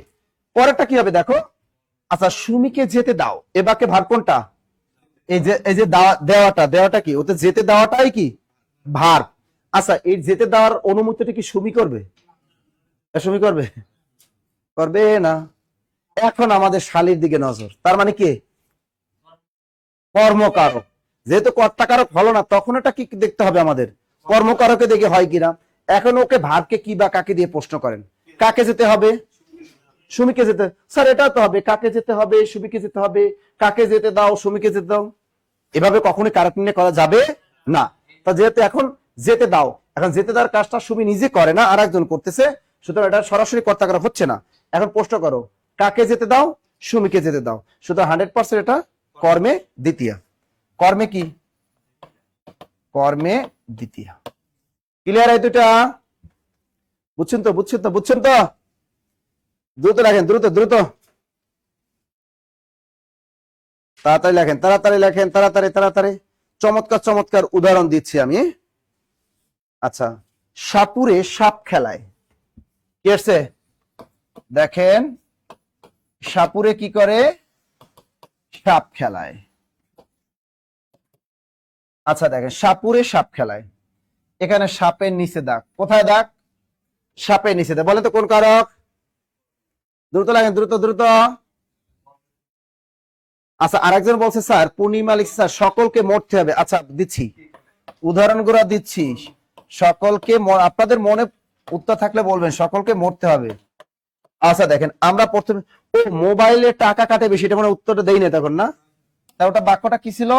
পরেরটা কি হবে দেখো। আচ্ছা, সুমিকে যেতে দাও, এ বাক্যে ভার কোনটা, এই যে দেওয়াটা, দেওয়াটা কি, ওতে যেতে দেওয়াটাই কি ভার। আচ্ছা, এই যেতে দেওয়ার অনুমতিটা কি সুমি করবে? সুমি করবে? করবে না। এখন আমাদের শালীর দিকে নজর, তার মানে কি, কর্মকারক। যেহেতু কর্তাকারক হলো না, তখন এটা কি দেখতে হবে আমাদের, কর্মকারকে দেখে হয় কিনা। এখন ওকে ভারকে কি বা কাকে দিয়ে প্রশ্ন করেন, কাকে যেতে হবে, সুমিকে যেতে। স্যার এটাও তো হবে, কাকে যেতে হবে, সুমিকে যেতে হবে, কাকে যেতে দাও, সুমিকে যেতে দাও। এভাবে কখনোই কারক নির্ণয় করা যাবে না। তা যেহেতু এখন যেতে দাও, এখন যেতে দেওয়ার কাজটা সুমি নিজে করে না, আর একজন করতেছে, সুতরাং এটা সরাসরি কর্তাকারক হচ্ছে না। এখন প্রশ্ন করো, কাকে যেতে দাও, সুমিকে যেতে দাও, সুতরাং 100% এটা কর্মে দ্বিতীয়া। কর্মে কি, কর্মে দ্বিতীয়া। ক্লিয়ার এই দুটা? বুঝছেন তো, বুঝছেন তো, বুঝছেন তো? দ্রুত লেখেন, দ্রুত দ্রুত, তাড়াতাড়ি লেখেন, তাড়াতাড়ি লেখেন, তাড়াতাড়ি তাড়াতাড়ি। চমৎকার চমৎকার উদাহরণ দিচ্ছি আমি। আচ্ছা, সাপুরে সাপ খেলায়, কি আসছে দেখেন, সাপুরে কি করে, সাপ খেলায়। আচ্ছা দেখেন, সাপুরে সাপ খেলায়, এখানে সাপের নিচে দাগ, কোথায় দাগ, সাপের নিচে দাগ। বলেন তো কোন কারক? দ্রুত লাগেন, দ্রুত দ্রুত। আচ্ছা, আরেকজন বলছে স্যার, পূর্ণিমা লিখছে স্যার সকলকে মরতে হবে। আচ্ছা দিচ্ছি, উদাহরণগুলো দিচ্ছি। সকলকে, আপনাদের মনে উত্তর থাকলে বলবেন, সকলকে মরতে হবে। আচ্ছা দেখেন, আমরা প্রথমে, ও মোবাইলে টাকা কাটে বেশি, এটা মানে উত্তরটা দেই না তখন, না? তা ওটা বাক্যটা কি ছিল,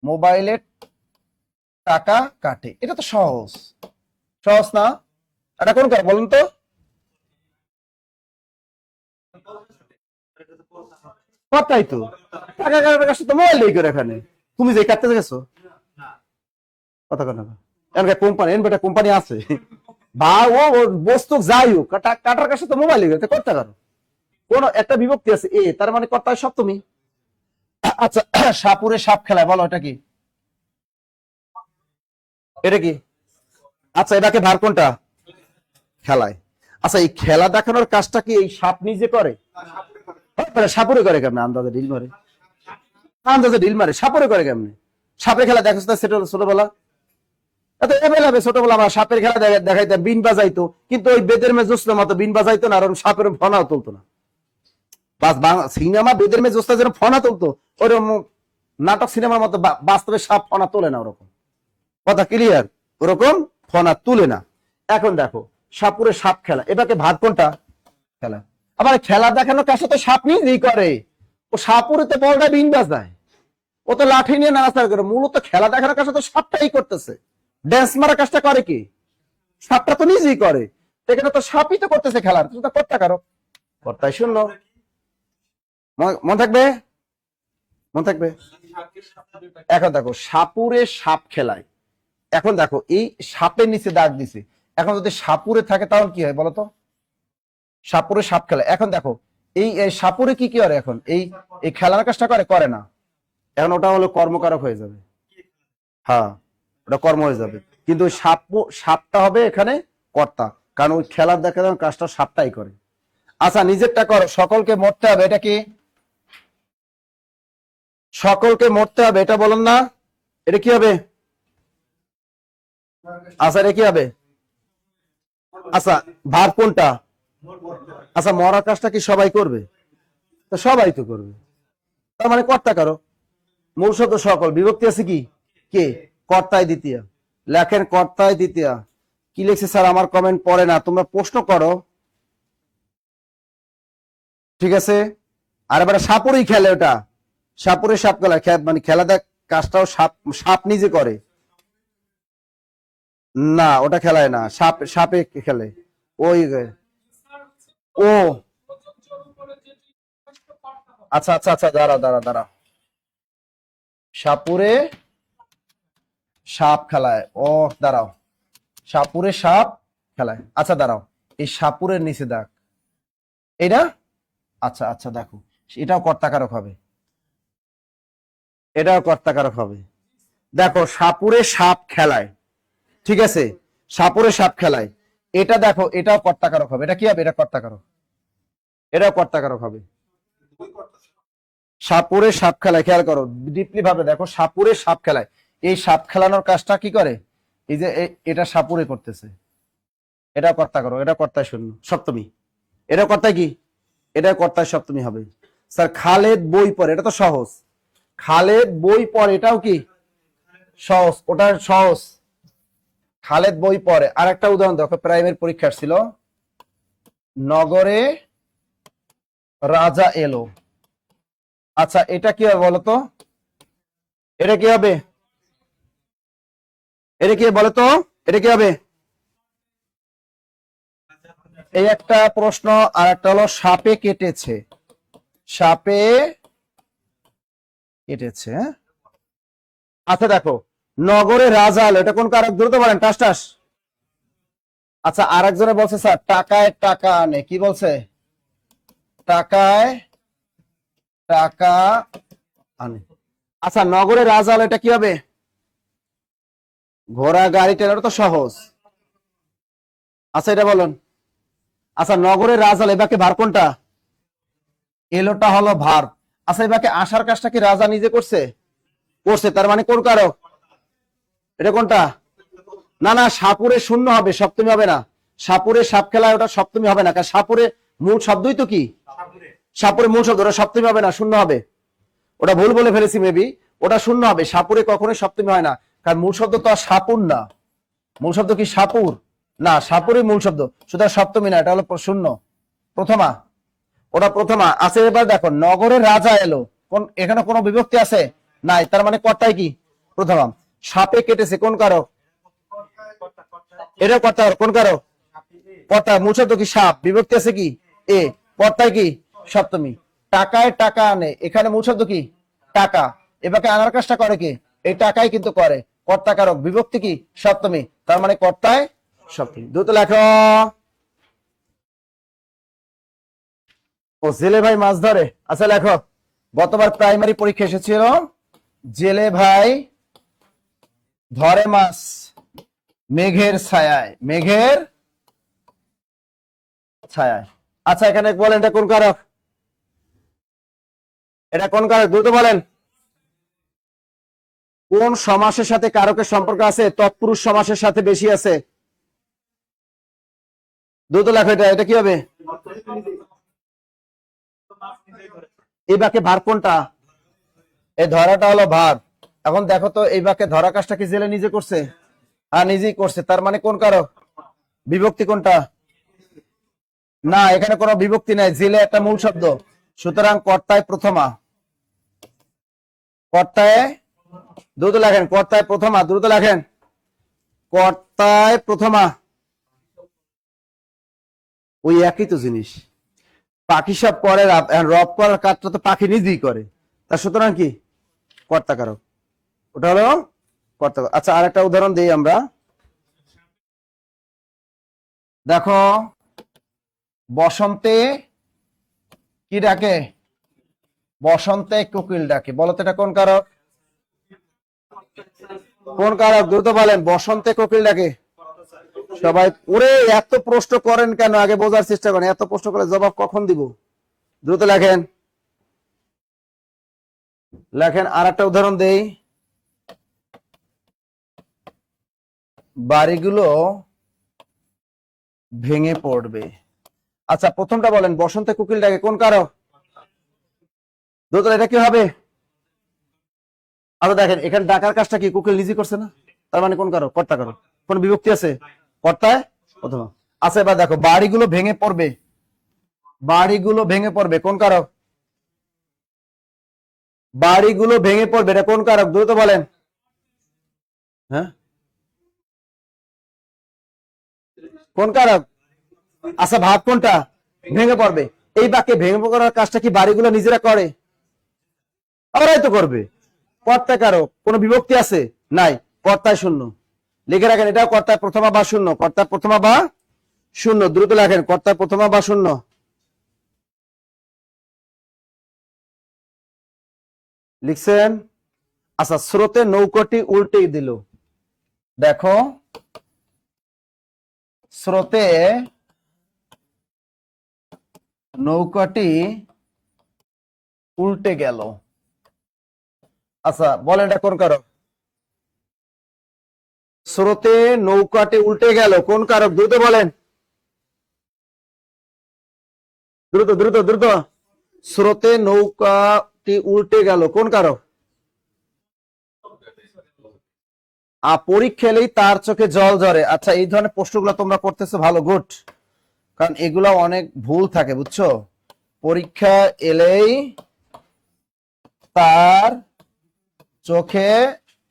মোবাইলে টাকা কাটে। এটা তো সহজ, সহজ না? এটা কোন কারক বলুন তো? কথাই তো, টাকা কাটার কাছে তো মোবাইল নেই করে এখানে, তুমি যে কাটতে গেছো কথা কথা, কোম্পানি, এনবেটা কোম্পানি আছে, বা ও বস্তু যাই হোক কাটার কাছে তো মোবাইল করতে পারো, কোন একটা বিভক্তি আছে এ, তার মানে কর্তা সপ্তমী। আচ্ছা, সাপুরে সাপ খেলায়, বলো এটা কি? এটা কি? আচ্ছা, এটাকে ভার কোনটা? খেলায়। আচ্ছা, এই খেলা দেখানোর কাজটা কি এই সাপ নিজে করে? সাপুরে করে কেমনে? আন্দাজে ঢিল মারে, আন্দাজে ঢিল মারে, সাপুরে করে কেমনে? সাপের খেলা দেখো তো সেটা ছোটবেলা, এত এবেলাবে ছোটবেলা আমার সাপের খেলা দেখাইতে বিন বাজাইতো, কিন্তু ওই বেদের মে জোসনা মতো বিন বাজাইতো না, আর সাপের ফনাও তুলতো না। সিনেমা বেদের মে জোসনা যেন ফনা তুলতো, ওরকম নাটক সিনেমার মতো বাস্তবে সাপ ফনা তোলে না, ওরকম। কথা ক্লিয়ার? ওরকম ফনা তুলে না। এখন দেখো সাপুরে সাপ খেলা, এটাকে ভাগ কোনটা? খেলা। আবার খেলা দেখানোর কাছে তো সাপ নিজেই করে, ও সাপুরে তো বলটা বিন বাজায়, ও তো লাঠি নিয়ে নাড়াচাড়া করে, মূলত খেলা দেখানোর কাছে তো সাপটাই করতেছে। ড্যান্স মারার কাজটা করে কি? সাপটা তো নিজেই করে, এখানে তো সাপই তো করতেছে খেলার, তুমি তো কর্তা কারো, কর্তাই শূন্য। মন থাকবে, মন থাকবে। এখন দেখো সাপুরে সাপ খেলায়, এখন দেখো এই সাপের নিচে দাগ দিছে, এখন যদি সাপুরে থাকে তাহলে কি হয় বলতো? সাপুরে সাপ খেলা। এখন দেখো এই সাপুরে কি কি করে, এখন এই এই খেলার কাজটা করে করে না, এখন ওটা হলো কর্মকারক হয়ে যাবে। হ্যাঁ, ওটা কর্ম হয়ে যাবে, কিন্তু ওই সাপটা হবে এখানে কর্তা, কারণ ওই খেলার দেখানোর কাজটা সাপটাই করে। আচ্ছা, নিজেরটা করো, সকলকে মরতে হবে, এটা কি? সকলকে মরতে হবে, এটা বলুন না, এটা কি হবে? আচ্ছা, এটা কি হবে? আচ্ছা, ভার কোনটা? আচ্ছা, মরার কাজটা কি সবাই করবে? তো সবাই তো করবে, তার মানে কর্তা কারো। মূল শব্দ সকল, বিভক্তি আছে কি? কে? কর্তায় দ্বিতীয়। লেখেন কর্তায় দ্বিতীয়। কি লিখছে স্যার? আমার কমেন্ট পড়ে না, তোমরা প্রশ্ন করো, ঠিক আছে? আর এবারে সাপুরেই খেলে, ওটা সাপুরে সাপ খেলা, মানে খেলা দেখ কাজটাও সাপ, সাপ নিজে করে না, ওটা খেলায় না, সাপ সাপে খেলে। ওই ও আচ্ছা আচ্ছা আচ্ছা, দাঁড়াও দাঁড়াও দাঁড়াও, সাপুরে সাপ খেলায়, ও দাঁড়াও, সাপুরে সাপ খেলায়, আচ্ছা দাঁড়াও, এই সাপুরের নিচে দাগ এটা, আচ্ছা আচ্ছা দেখো, এটাও কর্তাকারক হবে, এটাও কর্তাকারক হবে। দেখো সাপুরে সাপ খেলায়, ঠিক আছে, সাপুরে সাপ খেলায়, এটা দেখো এটাও কর্তাকারক হবে, এটা কি হবে? এটা কর্তাকারক, এটাও কর্তাকারক হবে। সাপুরে সাপ খেলায়, খেয়াল করো ডিপলি ভাবে দেখো, সাপুরে সাপ খেলায়, এই সাপ খেলানোর কাজটা কি করে? এই যে এটা সাপুরে করতেছে, এটা কর্তা করো, এটা কর্তায় শূন্য সপ্তমী, এটা কর্তায় কি? এটা কর্তায় সপ্তমী হবে। স্যার খালেদ বই পড়ে, এটা তো সহজ, খালেদ বই পড়ে, এটাও কি সহজ? ওটা সহজ, খালেদ বই পড়ে। আর একটা উদাহরণ দেখো, প্রাইমারি পরীক্ষার ছিল, নগরে রাজা এলো, আচ্ছা এটা কি হবে বলতো? এটা কি হবে? এটা কি বলতো? এটা কি হবে? এই একটা প্রশ্ন, আর একটা হলো সাপে কেটেছে, সাপে কেটেছে, হ্যাঁ? আচ্ছা দেখো নগরে রাজা আলো, এটা কোন কারক? দ্রুত বলেন, টাস টাস। আচ্ছা, আর একজনে বলছে স্যার টাকায় টাকা আনে, কি বলছে? টাকায় টাকা আনে। আচ্ছা, নগরে রাজা আলো, এটা কি হবে? ঘোড়া গাড়ি টেনে, এটা তো সহজ। আচ্ছা, এটা বলুন। আচ্ছা, নগরে রাজা আলো, এবাকে ভার কোনটা? এলোটা হলো ভার। আচ্ছা, এবাকে আসার কাজটা কি রাজা নিজে করছে? করছে, তার মানে কোন কারক? এটা কোনটা? না না, সাপুরে শূন্য হবে, সপ্তমী হবে না। সাপুরে সাপ খেলায় ওটা সপ্তমী হবে না, কারণ সাপুরে মূল শব্দই তো কি? সাপুরে মূল শব্দ, ওটা সপ্তমী হবে না, শূন্য হবে। ওটা ভুল বলে ফেলেছি মেবি, ওটা শূন্য হবে, সাপুরে কখনোই সপ্তমী হয় না, কারণ মূল শব্দ তো আর সাপুর না। মূল শব্দ কি সাপুর? না, সাপুরই মূল শব্দ, সুতরাং সপ্তমী না, এটা হলো শূন্য, প্রথমা, ওটা প্রথমা আছে। এবার দেখো নগরের রাজা এলো, কোন এখানে কোনো বিভক্তি আছে? নাই, তার মানে কর্তায় কি? প্রথমা। সাপে কেটেছে, কোন কারক? এটা কর্তা, কোন কারক? কর্তা, মূল শব্দ কি সাপ, বিভক্তি আছে কি? এ, কর্তায় কি? সপ্তমী। টাকায় টাকা আনে, এখানে মূল শব্দ কি? টাকা, এবারে আনার কাজটা করে কি? এই টাকাই কিন্তু করে, কর্তা কারক, বিভক্তি কি? সপ্তমী, তার মানে কর্তায় সপ্তমী। দ্রুত লেখো। ও জেলে ভাই মাছ ধরে, আচ্ছা লেখো। গতবার প্রাইমারি পরীক্ষা এসেছিল জেলে ভাই ধরে মাছ মেঘের ছায়ায়, মেঘের ছায়ায়। আচ্ছা এখানে বলেন এটা কোন কারক? এটা কোন কারক দ্রুত বলেন। কোন সমাসের সাথে কারকের সম্পর্ক আছে? তৎপুরুষ সমাসের সাথে বেশি আছে। দ্রুত লেখো। এটা এটা কি হবে? এই বাক্যে ভার কোনটা? এই ধরাটা হলো ভার। এখন দেখো তো এই বাক্যে ধরা কাজটা কি জেলে নিজে করছে? হ্যাঁ নিজেই করছে, তার মানে কোন কারক? বিভক্তি কোনটা? না এখানে কোনো বিভক্তি নাই, জেলে একটা মূল শব্দ, সুতরাং কর্তায় প্রথমা। কর্তায় দ্রুত লেখেন, কর্তায় প্রথমা, দ্রুত লেখেন, কর্তায় প্রথমা। ওই একই তো জিনিস, পাখি সব করে, রব করার কাজটা তো পাখি নিজেই করে, তা সুতরাং কি কর্তা কারক, ওটা হলো কর্তা। আচ্ছা আর একটা উদাহরণ দিই আমরা, দেখো বসন্তে কি ডাকে? বসন্তে কোকিল ডাকে, বলো তো এটা কোন কারক? কোন কারক দ্রুত বলেন, বসন্তে কোকিল ডাকে। সবাই ওরে এত প্রশ্ন করেন কেন? আগে বোঝার চেষ্টা করেন, এত প্রশ্ন করে জবাব কখন দিব? দ্রুত লেখেন, লেখেন। আর একটা উদাহরণ দেই, বাড়িগুলো ভেঙে পড়বে। আচ্ছা প্রথমটা বলেন, বসন্তে কোকিল ডাকে, কোন কারক? দ্রুত এটা কি হবে? আচ্ছা দেখেন এখানে ডাকার কাজটা কি কোকিল নিজে করছে না, তার মানে কোন কারক? কর্তা কারক। কোন বিভক্তি আছে? কর্তায় প্রথমা। আচ্ছা এবার দেখো বাড়িগুলো ভেঙে পড়বে, বাড়িগুলো ভেঙে পড়বে, কোন কারক? বাড়িগুলো ভেঙে পড়বে, এটা কোন কারক? দ্রুত বলেন। হ্যাঁ কোন কারক? আচ্ছা ভাব কোনটা? ভেঙে পড়বে। এই বাক্যে ভেঙে পড়ার কাজটা কি বাড়িগুলো নিজেরা করে? ওরাই তো করবে। কর্তা কারক, কোন বিভক্তি আছে? নাই, কর্তায় শূন্য। লিখে রাখেন, এটাও কর্তায় প্রথমা বা শূন্য, কর্তায় প্রথমা বা শূন্য। দ্রুত লেখেন, কর্তায় প্রথমা বা শূন্য। লিখছেন? আচ্ছা স্রোতে নৌকাটি উল্টেই দিল, দেখো স্রোতে নৌকাটি উল্টে গেল। আচ্ছা বলেন এটা কোন কারক? স্রোতে নৌকাটি উল্টে গেল, কোন কারক? দ্রুত বলেন, দ্রুত দ্রুত দ্রুত। স্রোতে নৌকাটি উল্টে গেল, কোন কারক? পরীক্ষা এলেই তার চোখে জল ঝরে। আচ্ছা এই ধরনের প্রশ্নগুলো তোমরা করতেছো, ভালো, গুড, কারণ এগুলা অনেক ভুল থাকে বুঝছো। পরীক্ষা এলেই তার চোখে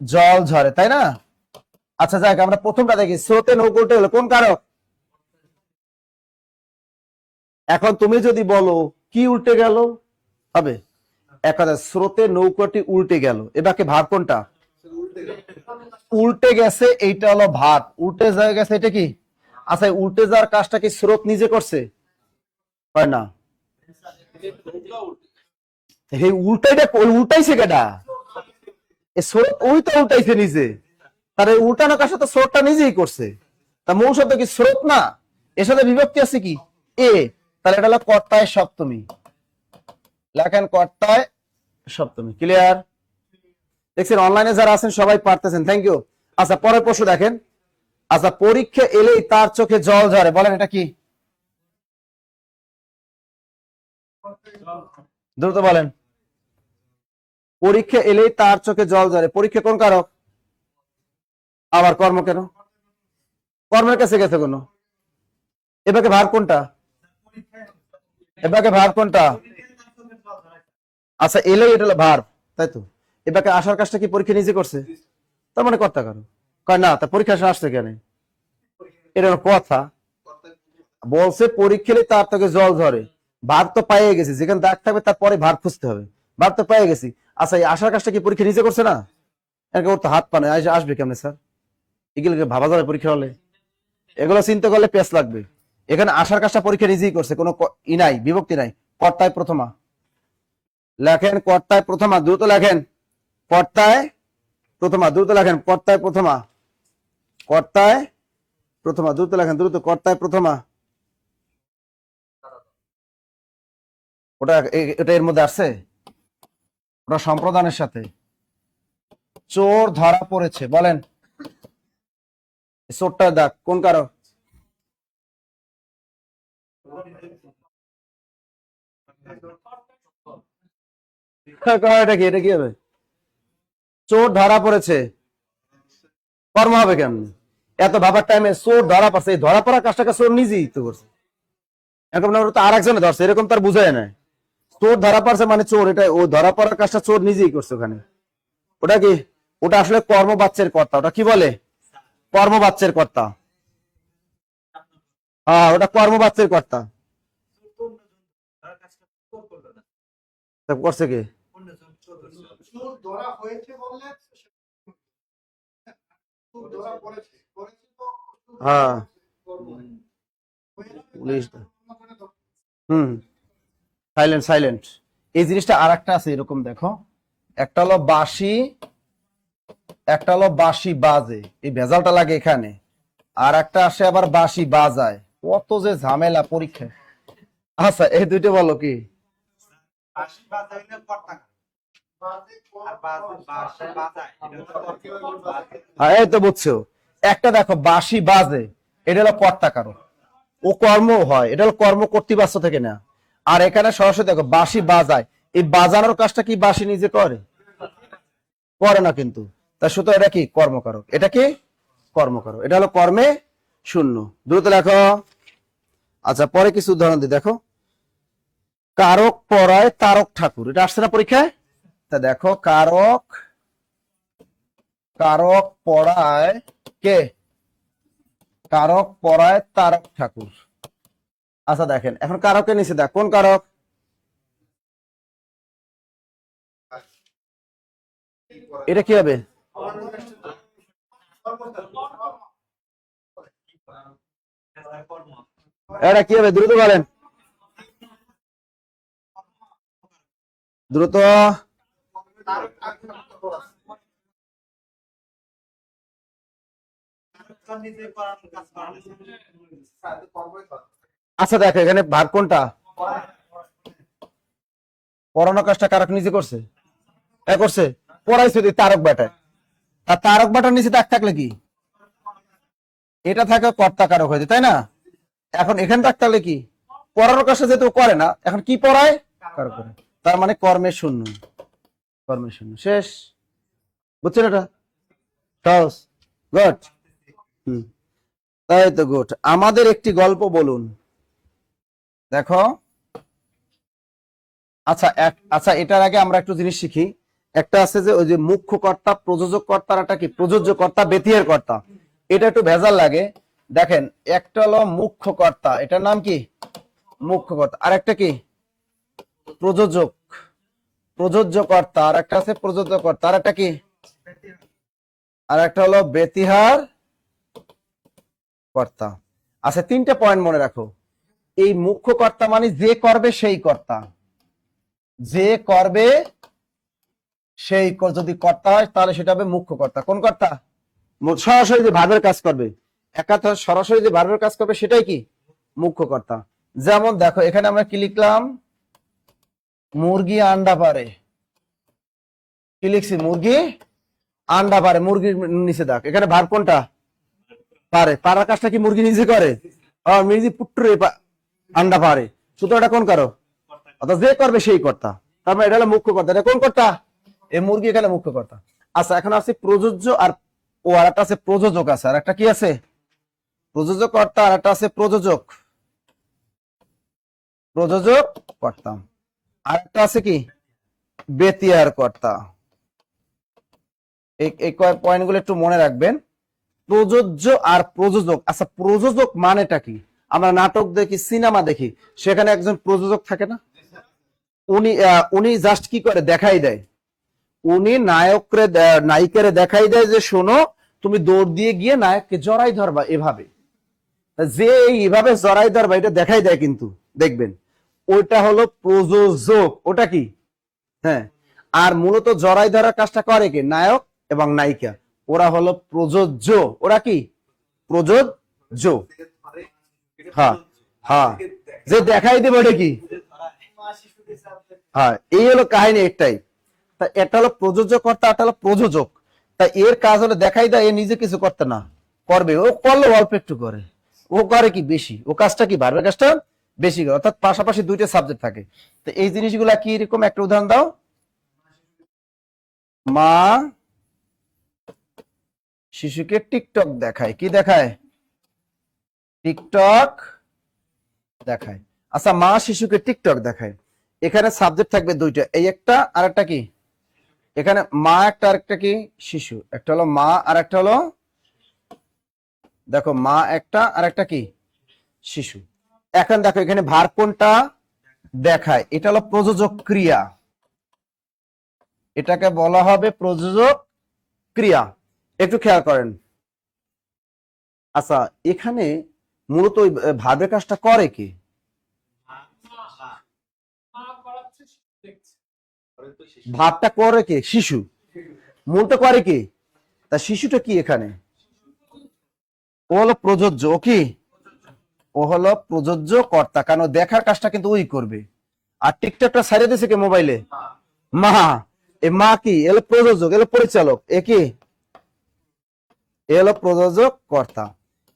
জল ঝরে, তাই না? আচ্ছা যাক আমরা প্রথমটা দেখি, স্রোতে নৌকা উল্টে গেল, কোন কারক? এখন তুমি যদি বলো কি উল্টে গেল হবে, এক কথা স্রোতে নৌকাটি উল্টে গেল, এবারে ভাব কোনটা? উল্টে গেছে, এইটা হলো ভাব। উল্টে যায় গেছে, এটা কি? আচ্ছা উল্টে যাওয়ার কাজটা কি স্রোত নিজে করছে? হয় না। এই উল্টাইটা উল্টাইছে কেডা? স্রোত ওই তো উল্টাইছে নিজে, তার এই উল্টানো কাজটা তো স্রোতটা নিজেই করছে। তা মূল শব্দ কি স্রোত না? এর সাথে বিভক্তি আছে কি? এ, তাহলে এটা হলো কর্তায় সপ্তমী। লেখেন কর্তায় সপ্তমী। ক্লিয়ার? দেখছেন অনলাইনে যারা আছেন সবাই পারতেছেন, থ্যাংক ইউ। আচ্ছা পরের প্রশ্ন দেখেন, আচ্ছা পরীক্ষা এলেই তার চোখে জল ঝরে, বলেন এটা কি? দ্রুত বলেন। পরীক্ষা এলেই তার চোখে জল ঝরে, পরীক্ষা কোন কারক? আবার কর্ম কেন? কর্মের কাছে গেছে কোন? এবারে ভার কোনটা? এবারে ভার কোনটা? আচ্ছা এলেই এটা হলো ভার, তাই তো। এবারে আসার কাজটা কি পরীক্ষা নিজে করছে, তার মানে কর্তা কারক। কয় না, তা পরীক্ষা আসছে কেন? এটা হলো কথা। বলছে পরীক্ষা এলেই তার চোখে জল ঝরে, ভার তো পাইয়ে গেছি, যেখানে দাগ থাকবে তারপরে ভার খুঁজতে হবে, ভার তো পেয়ে গেছি। আচ্ছা এই আসার কাজটা কি পরীক্ষা নিজে করছে না? ওর তো হাত পা নেই, আসবে কেমনে স্যার? এগুলোকে ভাবা যাবে পরীক্ষা হলে? এগুলো চিন্তা করলে পেস লাগবে। এখানে আসার কাজটা পরীক্ষা নিজেই করছে, কোনো ই নাই, বিভক্তি নাই। কর্তায় প্রথমা লেখেন, কর্তায় প্রথমা দ্রুত লেখেন, কর্তায় প্রথমা দ্রুত লেখেন, কর্তায় প্রথমা, কর্তায় প্রথমা দ্রুত লেখেন, দ্রুত কর্তায় প্রথমা। ওটা এটা এর মধ্যে আসছে, ওটা সম্প্রদানের সাথে। চোর ধরা পড়েছে, বলেন চোরটার দাগ কোন কারো? এটা কি, এটা কি হবে? চোর ধরা পড়েছে, কর্ম হবে কেমন? এত ভাবার টাইমে চোর ধরা পড়ছে, এই ধরা পড়া কাজটাকে চোর নিজেই তো করছে, এখন তো আর একজনে ধরছে এরকম তার বুঝায় নাই। চোর ধরা পড়ছে মানে চোর, এটা ও ধরা পড়ার কাজটা চোর নিজেই করছে ওখানে। ওটা কি? ওটা আসলে কর্মবাচ্যের কর্তা, ওটা কি বলে? কর্মবাচ্যের কর্তা। হ্যাঁ, ওটা কর্মবাচ্যের কর্তা। করছে কি? হ্যাঁ, পুলিশ। হুম, সাইলেন্ট সাইলেন্ট। এই জিনিসটা আর একটা আছে এরকম, দেখো, একটা হলো বাঁশি, একটা হলো বাঁশি বাজে, এই ভেজালটা লাগে এখানে। আর একটা আসে আবার বাঁশি বাজায়, কত যে ঝামেলা পরীক্ষায়। আচ্ছা, এই দুইটা বলো কি? হ্যাঁ, এই তো বুঝছো। একটা দেখো বাঁশি বাজে, এটা হলো কর্তা কারো, ও কর্ম হয়, এটা হলো কর্ম কর্তৃবাচ্য থেকে না। আর এখানে সরাসরি দেখো বাঁশি বাজায়, এই বাজানোর কাজটা কি বাঁশি নিজে করে? করে না কিন্তু। তা সুতরাং এটা কি? কর্মকারক। এটা কি? কর্মকারক। এটা হলো কর্মে শূন্য। দ্রুত লেখো। আচ্ছা, পরে কিছু উদাহরণ দিই, দেখো। কারক পড়ায় তারক ঠাকুর, এটা আসছে না পরীক্ষায়? তা দেখো, কারক, কারক পড়ায় কে? কারক পড়ায় তারক ঠাকুর। আচ্ছা দেখেন, এখন কারকের নিচে দেখ, কোন কারক? এটা কি হবে? এটা কি হবে? দ্রুত বলেন, দ্রুত। আচ্ছা দেখো, এখানে ভাগ কোনটা? পড়ানো কাজটা কারক নিজে করছে, করছে, পড়াইছে যদি তারক বেটায়। আর তারক বেটার নিচে দাগ থাকলে কি? এটা থাকে কর্তা কারক হয়েছে, তাই না? এখন এখানে দাগ থাকলে কি? পড়ানোর কাজটা যেহেতু করে না, এখন কি পড়ায়? কারক করে। তার মানে কর্মের শূন্য, কর্মের শূন্য, শেষ। বুঝছেন এটা? সহজ, গুড। হুম, তাই তো, গুড। আমাদের একটি গল্প বলুন, দেখো। আচ্ছা আচ্ছা, এটার আগে আমরা একটু জিনিস শিখি। একটা আছে যে ওই যে মুখ্য কর্তা, প্রযোজক কর্তা, একটা কি প্রযোজ্য কর্তা, বেতিয়ের কর্তা। এটা একটু ভেজাল লাগে। দেখেন, একটা হলো মুখ্য কর্তা, এটার নাম কি? মুখ্য কর্তা। আর একটা কি? প্রযোজক, প্রযোজ্য কর্তা। আর একটা আছে প্রযোজ্য কর্তা। আর একটা কি? আর একটা হলো বেতিহার কর্তা। আচ্ছা, তিনটা পয়েন্ট মনে রাখো। এই মুখ্য কর্তা মানে যে করবে সেই কর্তা, যে করবে সেই যদি কর্তা হয় তাহলে সেটা হবে মুখ্য কর্তা। কোন কর্তা? সরাসরি যে ভার্বের কাজ করবে, একাধারে সরাসরি যে ভার্বের কাজ করবে সেটাই কি? মুখ্য কর্তা। যেমন দেখো, এখানে আমরা কি লিখলাম? মুরগি আন্ডা পারে। কি লিখছি? মুরগি আন্ডা পারে, মুরগির নিচে দাগ। এখানে ভার্ব কোনটা? পারে। পারার কাজটা কি মুরগি নিজে করে? মুরগি পুট্টুরে আন্ডা পারে। সুতরাং এটা কোন কারো? অর্থাৎ যে করবে সেই কর্তা। তার মানে এটা হলো মুখ্য কর্তা। এটা কোন কর্তা? এই মুরগি এখানে মুখ্য কর্তা। আচ্ছা, এখন আছে প্রযোজ্য, আর ও আর একটা আছে প্রযোজক আছে। আর একটা কি আছে? প্রযোজক কর্তা। আর একটা আছে প্রযোজক, প্রযোজক কর্তা। আর একটা আছে কি? বেতিয়ার কর্তা। এই পয়েন্ট গুলো একটু মনে রাখবেন। প্রযোজ্য আর প্রযোজক। আচ্ছা, প্রযোজক মানেটা কি? আমরা নাটক দেখি, সিনেমা দেখি, সেখানে একজন প্রযোজক থাকে না? উনি জাস্ট কি করে? দেখাই দেয়। উনি নায়িকারে দেখাই দেয় যে শোনো, তুমি দৌড় দিয়ে গিয়ে নায়ককে জড়াই ধরবা, এভাবে। যে এইভাবে জড়াই ধরবা এটা দেখাই দেয় কিন্তু দেখবেন ওইটা হলো প্রযোজক। ওটা কি? হ্যাঁ। আর মূলত জড়াই ধরার কাজটা করে কি? নায়ক এবং নায়িকা, ওরা হলো প্রযোজ্য। ওরা কি? প্রযোজ্য। হ্যাঁ হ্যাঁ, যে দেখাই দেবে ওটা কি? হ্যাঁ, এই হলো কাহিনী একটাই। তা এটা হলো প্রযোজকর্তা, এটা হলো প্রযোজক। তা এর কাজ হলো দেখাই দেয়, এ নিজে কিছু করতে না, করবে। ও করলে অল্প একটু করে, ও করে কি বেশি, ও কাজটা কি বাড়বে, কাজটা বেশি করে। অর্থাৎ পাশাপাশি দুইটা সাবজেক্ট থাকে। তো এই জিনিসগুলা কি এরকম? একটা উদাহরণ দাও। মা শিশুকে টিকটক দেখায়। কি দেখায়? টিকটক দেখায়। আচ্ছা, মা শিশুকে টিকটক দেখায়, এখানে সাবজেক্ট থাকবে দুইটা, এই একটা আর একটা কি? এখানে মা একটা আর একটা কি? শিশু। একটা হলো মা আর একটা হলো, দেখো মা একটা আর একটা কি? শিশু। এখন দেখো এখানে ভার কোনটা দেখায়, এটা হলো প্রযোজক ক্রিয়া, এটাকে বলা হবে প্রযোজক ক্রিয়া। একটু খেয়াল করেন। আচ্ছা, এখানে মূলত ওই ভার্বের কাজটা করে কি? ভাবটা করে কি? শিশু। মূলত করে কি? তা শিশুটা কি এখানে? ও হলো প্রযোজ্য। ও কি? ও হলো প্রযোজ্য কর্তা, কারণ দেখার কাজটা কিন্তু ওই করবে। আর টিকটকটা ছাড়িয়ে দিয়েছে কে মোবাইলে? মা। এ মা কি? এলো প্রযোজক, এলো পরিচালক। এ কি? এ হলো প্রযোজক কর্তা।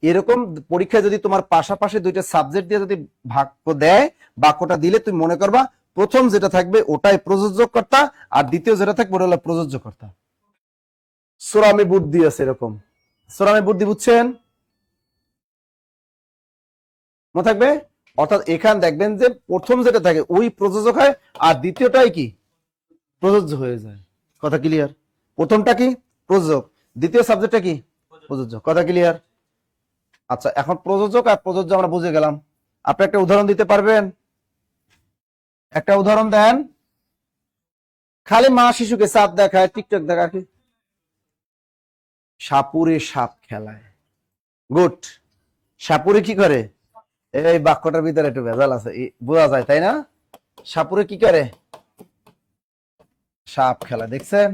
এরকম পরীক্ষায় যদি তোমার পাশাপাশি দুইটা সাবজেক্ট দিয়ে যদি বাক্য দেয়, বাক্যটা দিলে তুমি মনে করবা প্রথম যেটা থাকবে ওটাই প্রযোজক কর্তা, আর দ্বিতীয় যেটা থাকবে ওটা হলো প্রযোজ্য কর্তা। সোরামি বুদ্ধি আছে এরকম। সোরামি বুদ্ধি বুঝছেন? মনে থাকবে। অর্থাৎ এখানে দেখবেন যে প্রথম যেটা থাকে ওই প্রযোজক হয়, আর দ্বিতীয়টাই কি? প্রযোজ্য হয়ে যায়। কথা ক্লিয়ার? প্রথমটা কি? প্রযোজক, দ্বিতীয় সাবজেক্টটা কি? প্রযোজ্য। কথা ক্লিয়ার? আচ্ছা, এখন প্রযোজক আর প্রযোজ্য আমরা বুঝে গেলাম। আপনি একটা উদাহরণ দিতে পারবেন? একটা উদাহরণ দেন। খালি মা শিশুকে সাপ দেখায়, টিকটক দেখায় কি? সাপুরে সাপ খেলায়। গুড। সাপুরে কি করে? এই বাক্যটার ভিতরে একটু ভেজাল আছে, বোঝা যায় তাই না? সাপুরে কি করে? সাপ খেলা। দেখছেন?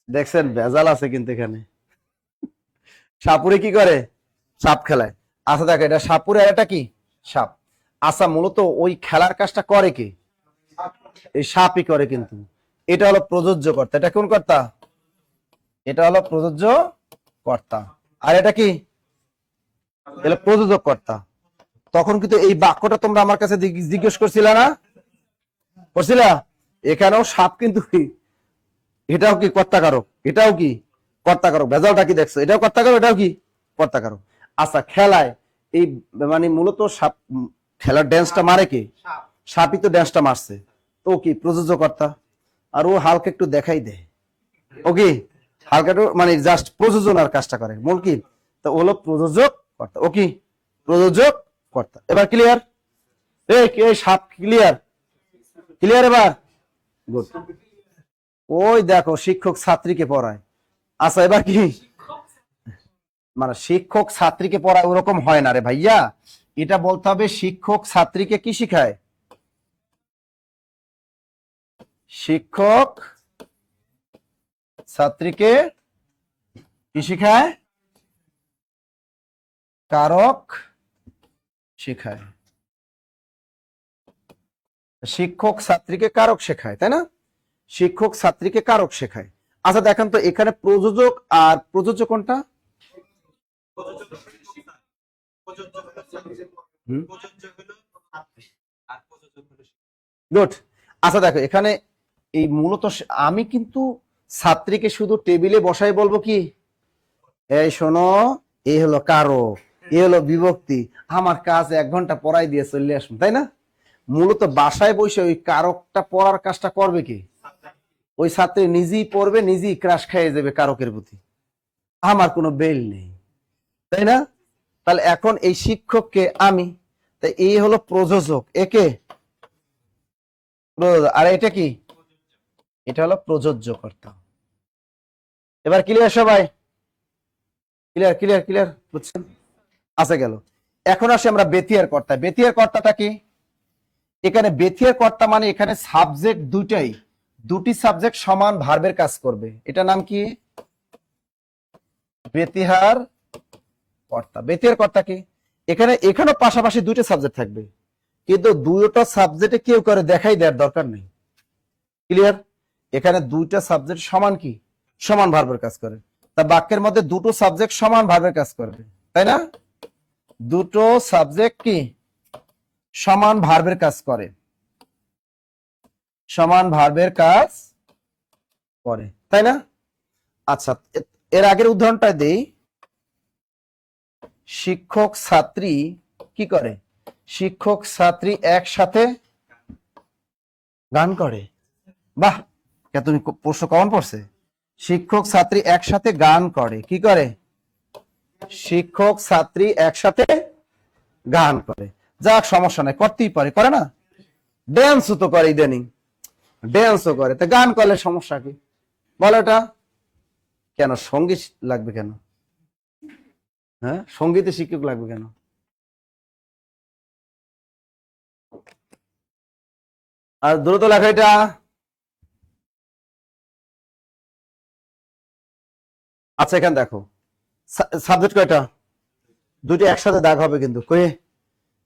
দেখছেন ভেজাল আছে কিন্তু এখানে। সাপুরে কি করে? সাপ খেলায়। আচ্ছা দেখো, এটা সাপুরে আর এটা কি? সাপ। আচ্ছা, মূলত ওই খেলার কাজটা করে কি? এই সাপই করে, কিন্তু এটা হলো প্রযোজ্য কর্তা। এটা কোন কর্তা? এটা হলো প্রযোজ্য কর্তা। আর এটা কি? এটা প্রযোজক কর্তা। তখন কিন্তু এই বাক্যটা তোমরা আমার কাছে জিজ্ঞেস করছিলে না? করছিলা? এখানেও সাপ কিন্তু কি? এটাও কি কর্তাকারক, এটাও কি কর্তাকারক। ভেজালটা কি দেখছো? এটাও কর্তাকারক, এটাও কি কর্তাকারক। আচ্ছা, খেলায় এই মানে মূলত সাপ খেলার ড্যান্সটা মারে কি? সাপই তো ড্যান্সটা মারছে, তো কি প্রযোজক কর্তা। আর ও হালকা একটু দেখাই দেয়, ও কি হালকা একটু মানে জাস্ট প্রযোজনার কাজটা করে। মূল কি? তো ও হলো প্রযোজক কর্তা। ও কি? প্রযোজক কর্তা। এবার ক্লিয়ার? এই সাপ ক্লিয়ার? ক্লিয়ার এবার? গুড। ওই দেখো শিক্ষক ছাত্রীকে পড়ায়। আচ্ছা, এবার কি? মানে শিক্ষক ছাত্রীকে পড়ায় ওরকম হয় না রে ভাইয়া, এটা বলতে হবে শিক্ষক ছাত্রীকে কি শিখায়? শিক্ষক ছাত্রীকে কি শিখায়? কারক শিখায়। শিক্ষক ছাত্রীকে কারক শেখায়, তাই না? শিক্ষক ছাত্রীকে কারক শেখায়। আচ্ছা দেখেন তো এখানে প্রযোজক আর প্রযোজ্য কোনটা? গুড। আচ্ছা দেখো এখানে এই মূলত আমি কিন্তু ছাত্রীকে শুধু টেবিলে বসাই বলবো কি, এই শোনো, এই হলো কারক, এই হলো বিভক্তি, আমার কাজ 1 ঘন্টা পড়াই দিয়ে চলে আসুন, তাই না? মূলত বাসায় বসে ওই কারকটা পড়ার কাজটা করবে কি? ওই ছাত্রী নিজেই পড়বে, নিজেই ক্রাশ খেয়ে যাবে কারকের প্রতি, আমার কোনো বেল নেই, তাই না? তাহলে এখন এই শিক্ষককে আমি, তাই এই হলো প্রযোজক, একে আর এটা কি? এটা হলো প্রযোজ্য কর্তা। এবার ক্লিয়ার সবাই? ক্লিয়ার ক্লিয়ার ক্লিয়ার বুঝছেন? আছে গেল। এখন আসি আমরা বেতিয়ার কর্তা। বেতিয়ার কর্তাটা কি? এখানে বেতিয়ার কর্তা মানে এখানে সাবজেক্ট দুইটাই, দুটি সাবজেক্ট সমান ভার্বের কাজ করবে, এটা নাম কি? বেতিহার কর্তা। বেতিয়ার কর্তা কি? এখানে এখানেও পাশাপাশি দুইটা সাবজেক্ট থাকবে, কিন্তু দুইটা সাবজেক্টে কেউ করে দেখাই দেওয়ার দরকার নেই। ক্লিয়ার? এখানে দুইটা সাবজেক্ট সমান কি? সমান ভার্বের কাজ করে। তা বাক্যের মধ্যে দুটো সাবজেক্ট সমান ভার্বের কাজ করবে, তাই না? দুটো সাবজেক্ট কি সমান ভার্বের কাজ করে, সমান ভার্বের কাজ করে, তাই না? আচ্ছা, এর আগের উদাহরণটা দেই। শিক্ষক ছাত্রী কি করে? শিক্ষক ছাত্রী একসাথে গান করে। বাহ, তুমি প্রশ্ন কমন পড়ছে। শিক্ষক ছাত্রী একসাথে গান করে। কি করে? শিক্ষক ছাত্রী একসাথে গান করে। যাক, সমস্যা নাই, করতেই পারে, করে না? ড্যান্সও তো করে, ইদানিং ড্যান্সও করে, তা গান করলে সমস্যা কি বলো? এটা কেন সঙ্গীত লাগবে কেন? হ্যাঁ, সঙ্গীতে শিক্ষক লাগবে কেন? আর দ্রুত লেখা এটা। আচ্ছা, এখানে দেখো সাবজেক্ট কয়টা? দুটি একসাথে দাগ হবে, কিন্তু কই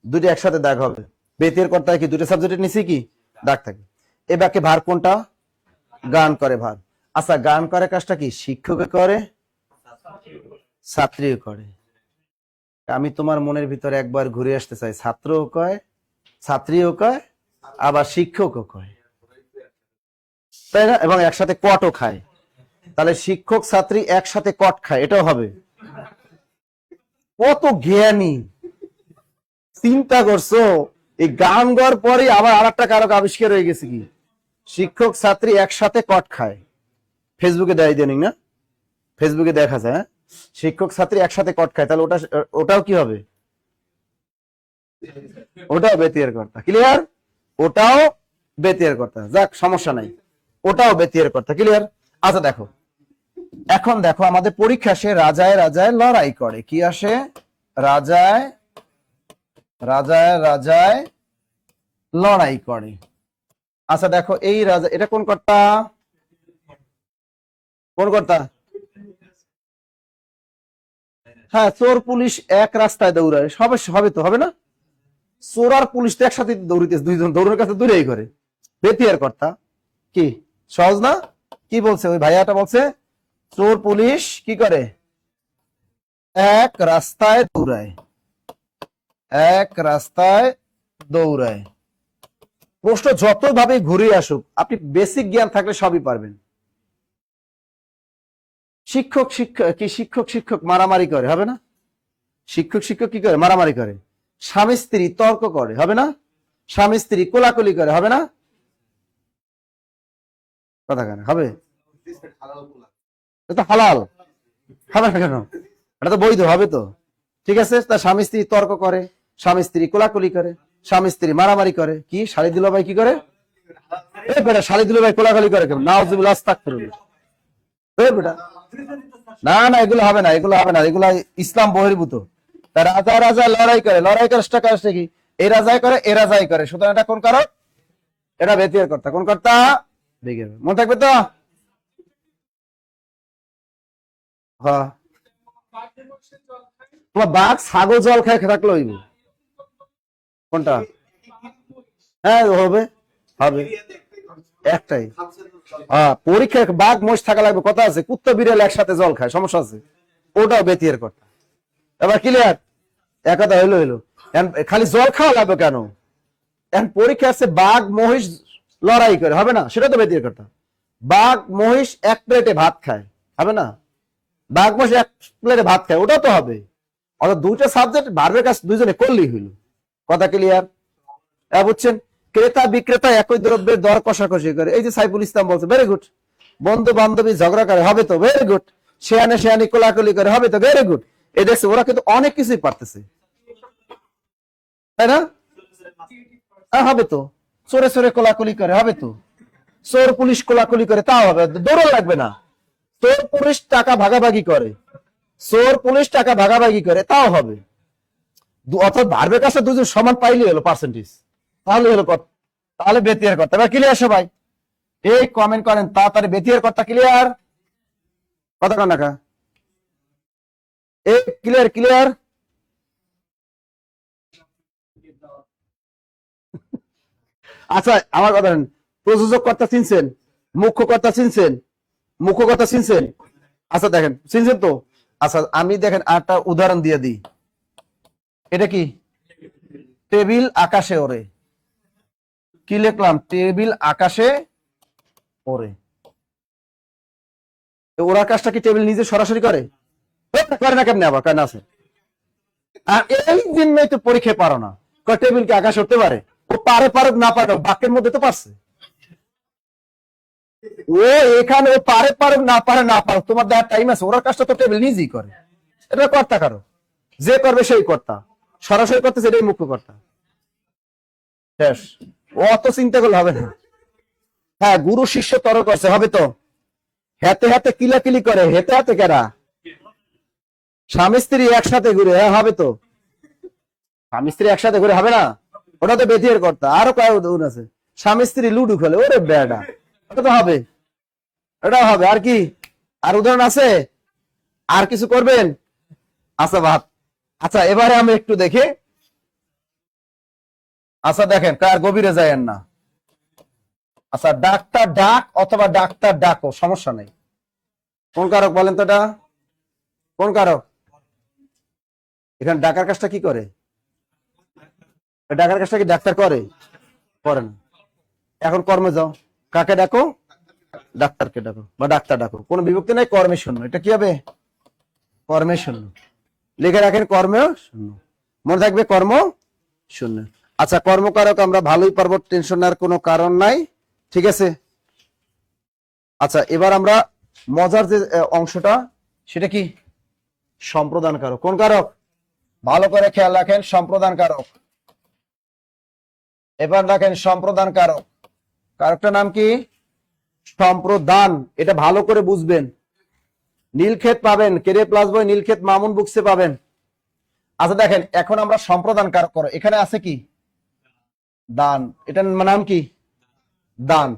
দুটি একসাথে দাগ হবে। বেতের কর্তায় কি দুটো সাবজেক্টের নিচে কি দাগ থাকে? এ বাক্যে ভার কোনটা? গান করে ভার। আচ্ছা, গান করে কাজটা কি শিক্ষকে করে, ছাত্রীও করে? আমি তোমার মনের ভিতরে একবার ঘুরে আসতে চাই, ছাত্রও কয়, ছাত্রীও কয়, আবার শিক্ষকও কয়, তাই না? এবং একসাথে কটও খায়। তাহলে শিক্ষক ছাত্রী একসাথে কট খায়, এটাও হবে। কত জ্ঞানী, চিন্তা করছো? এই গান গাওয়ার পরে আবার আর একটা কারক আবিষ্কার হয়ে গেছে কি শিক্ষক ছাত্রী একসাথে কট খায়। ফেসবুকে দেয় দেনিং না, ফেসবুকে দেখা যায়, হ্যাঁ? শিক্ষক ছাত্রী একসাথে কট খায়, তাহলে ওটাও কি হবে? ওটাও বেতিয়ার কর্তা। ক্লিয়ার? ওটাও বেতিয়ার কর্তা। যাক, সমস্যা নাই, ওটাও বেতিয়ার কর্তা। ক্লিয়ার? আচ্ছা দেখো, এখন দেখো আমাদের পরীক্ষা আসে রাজায় রাজায় লড়াই করে। কি আসে? রাজায় রাজায় রাজায় লড়াই করে। আচ্ছা দেখো, এই রাজা এটা কোন কর্তা? কোন কর্তা? হ্যাঁ, চোর পুলিশ এক রাস্তায় দৌড়ায়, সবে হবে তো, হবে না? চোর আর পুলিশ তো একসাথে দৌড়িতেছে, দুইজন দৌড়ের কাছে দূরেই করে। বেতিয়ার কর্তা কি সহজ না? কি বলছে ওই ভাইয়াটা? বলছে চোর পুলিশ কি করে? এক রাস্তায় দৌড়ায়, এক রাস্তায় দৌড়ায়। প্রশ্ন যতভাবে ঘুরে আসুক, আপনি বেসিক জ্ঞান থাকলে সবই পারবেন। শিক্ষক শিক্ষক কি শিক্ষক শিক্ষক মারামারি করে, হবে না? শিক্ষক শিক্ষক কি করে? মারামারি করে। স্বামী স্ত্রী তর্ক করে, হবে না? স্বামী স্ত্রী কোলাকুলি করে, হবে না? কথা কেন হবে? এটা হালাল, হবে না কেন? এটা তো বৈধ, হবে তো। ঠিক আছে, তার স্বামী স্ত্রী তর্ক করে, স্বামী স্ত্রী কোলাকুলি করে, স্বামী স্ত্রী মারামারি করে। কি শালি দুলাভাই কি করে? বেটা শালি দুলাভাই কোলাকুলি করে কেন? নাউজুবিল্লাহ, আস্তাগফিরুল্লাহ। বেটা, না না, এগুলো হবে না, এগুলো হবে না, এগুলো ইসলাম বহির্ভূত। রাজা রাজা লড়াই করে, লড়াই কাজটা কাজটা কি? এই রাজাই করে, এ রাজাই করে, সুতরাং এটা কোন কারক? এটা বেতিয়ার কর্তা। কোন কর্তা? মনে থাকবে তো? হ্যাঁ, তোমার বাঘ ছাগল জল খায় থাকলো হইব। কোনটা? হ্যাঁ, হবে, হবে, একটাই। হ্যাঁ, পরীক্ষায় বাঘ মোষ থাকা লাগবে, কথা আছে। কুত্তা বিড়াল একসাথে জল খায়, সমস্যা আছে? ওটাও বেতিয়ার কর্তা। এবার ক্লিয়ার? একথা হইলো হইলো। খালি জল খাওয়া লাগবে কেন? এখন পরীক্ষা আছে বাঘ মহিষ লড়াই করে, হবে না? সেটা তো বেতিয়ার কথা। বাঘ মহিষ এক প্লেটে ভাত খায়, হবে না? বাঘ মহিষ এক প্লেটে ভাত খায়, ওটা তো হবে। অর্থাৎ দুইটা সাবজেক্ট ভার্বের কাজ দুইজনে করলেই হইল। কথা ক্লিয়ার? বুঝছেন? ক্রেতা বিক্রেতা একই দ্রব্যের দর কষাকষি করে, এই যে সাইফুল ইসলাম বলছে, ভেরি গুড। বন্ধু বান্ধবী ঝগড়া করে, হবে তো, ভেরি গুড। শেয়ানে শেয়ানি কোলাকুলি করে, হবে তো, ভেরি গুড। এই দেখছে, ওরা কিন্তু অনেক কিছুই পারতেছে, তাই না? হবে তো। চোরে চোরে কোলাকুলি করে, হবে তো। চোর পুলিশ কোলাকুলি করে, তাও হবে, দৌড় লাগবে না। চোর পুলিশ টাকা ভাগাভাগি করে, চোর পুলিশ টাকা ভাগাভাগি করে, তাও হবে। অর্থাৎ ভার্বের কাছে দুজন সমান পাইলে হলো পার্সেন্টেজ, তাহলে হলো কত, তাহলে বেতিয়ার কর্তা। এবার ক্লিয়ার সবাই? এই কমেন্ট করেন তাড়াতাড়ি, বেতিয়ার কর্তা ক্লিয়ার? কথা কন না, এই ক্লিয়ার ক্লিয়ার? আচ্ছা আমার কথা, প্রযোজক কর্তা চিনছেন, মুখ্য কর্তা চিনছেন, মুখ্য কর্তা চিনছেন? আচ্ছা দেখেন চিনছেন তো। আচ্ছা আমি দেখেন একটা উদাহরণ দিয়ে দিই। এটা কি? টেবিল আকাশে ওড়ে। কি লিখলাম? টেবিল আকাশে ওড়ে। ওরা কাজটা কি টেবিল নিজে সরাসরি করে? করে না, কেমনে আবার কেন আছে? আর এই জন্যই তো পরীক্ষায় পারো না, টেবিল কি আকাশ উঠতে পারে? ও পারে পারুক না পারে, বাক্যের মধ্যে তো পারছে। ও এখানে ও পারে পারুক না পারে না পারুক, তোমার দেওয়ার টাইম আছে। ওরা কাজটা তো টেবিল নিজেই করে। এটা কর্তা কারো, যে করবে সেই কর্তা, সরাসরি করতে সেটাই মুখ্য কর্তা। শেষ। অত চিন্তা করলে হবে না। হ্যাঁ গুরু শিষ্য তর করছে, হবে তো। হাতে হাতে কিলাকিলি করে, হেতে হাতে কেরা? স্বামী স্ত্রী একসাথে ঘুরে, হ্যাঁ হবে তো। স্বামী স্ত্রী একসাথে ঘুরে হবে না? ওটা তো বেতিয়ের কর্তা। আরো কয়েক উদাহরণ আছে, স্বামী স্ত্রী লুডু খেলে, ওরে বেড়া, ওটা তো হবে, এটাও হবে। আর কি আর উদাহরণ আছে? আর কিছু করবেন? আচ্ছা ভাত। আচ্ছা এবারে আমি একটু দেখি। আচ্ছা দেখেন, কার গভীরে যায়েন না। আচ্ছা ডাক্তার ডাক অথবা ডাক্তার ডাকো, সমস্যা নেই। কোন কারক বলেন তো? এটা কোন কারক? এখানে ডাকার কাজটা কি করে? ডাকার কাজটা কি ডাক্তার করে? করে না। এখন কর্মে যাও, কাকে ডাকো? ডাক্তারকে ডাকো বা ডাক্তার ডাকো, কোনো বিভক্তি নাই, কর্মে শূন্য। এটা কি হবে? কর্মে শূন্য। লিখে রাখেন কর্মেও শূন্য, মনে থাকবে কর্ম শূন্য। আচ্ছা কর্মকারক আমরা ভালোই পারবো, টেনশন নেওয়ার কোনো কারণ নাই, ঠিক আছে। আচ্ছা এবার আমরা মজার যে অংশটা, সেটা কি? সম্প্রদান কারক। কোন কারক? ভালো করে খেয়াল রাখেন, সম্প্রদান কারক। এবার রাখেন সম্প্রদান কারক। কারকটার নাম কি? সম্প্রদান। এটা ভালো করে বুঝবেন। নীলক্ষেত পাবেন, কেরিয়ার প্লাস বই নীলক্ষেত মামুন বুকসে পাবেন। আচ্ছা দেখেন এখন আমরা সম্প্রদান কারক করো, এখানে আছে কি? দান। এটার নাম কি? দান।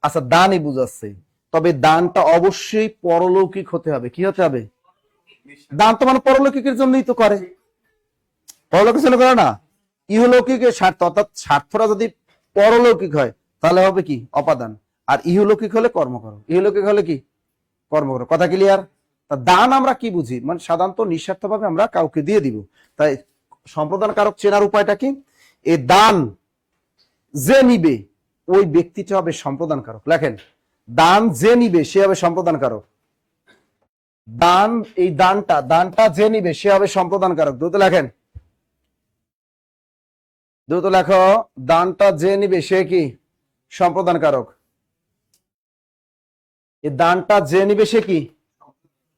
আচ্ছা দানই বুঝাচ্ছে, তবে দানটা অবশ্যই পরলৌকিক হতে হবে। কি হতে হবে? দান তো মানে পরলৌকিকের জন্যই তো করে, পরলৌকিক জন্য করে না। ইহলৌকিকের স্বার্থ, অর্থাৎ স্বার্থটা যদি পরলৌকিক হয় তাহলে হবে কি? অপাদান। আর ইহলৌকিক হলে কর্ম করো, ইহলৌকিক হলে কি? কর্ম করো। কথা ক্লিয়ার? দান আমরা কি বুঝি? মানে সাধারণত নিঃস্বার্থ ভাবে আমরা কাউকে দিয়ে দিব। তাই সম্প্রদান কারক চেনার উপায়টা কি? এই দান যে নিবে ওই ব্যক্তিটা হবে সম্প্রদান কারক। লেখেন, দান যে নিবে সে হবে সম্প্রদান কারক। দান, এই দানটা যে নিবে সে হবে সম্প্রদান কারক। দ্রুত লেখেন, দ্রুত লেখো, দানটা যে নিবে সে কি? সম্প্রদান কারক। এই দানটা যে নিবে সে কি?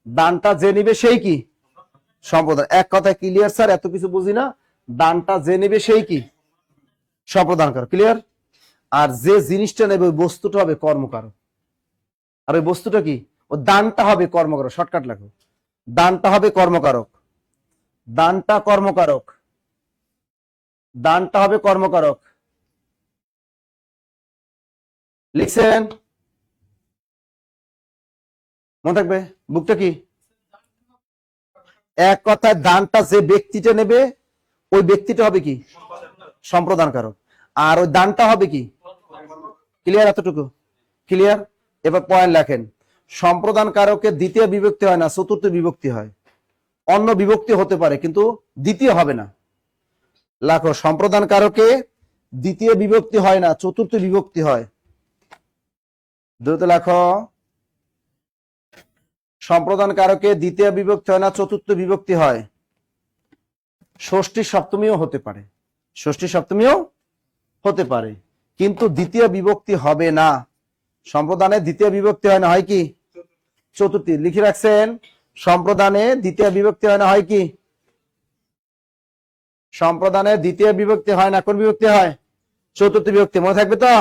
দানটা যে নিবে সেই কি? সম্প্রদান। এক কথায় ক্লিয়ার স্যার, এত কিছু বুঝি না। দানটা যে নিবে সেই কি? সম্প্রদান কারক। ক্লিয়ার? আর যে জিনিসটা নেবে ওই বস্তুটা হবে কর্মকারক। আর ওই বস্তুটা কি? ও দানটা হবে কর্মকারক। শর্টকাট লেখো, দানটা হবে কর্মকারক। দানটা কর্মকারক, দানটা হবে কর্মকারক। লিখছেন? মনে থাকবে? বুকটা কি? এক কথায় দানটা যে ব্যক্তিটা নেবে ওই ব্যক্তিটা হবে কি? সম্প্রদান কারক। আর ওই দানটা হবে কি? ক্লিয়ার? এতটুকু ক্লিয়ার? এবার পয়েন্ট লেখেন, সম্প্রদান কারকের দ্বিতীয় বিভক্তি হয় না, চতুর্থ বিভক্তি হয়। অন্য বিভক্তি হতে পারে কিন্তু দ্বিতীয় হবে না। লেখো, সম্প্রদান কারকে দ্বিতীয় বিভক্তি হয় না, চতুর্থ বিভক্তি হয়। দ্রুত লেখো, সম্প্রদান কারকে দ্বিতীয় বিভক্তি হয় না, চতুর্থ বিভক্তি হয়। ষষ্ঠী সপ্তমীও হতে পারে, ষষ্ঠী সপ্তমীও হতে পারে, কিন্তু দ্বিতীয় বিভক্তি হবে না। সম্প্রদানে দ্বিতীয় বিভক্তি হয় না, হয় কি? চতুর্থী। লিখে রাখছেন, সম্প্রদানে দ্বিতীয় বিভক্তি হয় না, হয় কি? সম্প্রদানে দ্বিতীয় বিভক্তি হয় না, কোন বিভক্তি হয়? চতুর্থ বিভক্তি। মনে থাকবে তো?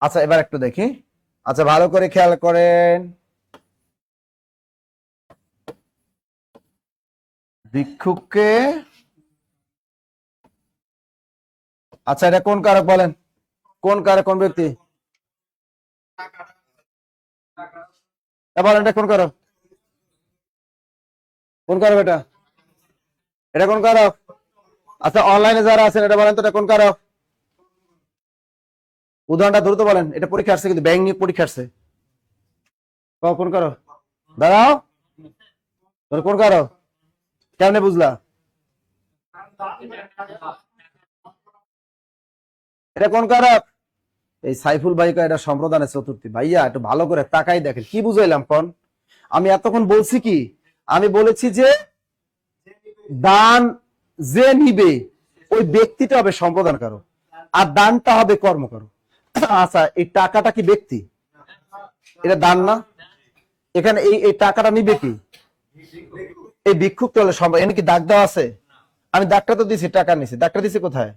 আচ্ছা এবার একটু দেখি। আচ্ছা ভালো করে খেয়াল করেন। ভিক্ষুককে, আচ্ছা এটা কোন কারক বলেন, কোন কারক, কোন ব্যক্তি বলেন, এটা কোন কারক, কোন কারক এটা, এটা কোন কারক? আচ্ছা অনলাইনে যারা আছেন এটা বলেন তো এটা কোন কারক? উদাহরণটা দ্রুত বলেন, এটা পরীক্ষা আসছে কিন্তু ব্যাংক নিয়ে পরীক্ষা আসছে। কোন কারক? দাঁড়াও, কোন কারক? কেমনে বুঝলা? এটা কোন কারক? এই সাইফুল ভাইকা এটা সম্প্রদানের চতুর্থী। ভাইয়া একটু ভালো করে তাকাই দেখেন কি বুঝাইলাম কোন? আমি এতক্ষণ বলছি কি, আমি বলেছি যে দান যে নিবে ওই ব্যক্তিটা হবে সম্প্রদান কারক, আর দানটা হবে কর্ম কারক। আচ্ছা এই টাকাটা কি ব্যক্তি? এটা দান না? এখানে এই টাকাটা নিবে কি? এই ভিক্ষুক তো হলে সম্ভব। এখানে কি দাগ দেওয়া আছে? আমি দাগটা তো দিছি, টাকা নিছি, দাগটা দিছি কোথায়?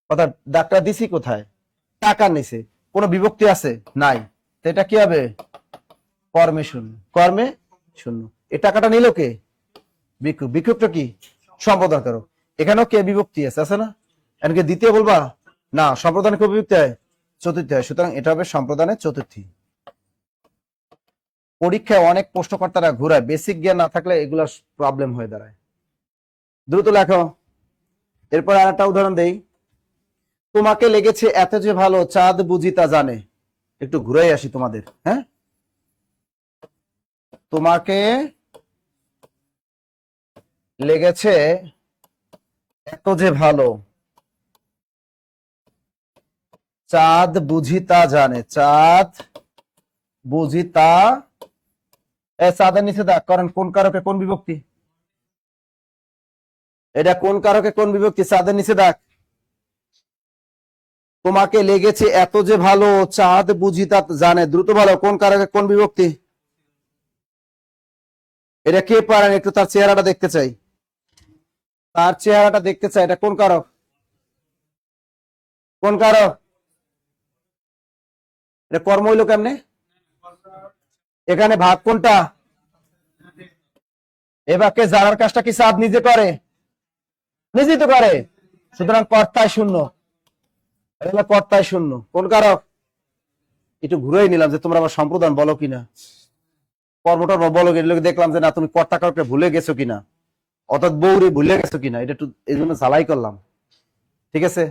কথা, দাগটা দিছি কোথায়? টাকা নিছে, কোনো বিভক্তি আছে নাই, তো এটা কি হবে? কর্মে শূন্য, কর্মে শূন্য। এই টাকাটা নিল কে? ভিক্ষুক। ভিক্ষুকটা কি? সম্প্রদান কারক। এখানেও কে বিভক্তি আছে, আছে না? এখানে দ্বিতীয় বলবা না, সম্প্রদানে কেউ বিভক্তি হয়? চতুর্থী হয়, সুতরাং এটা হবে সম্প্রদানের চতুর্থী। পরীক্ষায় অনেক প্রশ্নকর্তারা ঘুরায়, বেসিক জ্ঞান না থাকলে এগুলা প্রবলেম হয়ে দাঁড়ায়। দ্রুত লেখো। এরপর আর একটা উদাহরণ দেই। তোমাকে লেগেছে এত যে ভালো, চাঁদ বুঝি তা জানে। একটু ঘুরাই আসি তোমাদের, হ্যাঁ। তোমাকে লেগেছে এত যে ভালো, চাঁদ বুঝি তা জানে। চাঁদ বুঝি তা, চাঁদের নিচে দাগ করেন, কোন কারকে কোন বিভক্তি? এটা কোন কারকে কোন বিভক্তি? চাঁদের নিচে দাগ। তোমাকে লেগেছে এত যে ভালো, চাঁদ বুঝি তা জানে, দ্রুত ভালো, কোন কারকে কোন বিভক্তি? এটা কে পারেন একটু তার চেহারাটা দেখতে চাই, তার চেহারাটা দেখতে চাই। এটা কোন কারক, কোন কারক? এটা কর্ম হইলো কেমনে? এখানে ভাগ কোনটা? এ বাক্যে জানার কাজটা কি চাঁদ নিজে করে? নিজেই তো করে, সুতরাং কর্তায় শূন্য। এটা কর্তায় শূন্য, কোন কারক? একটু ঘুরেই নিলাম যে তোমরা আবার সম্প্রদান বলো কিনা, কর্মটা বলো কিনা, দেখলাম যে না তুমি কর্তা কারকে ভুলে গেছো কিনা, অর্থাৎ বৌরে ভুলে গেছো কিনা, এটা একটু এই জন্য ঝালাই করলাম, ঠিক আছে।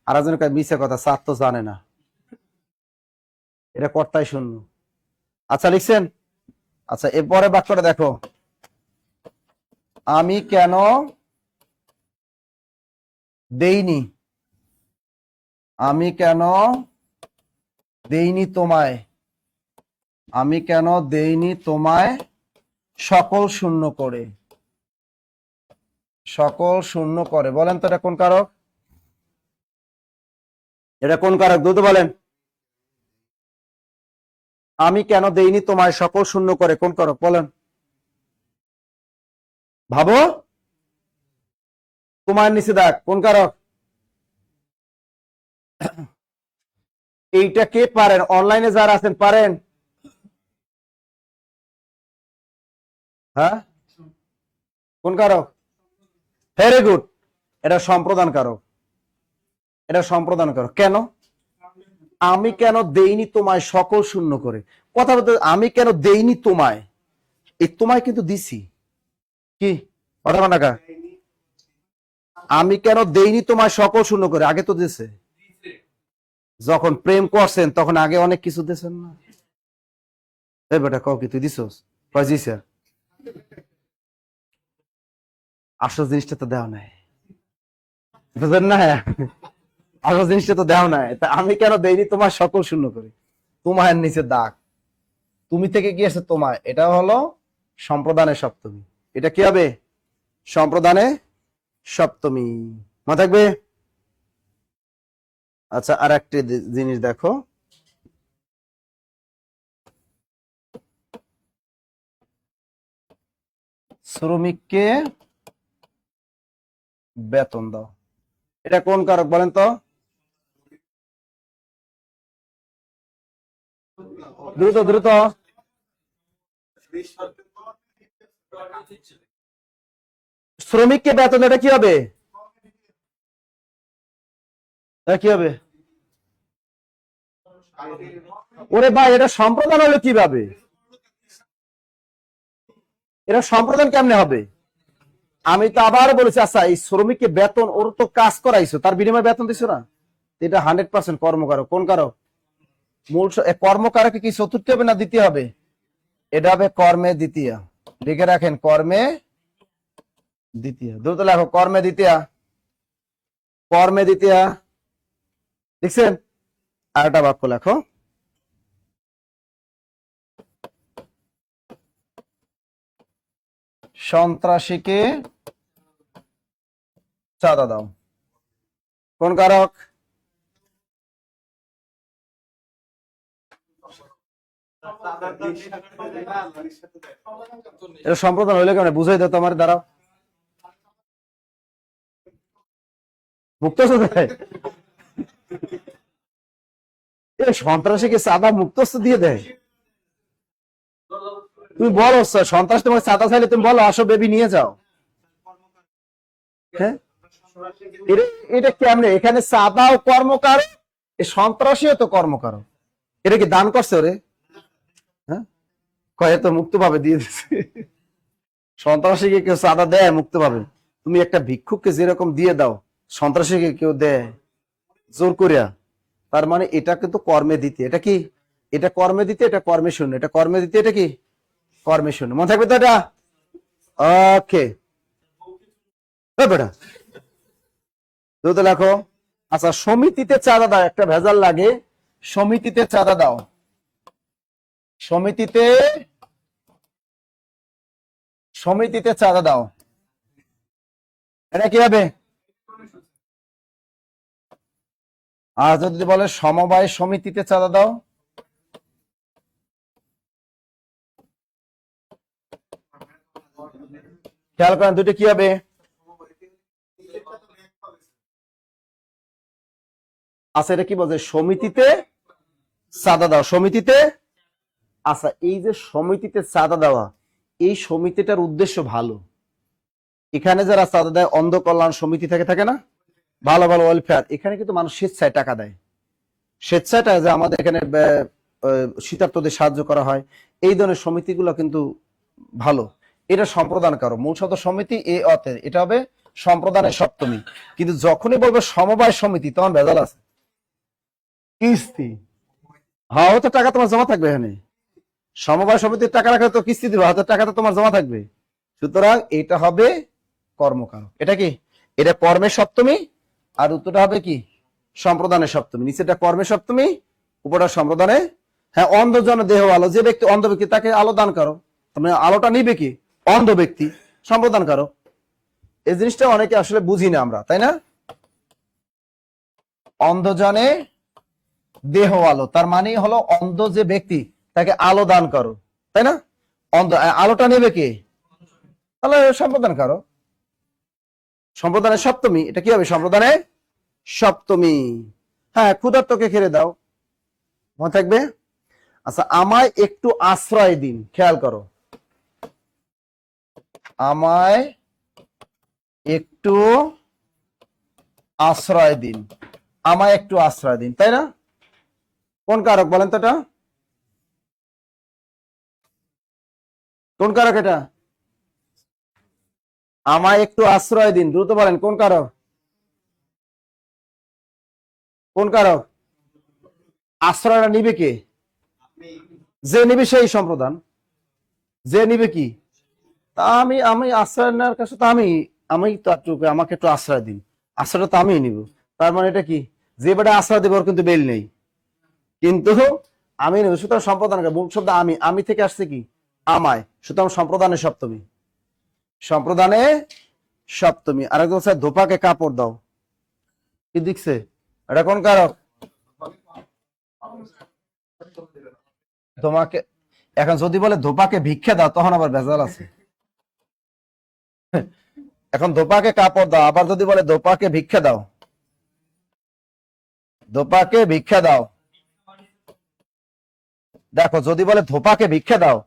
আর একজন মিশে কথা, চাঁদ তো জানে না, এটা কর্তায় শূন্য। আচ্ছা লিখছেন? আচ্ছা এরপরে বাক্যটা দেখো, আমি কেন দেইনি, আমি কেন দেইনি তোমায়, আমি কেন দেইনি তোমায় সকল শূন্য করে, সকল শূন্য করে। বলেন তো এটা কোন কারক? এটা কোন কারক দ্রুত বলেন। আমি কেন দেইনি তোমায় সকল শূন্য করে, কোন কারক বলেন? ভাবো, তোমার নিচে দাগ, কোন কারক? এইটা কে পারেন? অনলাইনে যারা আছেন পারেন? হ্যাঁ, কোন কারক? ভেরি গুড, এটা সম্প্রদান কারক। এটা সম্প্রদান কারক। কেন? আমি কেন দেইনি তোমায় সকল শূন্য করে, কথা বলতে আমি কেন দেইনি তোমায়, এই তোমায় কিন্তু দিছি কি, কথা বলা কা? আমি কেন দেইনি তোমায় সকল শূন্য করে, আগে তো দিছে। যখন প্রেম করছেন তখন আগে অনেক কিছু দিয়েছেন না? এই বেটা কও কি তুই দিছস? কয় জি স্যার। আসল জিনিসটা তো দেওয়া নাই, বুঝলেন না? আসল জিনিসটা তো দেওয়া নাই। তা আমি কেন দেইনি তোমার সকল শূন্য করে, তোমার নিচে দাগ, তুমি থেকে কি আছে তোমার, এটা হলো সম্প্রদানের সপ্তমী। এটা কি হবে? সম্প্রদানে সপ্তমী, মনে থাকবে। আচ্ছা আর একটি জিনিস দেখো, শ্রমিককে বেতন দাও, এটা কোন কারক বলেন তো? দ্রুত দ্রুত। শ্রমিককে বেতন, এটা কি হবে? কি হবে? ওরে ভাই, এটা সম্প্রদান হলো কিভাবে? এটা সম্প্রদান কেমনে হবে? আমি তো আবার বলেছি, আচ্ছা এই শ্রমিককে বেতন, ওর তো কাজ করাইছো, তার বিনিময়ে বেতন দিছো না? এটা 100% কর্মকারক। কোন কারক? মূল কর্মকারকে কি চতুর্থ হবে না দ্বিতীয় হবে? এটা হবে কর্মে দ্বিতীয়। লিখে রাখেন, কর্মে দ্বিতীয়। দ্রুত লেখো, কর্মে দ্বিতীয়। কর্মে দ্বিতীয় লিখছেন? আর একটা বাক্য লেখো, সন্ত্রাসীকে চাঁদা দাও। কোন কারক? এটা সম্প্রদান হইলে কেমন বুঝাই দাও তোমার দ্বারা। মুক্ত সন্ত্রাসীকে চাঁদা মুক্তস্থ দিয়ে দেয়? তুমি বলো সন্ত্রাস তোমাকে চাঁদা চাইলে তুমি বলো আসো বেবি নিয়ে যাও। হ্যাঁ, এটা কেমনে? এখানে চাঁদাও কর্মকার, সন্ত্রাসীও তো কর্মকার। এটা কি দান করছে ওরে? হ্যাঁ, কয়ে তো মুক্ত ভাবে দিয়ে দিচ্ছে। সন্ত্রাসীকে কেউ চাঁদা দেয় মুক্ত ভাবে? তুমি একটা ভিক্ষুককে যেরকম দিয়ে দাও, সন্ত্রাসীকে কেউ দেয় জোর করিয়া? তার মানে এটা কিন্তু কর্মে দিতে। এটা কি? এটা কর্মে দিতে, এটা কর্মে শূন্য। এটা কর্মে দিতে, এটা কি? কর্মে শূন্য। মনে থাকবে তো এটা? ওকে বেটা, দ্রুত লেখো। আচ্ছা, সমিতিতে চাঁদা দাও, একটা ভেজাল লাগে। সমিতিতে চাঁদা দাও। সমিতিতে, সমিতিতে চাঁদা দাও, এটা কি হবে? আর যদি বলে সমবায় সমিতিতে চাঁদা দাও, খেয়াল করেন দুটো কি হবে? আচ্ছা, এটা কি বলছে? সমিতিতে চাঁদা দাও, সমিতিতে। আচ্ছা, এই যে সমিতিতে চাঁদা দেওয়া, এই সমিতিটার উদ্দেশ্য ভালো। এখানে যারা চাঁদা দেয়, অন্ধ কল্যাণ সমিতি থেকে থাকে না, ভালো ভালো ওয়েলফেয়ার, এখানে কিন্তু মানুষ স্বেচ্ছায় টাকা দেয়। স্বেচ্ছায় যে আমাদের এখানে শীতার্তদের সাহায্য করা হয়, এই ধরনের সমিতিগুলো কিন্তু ভালো। এটা সম্প্রদান কারো মূল শব্দ সমিতি, এ অতে, এটা হবে সম্প্রদানের সপ্তমী। কিন্তু যখনই বলবে সমবায় সমিতি, তখন ভেজাল আছে। কিস্তি, হ্যাঁ, তো টাকা তোমার জমা থাকবে এখানে। সমবায় সমিতির টাকা রাখলে তো কিস্তি দিবে, হাতের টাকা তো তোমার জমা থাকবে। সুতরাং এটা হবে কর্মকারক। এটা কি? এটা কর্মের সপ্তমী, আর উত্তরটা হবে কি? সম্প্রদানের সপ্তমী। নিচেটা কর্মের সপ্তমী, উপরটা সম্প্রদানে। হ্যাঁ, অন্ধজন দেহ আলো, যে ব্যক্তি অন্ধ ব্যক্তি তাকে আলো দান করো। মানে আলোটা নিবে কি? অন্ধ ব্যক্তি, সম্প্রদান করো। এই জিনিসটা অনেকে আসলে বুঝি না আমরা, তাই না? অন্ধজনে দেহ আলো, তার মানে হলো অন্ধ যে ব্যক্তি তাকে আলো দান করো, তাই না? অন্ধ, আলোটা নেবে কে? তাহলে সম্প্রদান করো। সম্প্রদানের সপ্তমী, এটা কি হবে? সম্প্রদানের সপ্তমী। হ্যাঁ, ক্ষুধার্তকে খেলে দাও, মনে থাকবে। আচ্ছা, আমায় একটু আশ্রয় দিন, খেয়াল করো, আমায় একটু আশ্রয় দিন, আমায় একটু আশ্রয় দিন, তাই না? কোন কারক বলেন তো? এটা কোন কারক? এটা আমায় একটু আশ্রয় দিন, দ্রুত বলেন কোন কারক? কোন কারক? আশ্রয়টা নিবে কে? যে নিবে সেই সম্প্রদান। যে নিবে কি? তা আমি আমি আশ্রয় নেওয়ার কাছে তো আমি, আমি তো আমাকে একটু আশ্রয় দিন, আশ্রয়টা তো আমি নিব। তার মানে এটা কি? যে বেটা আশ্রয় দেবে ওর কিন্তু বেল নেই, কিন্তু আমি নেব। সুতরাং সম্প্রদান মূল শব্দ আমি, আমি থেকে আসছে কি? আমায়। সুতরাং সম্প্রদানের সপ্তমী, সম্প্রদানে সপ্তমী। আরেকজন হচ্ছে ধোপাকে কাপড় দাও, কি দিচ্ছে? এটা কোন কারক? তোমাকে, এখন যদি বলে ধোপাকে ভিক্ষা দাও, তখন আবার ভেজাল আছে। এখন ধোপাকে কাপড় দাও, আবার যদি বলে ধোপাকে ভিক্ষা দাও, ধোপাকে ভিক্ষা দাও, দেখো যদি বলে ধোপাকে ভিক্ষা দাও,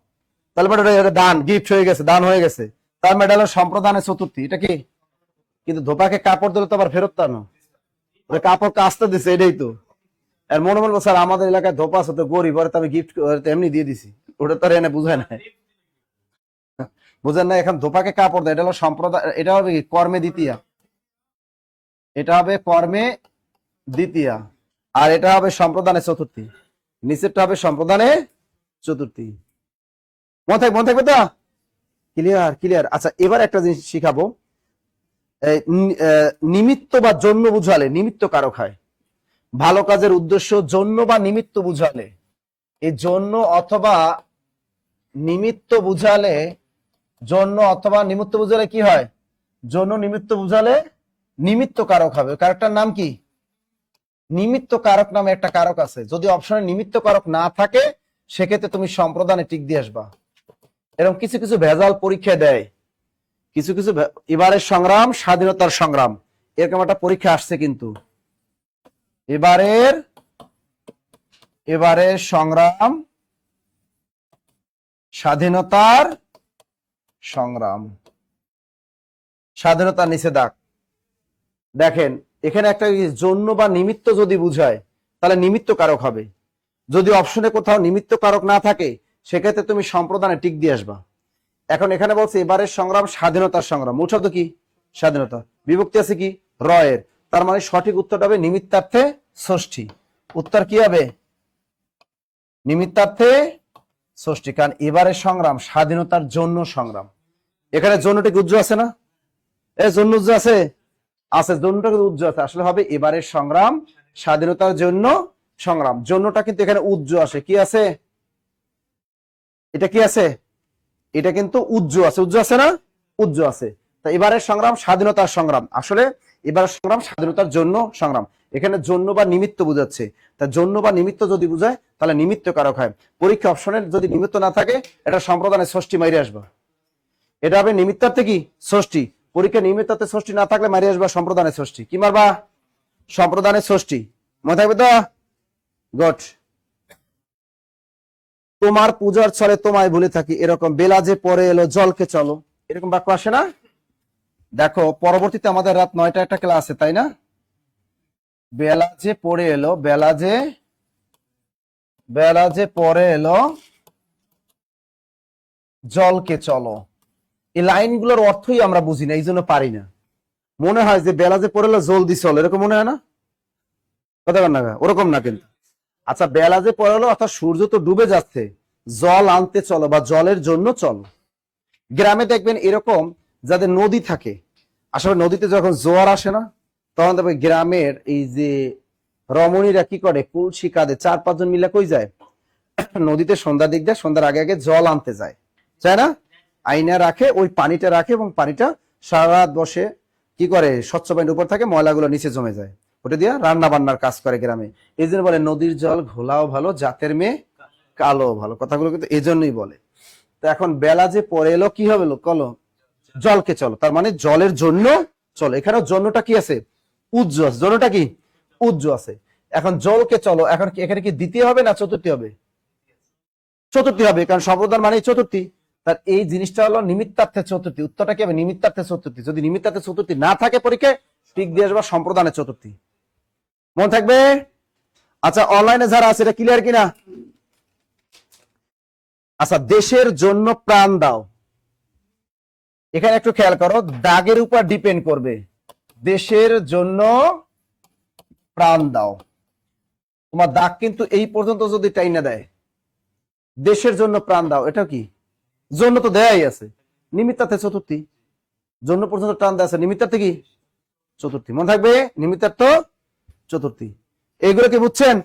তাহলে এটা দান, গিফট হয়ে গেছে, দান হয়ে গেছে। তার মানে এটা হলো সম্প্রদানে চতুর্থী। এটা কি? কিন্তু ধোপাকে কাপড় দিলে তো আবার ফেরত টানো, ওই কাপড় কাচতে দিছে, এটাই তো। আর মনে মনে স্যার আমাদের এলাকায় ধোপা আছে তো গরিব, ওরে তো আমি গিফট এমনি দিয়ে দিছি, ওটা তো আর এনে বুঝায় না, বুঝেন না? এখন ধোপাকে কাপড় দেয়, এটা হলো সম্প্রদায়, এটা হবে কি কর্মে দ্বিতীয়া, এটা হবে কর্মে দ্বিতীয়া, আর এটা হবে সম্প্রদানে চতুর্থী, নিচেরটা হবে সম্প্রদানে চতুর্থী। মনে থাকবে তো? Clear clear. আচ্ছা এবার একটা জিনিস শিখাবো, নিমিত্ত বা জন্য বুঝালে নিমিত্ত কারক হয়। ভালো কাজের উদ্দেশ্য জন্য বা নিমিত্ত বুঝালে, এই জন্য অথবা নিমিত্ত বুঝালে, জন্য অথবা নিমিত্ত বুঝালে কি হয়? জন্য নিমিত্ত বুঝালে নিমিত্ত কারক হবে। কারকটার নাম কি? নিমিত্ত কারক নামে একটা কারক আছে। যদি অপশনে নিমিত্ত কারক না থাকে সেক্ষেত্রে তুমি সম্প্রদানে টিক দিয়ে আসবা। এরকম কিছু কিছু ভেজাল পরীক্ষা দেয়, কিছু কিছু এবারের সংগ্রাম স্বাধীনতার সংগ্রাম, এরকম একটা পরীক্ষা আসছে কিন্তু। এবারের সংগ্রাম স্বাধীনতার সংগ্রাম, স্বাধীনতার নিচে দাগ দেখেন, এখানে একটা জন্য বা নিমিত্ত যদি বুঝায় তাহলে নিমিত্ত কারক হবে। যদি অপশনে কোথাও নিমিত্ত কারক না থাকে সেক্ষেত্রে তুমি সম্প্রদানে টিক দিয়ে আসবা। এখন এখানে বলছে এবারের সংগ্রাম স্বাধীনতার সংগ্রাম, মূল শব্দ কি? স্বাধীনতা, বিভক্তি আছে কি? রয়ের, তার মানে সঠিক উত্তরটা হবে নিমিত্তার্থে ষষ্ঠী। উত্তর কি হবে? নিমিত্তার্থে ষষ্ঠী, কারণ এবারের সংগ্রাম স্বাধীনতার জন্য সংগ্রাম। এখানে জন্যটা কি উজ্জ্ব আছে না? জন্য উজ্জ্ব আছে, জন্যটা কিন্তু উজ্জ্ব আছে, আসলে হবে এবারের সংগ্রাম স্বাধীনতার জন্য সংগ্রাম। জন্যটা কিন্তু এখানে উজ্জ্ব আসে, কি আছে? এটা কি আছে? এটা কিন্তু উজ্জ্ব আছে, উজ্জ্ব আছে না? উজ্জ্ব আছে। তা এবারের সংগ্রাম স্বাধীনতার সংগ্রাম, আসলে এবারের সংগ্রাম স্বাধীনতার জন্য সংগ্রাম। এখানে জন্য বা নিমিত্ত বুঝাচ্ছে, তা জন্য বা নিমিত্ত যদি বুঝায় তাহলে নিমিত্ত কারক হয়। পরীক্ষা অপশনের যদি নিমিত্ত না থাকে এটা সম্প্রদানে ষষ্ঠী মাইরে আসবা, এটা হবে নিমিত্তার্থে কি? ষষ্ঠী। পরীক্ষা নিমিত্তার্থে ষষ্ঠী না থাকলে মাইরে আসবা সম্প্রদানে ষষ্ঠী। কি মারবা? সম্প্রদানে ষষ্ঠী। মনে থাকবে তো? গুড। তোমার পূজার ছলে তোমায় ভুলে থাকি, এরকম বেলা যে পরে এলো জলকে চলো, এরকম বাক্য আসে না? দেখো পরবর্তীতে আমাদের রাত 9টা একটা ক্লাস আছে, তাই না? বেলা যে পরে এলো, বেলা যে পরে এলো জলকে চলো, এই লাইনগুলোর অর্থই আমরা বুঝি না, এই জন্য পারি না। মনে হয় যে বেলা যে পরে এলো জলদি চলো, এরকম মনে হয় না? কথা বল না, ওরকম না কিন্তু। আচ্ছা বেলা যে পরে এলো অর্থাৎ সূর্য তো ডুবে যাচ্ছে, জল আনতে চলো বা জলের জন্য চলো। গ্রামে দেখবেন এরকম যাদের নদী থাকে, আসলে নদীতে যখন জোয়ার আসে না তখন দেখবে গ্রামের এই যে রমণীরা কি করে, কলসি কাঁধে 4-5 জন মিলে কই যায়? নদীতে সন্ধ্যার দিক দিয়ে, সন্ধ্যার আগে আগে জল আনতে যায়, তাই না? আইনা রাখে, ওই পানিটা রাখে এবং পানিটা সারা রাত বসে কি করে, স্বচ্ছ পানির উপর থাকে, ময়লাগুলো নিচে জমে যায়, ওটা দিয়ে রান্না বান্নার কাজ করে গ্রামে। এই জন্য বলে নদীর জল ঘোলাও ভালো, জাতের মেয়ে কালো ভালো, কথাগুলো কিন্তু এই জন্যই বলে। তো এখন বেলা যে পরে এলো কি হবে? কলো জলকে চলো, তার মানে জলের জন্য চলো। এখানে জন্যটা কি আছে? উজ্জ্ব আছে। জন্যটা কি? উজ্জ্ব আছে। এখন জলকে চলো, এখন এখানে কি দ্বিতীয় হবে না চতুর্থী হবে? চতুর্থী হবে, কারণ সম্প্রদান মানে চতুর্থী। তার এই জিনিসটা হলো নিমিত্তার্থে চতুর্থী। উত্তরটা কি হবে? নিমিত্তার্থে চতুর্থী। যদি নিমিত্তার্থে চতুর্থী না থাকে পরীক্ষায় টিক দিয়ে আসবা সম্প্রদানে চতুর্থী। মনে থাকবে? আচ্ছা অনলাইনে যারা আছে এটা ক্লিয়ার কিনা? আচ্ছা দেশের জন্য প্রাণ দাও, এখানে একটু খেয়াল করো, দাগের উপর ডিপেন্ড করবে। দেশের জন্য প্রাণ দাও, তোমার দাগ কিন্তু এই পর্যন্ত যদি টাইনা দেয়, দেশের জন্য প্রাণ দাও, এটা কি? জন্য তো দেয়াই আছে, নিমিত্তার্থে চতুর্থী। জন্য পর্যন্ত টান দেয়া আছে, নিমিত্তার্থে কি? চতুর্থী। মনে থাকবে? নিমিত্তার্থ চতুর্থী। এইগুলো কি বুঝছেন?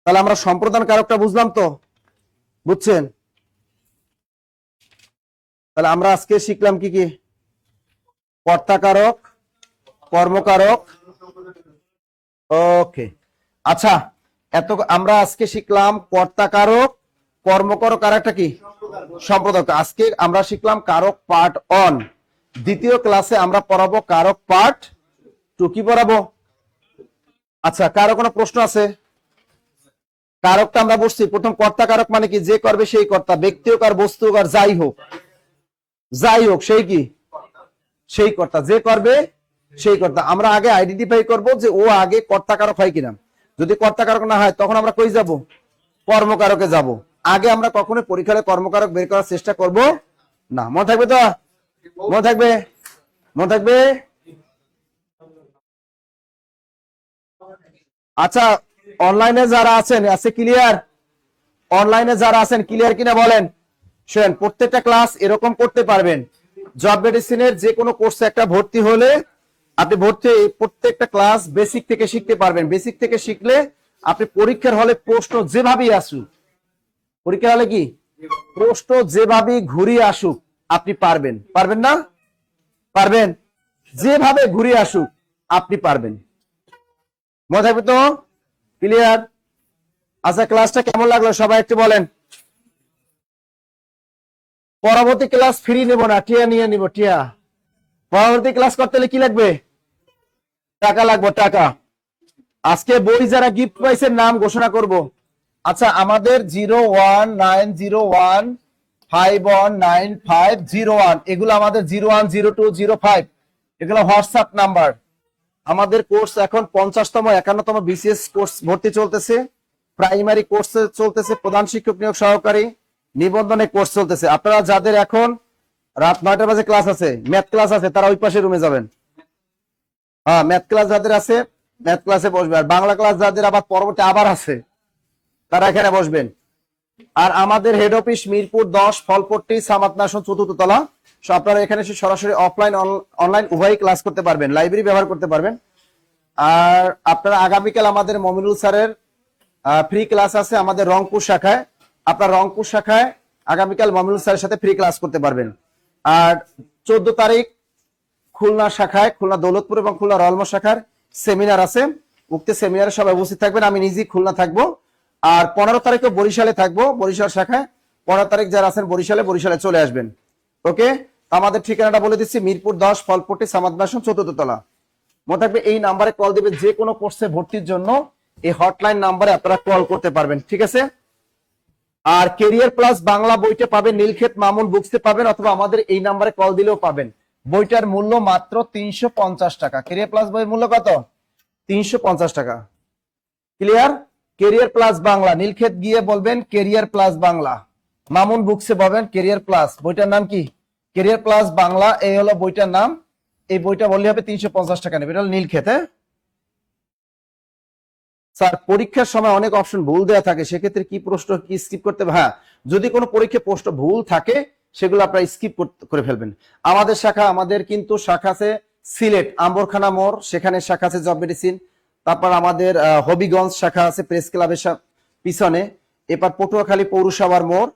তাহলে আমরা সম্প্রদান কারকটা বুঝলাম তো? বুঝছেন? তাহলে আমরা আজকে শিখলাম কি কি? কর্তাকারক, কর্মকারক। ওকে আচ্ছা, এত আমরা আজকে শিখলাম কর্তাকারক, কর্মকারক, আর একটা কি? সম্প্রদায়ক। আজকে আমরা শিখলাম কারক পার্ট 1। দ্বিতীয় ক্লাসে আমরা পড়াবো কারক পার্ট 2। কি পড়াবো? আচ্ছা কারো কোনো প্রশ্ন আছে? কারকটা আমরা বলছি প্রথম, কর্তাকারক মানে কি? যে করবে সেই কর্তা, ব্যক্তি হোক আর বস্তু হোক আর যাই হোক, যাই হোক সেই কি, সেই কর্তা, যে করবে সেই কর্তা। আমরা আগে আইডেন্টিফাই করব যে ও আগে কর্তাকারক হয় কিনা। যদি কর্তাকারক না হয় তখন আমরা কই যাব, কর্মকারকে যাব। আগে আমরা কখনো পরীক্ষায় কর্মকারক বের করার চেষ্টা করব না। মনে থাকবে তো, মনে থাকবে, মনে থাকবে। আচ্ছা, অনলাইনে যারা আছেন আছে ক্লিয়ার? অনলাইনে যারা আছেন ক্লিয়ার কিনা বলেন। শুনেন, প্রত্যেকটা ক্লাস এরকম করতে পারবেন। জব মেডিসিনের যে কোনো কোর্সে একটা ভর্তি হলে আপনি প্রত্যেকটা ক্লাস বেসিক থেকে শিখতে পারবেন। বেসিক থেকে শিখলে আপনি পরীক্ষার হলে প্রশ্ন যেভাবেই আসুক, পরীক্ষার হলে কি প্রশ্ন যেভাবেই ঘুরিয়ে আসুক আপনি পারবেন। পারবেন না? পারবেন। যেভাবে ঘুরিয়ে আসুক আপনি পারবেন। মনে থাকবে তো? ক্লিয়ার? আচ্ছা, ক্লাসটা কেমন লাগলো সবাই একটু বলেন। পরবর্তী ক্লাস ফ্রি নেব না, টিয়া নিয়ে নিব, টিয়া। পরবর্তী ক্লাস করতে হলে কি লাগবে? টাকা লাগবে, টাকা। আজকে বই যারা গিফট পাইছেন নাম ঘোষণা করব। আচ্ছা, আমাদের 01901519501 এগুলো আমাদের 010205 এগুলো হোয়াটসঅ্যাপ নাম্বার। আমাদের কোর্স এখন 50তম 51তম বিসিএস কোর্স ভর্তি চলতেছে, প্রাইমারি কোর্স চলতেছে, প্রধান শিক্ষক নিয়োগ সহকারী নিবন্ধনে কোর্স চলতেছে। আপনারা যাদের এখন রাত 9টা বাজে ক্লাস আছে, ম্যাথ ক্লাস আছে, তারা ওই পাশে রুমে যাবেন। হ্যাঁ, ম্যাথ ক্লাস যাদের আছে ম্যাথ ক্লাসে বসবে, আর বাংলা ক্লাস যাদের আবার পরবর্তী আবার আছে তারা এখানে বসবেন। আর আমাদের হেড অফিস মিরপুর 10 ফলপট্টি সামাত নাশন 4th তলা। আপনারা এখানে এসে সরাসরি অফলাইন অনলাইন উভয়ই ক্লাস করতে পারবেন, লাইব্রেরি ব্যবহার করতে পারবেন। আর আপনারা আগামীকাল আমাদের মমিনুল স্যারের ফ্রি ক্লাস আছে আমাদের রংপুর শাখায়। আপনার রংপুর শাখায় আগামীকাল মমিনুল স্যারের সাথে ফ্রি ক্লাস করতে পারবেন। আর 14 তারিখ খুলনা শাখায়, খুলনা দৌলতপুর এবং খুলনা রলমা শাখার সেমিনার আছে। উক্ত সেমিনারে সবাই উপস্থিত থাকবেন। আমি নিজেই খুলনা থাকবো। আর 15 তারিখে বরিশালে থাকবো, বরিশাল শাখায়। 15 তারিখ যারা আছেন বরিশালে চলে আসবেন। ওকে, আমাদের ঠিকানাটা বলে দিচ্ছি, মিরপুর 10 ফলপট্টি সামাদ নাশন 4th তলা। মনে থাকবে এই নাম্বারে কল দিবেন যে কোনো কোর্সে ভর্তির জন্য। এই হটলাইন নাম্বারে আপনারা কল করতে পারবেন, ঠিক আছে? আর কেরিয়ার প্লাস বাংলা বইটা পাবেন নীলক্ষেত মামুন বুকসে পাবেন, অথবা আমাদের এই নাম্বারে কল দিলেও পাবেন। বইটার মূল্য মাত্র 350 টাকা। কেরিয়ার প্লাস বইয়ের মূল্য কত? 350 টাকা। Clear? Career plus Bangla, Nilkhet গিয়ে বলবেন career plus Bangla, Mamun books বলবেন কেরিয়ার প্লাস। বইটার নাম কি? কেরিয়ার প্লাস বাংলা, এই হলো বইটার নাম। এই বইটা বললে হবে 350 টাকা নেবে। এটা হলো নীলক্ষেত। হ্যাঁ স্যার, পরীক্ষার সময় অনেক অপশন ভুল দেওয়া থাকে, সেক্ষেত্রে কি প্রশ্ন কি স্কিপ করতে হবে? হ্যাঁ, যদি কোনো পরীক্ষায় প্রশ্ন ভুল থাকে সেগুলো আপনারা স্কিপ করে ফেলবেন। আমাদের শাখা, আমাদের কিন্তু শাখা আছে সিলেট আম্বরখানা মোড়, সেখানে শাখা আছে জব মেডিসিন। তারপর আমাদের হবিগঞ্জ শাখা আছে প্রেস ক্লাবের পিছনে। এবার পটুয়াখালী পৌরসভার মোড়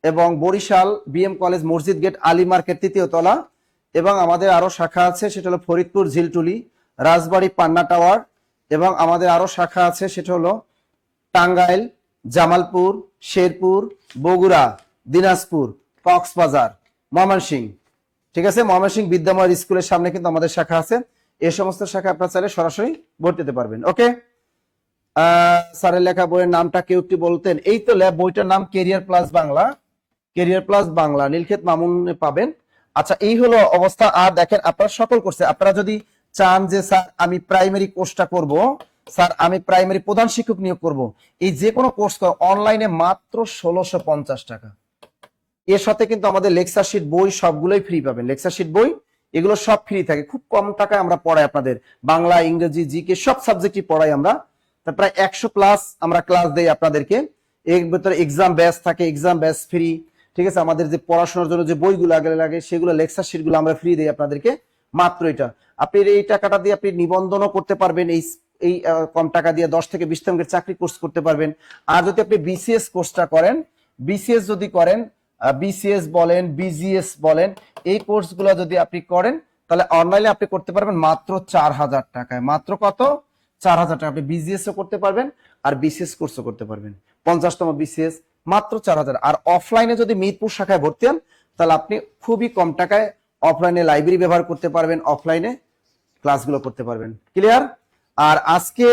এবং বরিশাল বিএম কলেজ মসজিদ গেট আলী মার্কেট 3য় তলা। এবং আমাদের আরো শাখা আছে, সেটা হলো ফরিদপুর ঝিলটুলি, রাজবাড়ী পান্না টাওয়ার। এবং আমাদের আরো শাখা আছে, সেটা হলো টাঙ্গাইল, জামালপুর, শেরপুর, বগুড়া, দিনাজপুর, কক্সবাজার, ময়মনসিংহ। ঠিক আছে, ময়মনসিংহ বিদ্যাময় স্কুলের সামনে কিন্তু আমাদের শাখা আছে। এই সমস্ত শাখা আপনারা চাইলে সরাসরি ভর্তি হতে পারবেন। ওকে, স্যারের লেখা বইয়ের নামটা কেউ একটু বলতেন? এই তো বইটার নাম career plus Bangla, career plus Bangla, Nilkhet মামুনে পাবেন। আচ্ছা, এই হলো অবস্থা। আর দেখেন, আপনারা সকল কোর্সে আপনারা যদি চান যে স্যার আমি প্রাইমারি কোর্সটা করব, স্যার আমি প্রাইমারি প্রধান শিক্ষক নিয়োগ করব, এই যে কোনো কোর্স অনলাইনে মাত্র 1650 টাকা। এর সাথে কিন্তু আমাদের লেকচার শিট বই সবগুলোই ফ্রি পাবেন। লেকচার শিট বই এগুলো সব ফ্রি থাকে, খুব কম টাকায় আমরা পড়াই আপনাদের। বাংলা, ইংরেজি, জিকে সব সাবজেক্টই পড়াই আমরা। প্রায় 100 প্লাস আমরা ক্লাস দেই আপনাদেরকে। এর ভিতরে এক্সাম ব্যাচ থাকে, এক্সাম ব্যাচ ফ্রি। ঠিক আছে, আমাদের যে পড়াশোনার জন্য যে বইগুলো আগে লাগে সেগুলো লেকচার শিটগুলো আমরা ফ্রি দেই আপনাদেরকে। মাত্র এটা আপনি এই টাকাটা দিয়ে আপনি নিবন্ধনও করতে পারবেন। এই কম টাকা দিয়ে 10 থেকে 20 তমের চাকরি কোর্স করতে পারবেন। আর যদি আপনি বিসিএস কোর্সটা করেন, বিসিএস যদি করেন, বিসিএস বলেন, বিজিএস বলেন, এই কোর্সগুলো যদি আপনি করেন তাহলে অনলাইনে আপনি করতে পারবেন মাত্র 4000 টাকায়। মাত্র কত? 4000 টাকা। আপনি বিজিএস ও করতে পারবেন আর বিসিএস কোর্সও করতে পারবেন। 50তম বিসিএস মাত্র 4000। আর অফলাইনে যদি মিরপুর শাখায় ভর্তি হন তাহলে আপনি খুবই কম টাকায় অফলাইনে লাইব্রেরি ব্যবহার করতে পারবেন, অফলাইনে ক্লাসগুলো করতে পারবেন। ক্লিয়ার? আর আজকে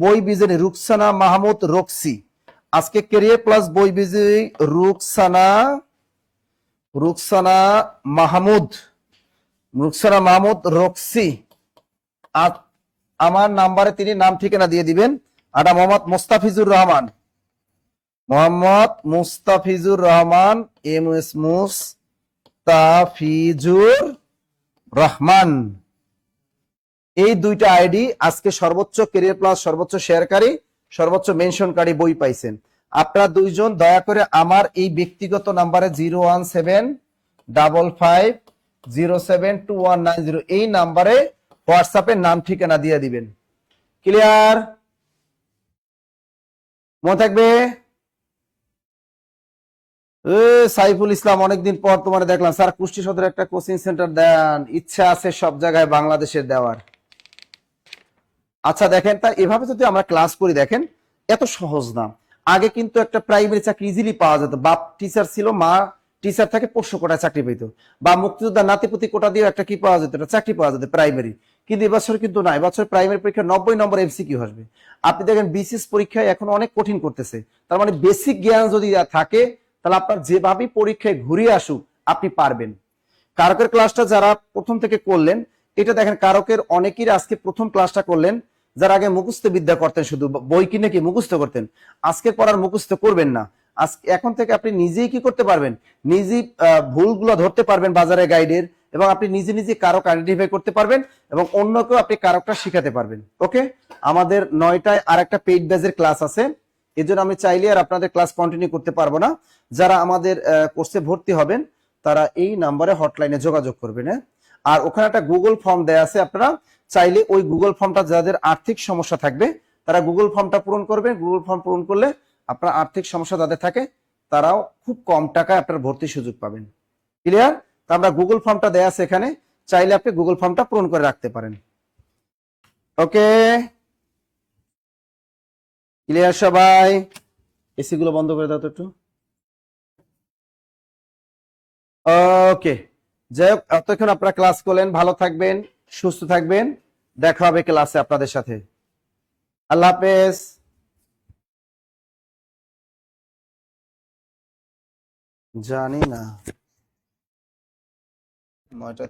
বই বিজয়ী রুকসানা মাহমুদ রক্সি, আজকে কেরিয়ার প্লাস বই বিজয়ী রুকসানা রুকসানা মাহমুদ, রুকসানা মাহমুদ রক্সি। আমার নাম্বারে তিনি নাম ঠিকানা দিয়ে দিবেন। আর মোহাম্মদ মুস্তাফিজুর রহমান, মোহাম্মদ মুস্তাফিজুর রহমান, এমএস মুস্তাফিজুর রহমান। এই দুইটা আইডি আজকে সর্বোচ্চ ক্যারিয়ার প্লাস, সর্বোচ্চ শেয়ারকারী, সর্বোচ্চ মেনশনকারী বই পাইছেন। আপনারা দুইজন দয়া করে আমার এই ব্যক্তিগত নাম্বারে 01755072190 এই নাম্বারে হোয়াটসঅ্যাপে নাম ঠিকানা দিয়ে দিবেন। ক্লিয়ার? মনে থাকবে? সাইফুল ইসলাম, অনেকদিন পর তোমার দেখলাম স্যার। কুষ্টি সদরে একটা কোচিং সেন্টার দেন, ইচ্ছা আছে সব জায়গায় বাংলাদেশের দেওয়ার। আচ্ছা দেখেন, তা এভাবে যদি আমরা ক্লাস করি, দেখেন এত সহজ না। আগে কিন্তু একটা প্রাইমারি চাকরি ইজিলি পাওয়া যেত। বাপ টিচার ছিল, মা টিচার থেকে পোষ্য কোটায় চাকরি পেত, বা মুক্তিযোদ্ধা নাতিপুতি কোটা দিয়ে একটা কি পাওয়া যেত, একটা চাকরি পাওয়া যেত প্রাইমারি। কিন্তু এবছর কিন্তু না, এবছর প্রাইমারি পরীক্ষা 90 নম্বর এমসিকিউ আসবে। আপনি দেখেন বিসিএস পরীক্ষায় এখন অনেক কঠিন করতেছে। তার মানে বেসিক জ্ঞান যদি থাকে, তাহলে আপনার যেভাবেই পরীক্ষায় ঘুরিয়ে আসুক আপনি পারবেন। কারকের ক্লাসটা যারা প্রথম থেকে করলেন, এটা দেখেন কারকের অনেকেই আজকে প্রথম ক্লাসটা করলেন। যারা আগে মুখস্থ বিদ্যা করতেন, শুধু বই কিনে কি মুখস্থ করতেন, আজকের পর আর মুখস্থ করবেন না। এখন থেকে আপনি নিজেই কি করতে পারবেন, নিজেই ভুলগুলো ধরতে পারবেন বাজারে গাইডের, এবং আপনি নিজে নিজে কারক আইডেন্টিফাই করতে পারবেন, এবং অন্যকেও আপনি কারকটা শিখাতে পারবেন। ওকে, আমাদের 9টায় আর একটা পেইড ব্যাচের ক্লাস আছে, এর জন্য আমি চাইলে আর আপনাদের ক্লাস কন্টিনিউ করতে পারবো না। যারা আমাদের কোর্সে ভর্তি হবেন তারা এই নাম্বারে হটলাইনে যোগাযোগ করবেন। হ্যাঁ, আর ওখানে একটা গুগল ফর্ম দেয়া আছে, আপনারা চাইলে ওই গুগল ফর্মটা, যাদের আর্থিক সমস্যা থাকবে তারা গুগল ফর্মটা পূরণ করবেন। গুগল ফর্ম পূরণ করলে আপনার আর্থিক সমস্যা যাদের থাকে তারাও খুব কম টাকায় আপনার ভর্তির সুযোগ পাবেন। ক্লিয়ার? তা আমরা গুগল ফর্মটা দেয়া আছে এখানে, চাইলে আপনি গুগল ফর্মটা পূরণ করে রাখতে পারেন। ওকে, ক্লিয়ার সবাই? এসি গুলো বন্ধ করে দাও তো একটু। ওকে, যাই হোক, এতক্ষণ আপনারা ক্লাস করলেন। ভালো থাকবেন, সুস্থ থাকবেন, দেখা হবে ক্লাসে আপনাদের সাথে। আল্লাহ হাফেজ। জানি না 9টা।